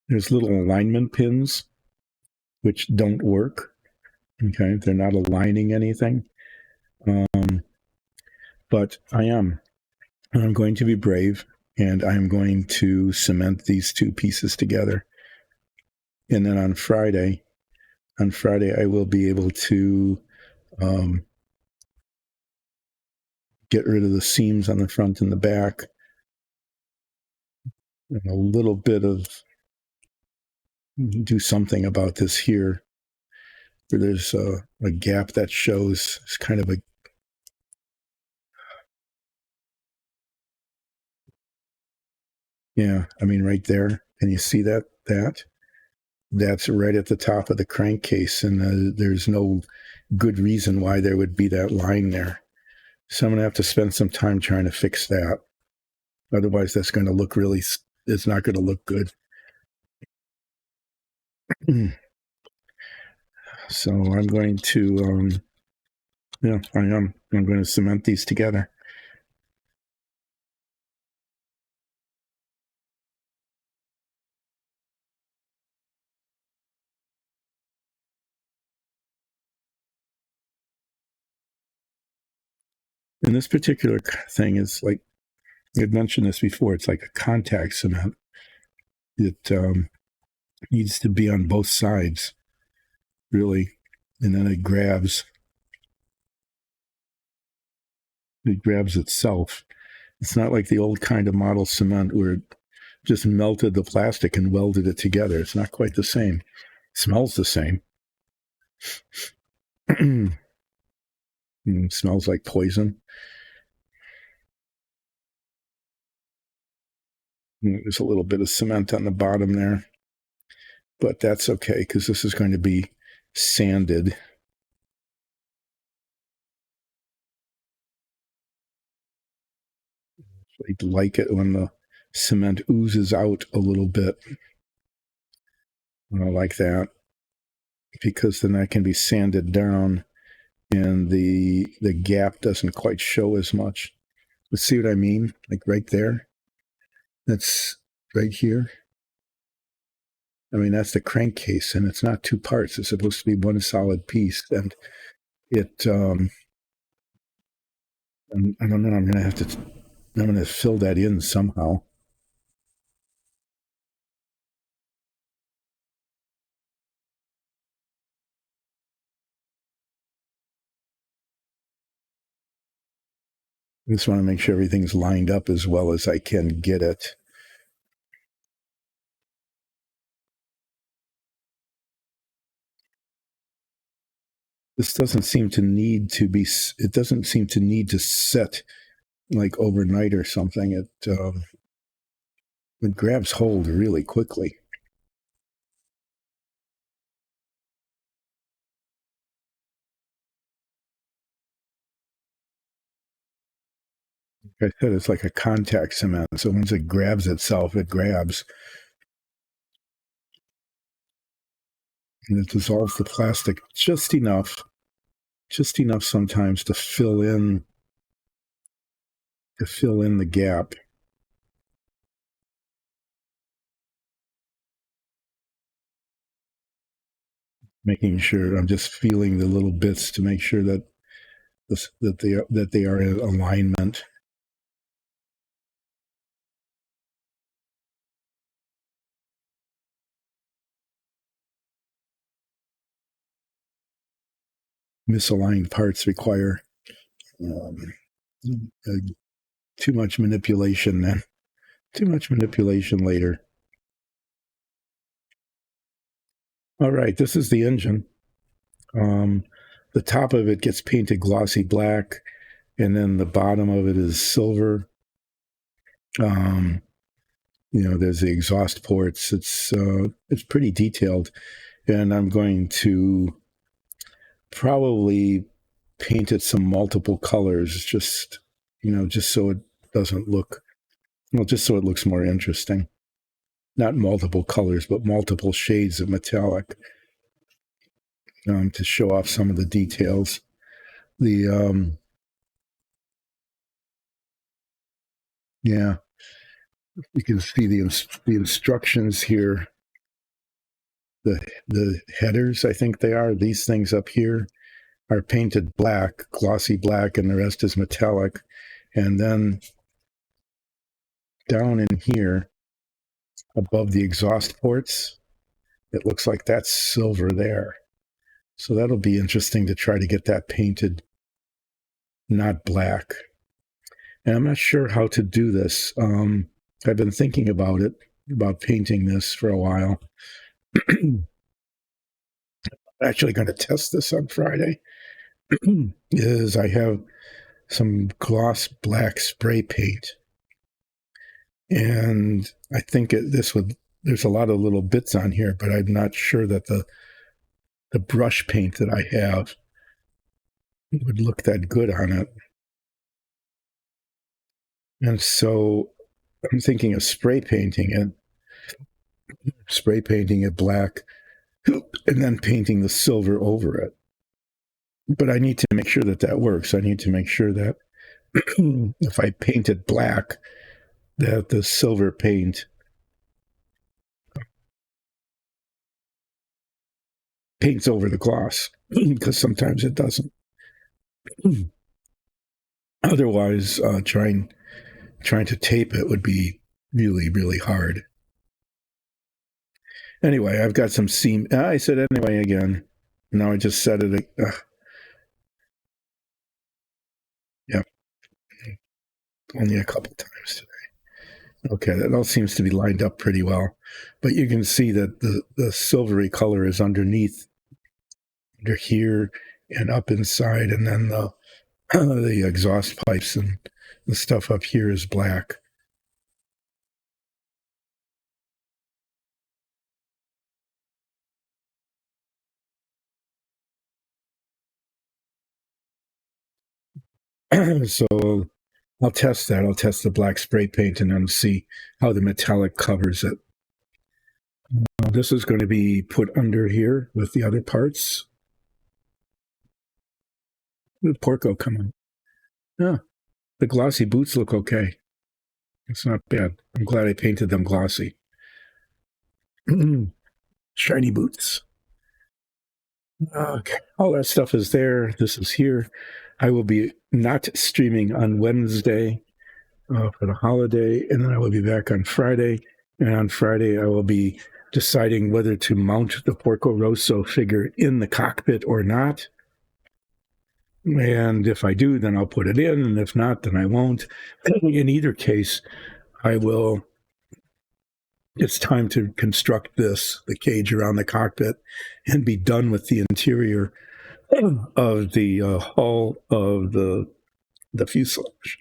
There's little alignment pins which don't work. Okay, they're not aligning anything. But I'm going to be brave, and I'm going to cement these two pieces together. And then on Friday, I will be able to get rid of the seams on the front and the back, and a little bit of do something about this here, where there's a gap that shows. It's kind of a I mean, right there. Can you see that? That's right at the top of the crankcase, and there's no good reason why there would be that line there. So I'm going to have to spend some time trying to fix that. Otherwise, that's going to look it's not going to look good. So I'm going to, I'm going to cement these together. And this particular thing is like, I had mentioned this before, it's like a contact cement. It needs to be on both sides, really. And then it grabs itself. It's not like the old kind of model cement where it just melted the plastic and welded it together. It's not quite the same. It smells the same. It smells like poison. There's a little bit of cement on the bottom there, but that's okay because this is going to be sanded. I like it when the cement oozes out a little bit, like that, because then that can be sanded down and the gap doesn't quite show as much. But see what I mean? Like right there. That's right here. I mean, that's the crankcase, and it's not two parts. It's supposed to be one solid piece, and it. I don't know. I'm going to fill that in somehow. I just want to make sure everything's lined up as well as I can get it. This doesn't seem to need to be. It doesn't seem to need to set like overnight or something. It grabs hold really quickly. Like I said, it's like a contact cement. So once it grabs itself, it grabs. And it dissolves the plastic just enough sometimes to fill in the gap. Making sure I'm just feeling the little bits to make sure that they are in alignment. Misaligned parts require too much manipulation then. Too much manipulation later. All right, this is the engine. The top of it gets painted glossy black, and then the bottom of it is silver. There's the exhaust ports. It's pretty detailed, and I'm going to probably paint it some multiple colors, just so it doesn't look Well, just so it looks more interesting. Not multiple colors, but multiple shades of metallic, to show off some of the details. The yeah, you can see the instructions here. The headers, I think they are, these things up here are painted black, glossy black, and the rest is metallic. And then down in here, above the exhaust ports, it looks like that's silver there. So that'll be interesting to try to get that painted not black. And I'm not sure how to do this. I've been thinking about it, about painting this for a while. I'm actually going to test this on Friday. Is I have some gloss black spray paint. And I think there's a lot of little bits on here, but I'm not sure that the brush paint that I have would look that good on it. And so I'm thinking of spray painting it black, and then painting the silver over it. But I need to make sure that works. I need to make sure that if I paint it black, that the silver paint paints over the gloss, because sometimes it doesn't. Otherwise, trying to tape it would be really, really hard. Anyway, I've got some seam. I said anyway again. Now I just said it. Yeah. Only a couple times today. Okay, that all seems to be lined up pretty well. But you can see that the silvery color is underneath, under here and up inside, and then the exhaust pipes and the stuff up here is black. So I'll test that. I'll test the black spray paint and then see how the metallic covers it. This is going to be put under here with the other parts. The Porco come on. Yeah, the glossy boots look okay. It's not bad. I'm glad I painted them glossy. Shiny boots. Okay, all that stuff is there. This is here. I will be not streaming on Wednesday for the holiday, and then I will be back on Friday. And on Friday, I will be deciding whether to mount the Porco Rosso figure in the cockpit or not. And if I do, then I'll put it in, and if not, then I won't. In either case, it's time to construct the cage around the cockpit, and be done with the interior of the hull of the fuselage.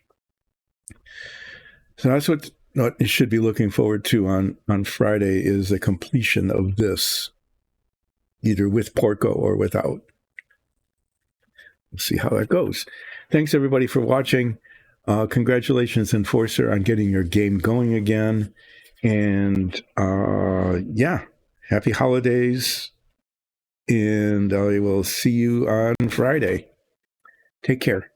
So that's what you should be looking forward to on Friday, is the completion of this, either with Porco or without. We'll see how that goes. Thanks, everybody, for watching. Congratulations, Enforcer, on getting your game going again. And yeah, happy holidays. And I will see you on Friday. Take care.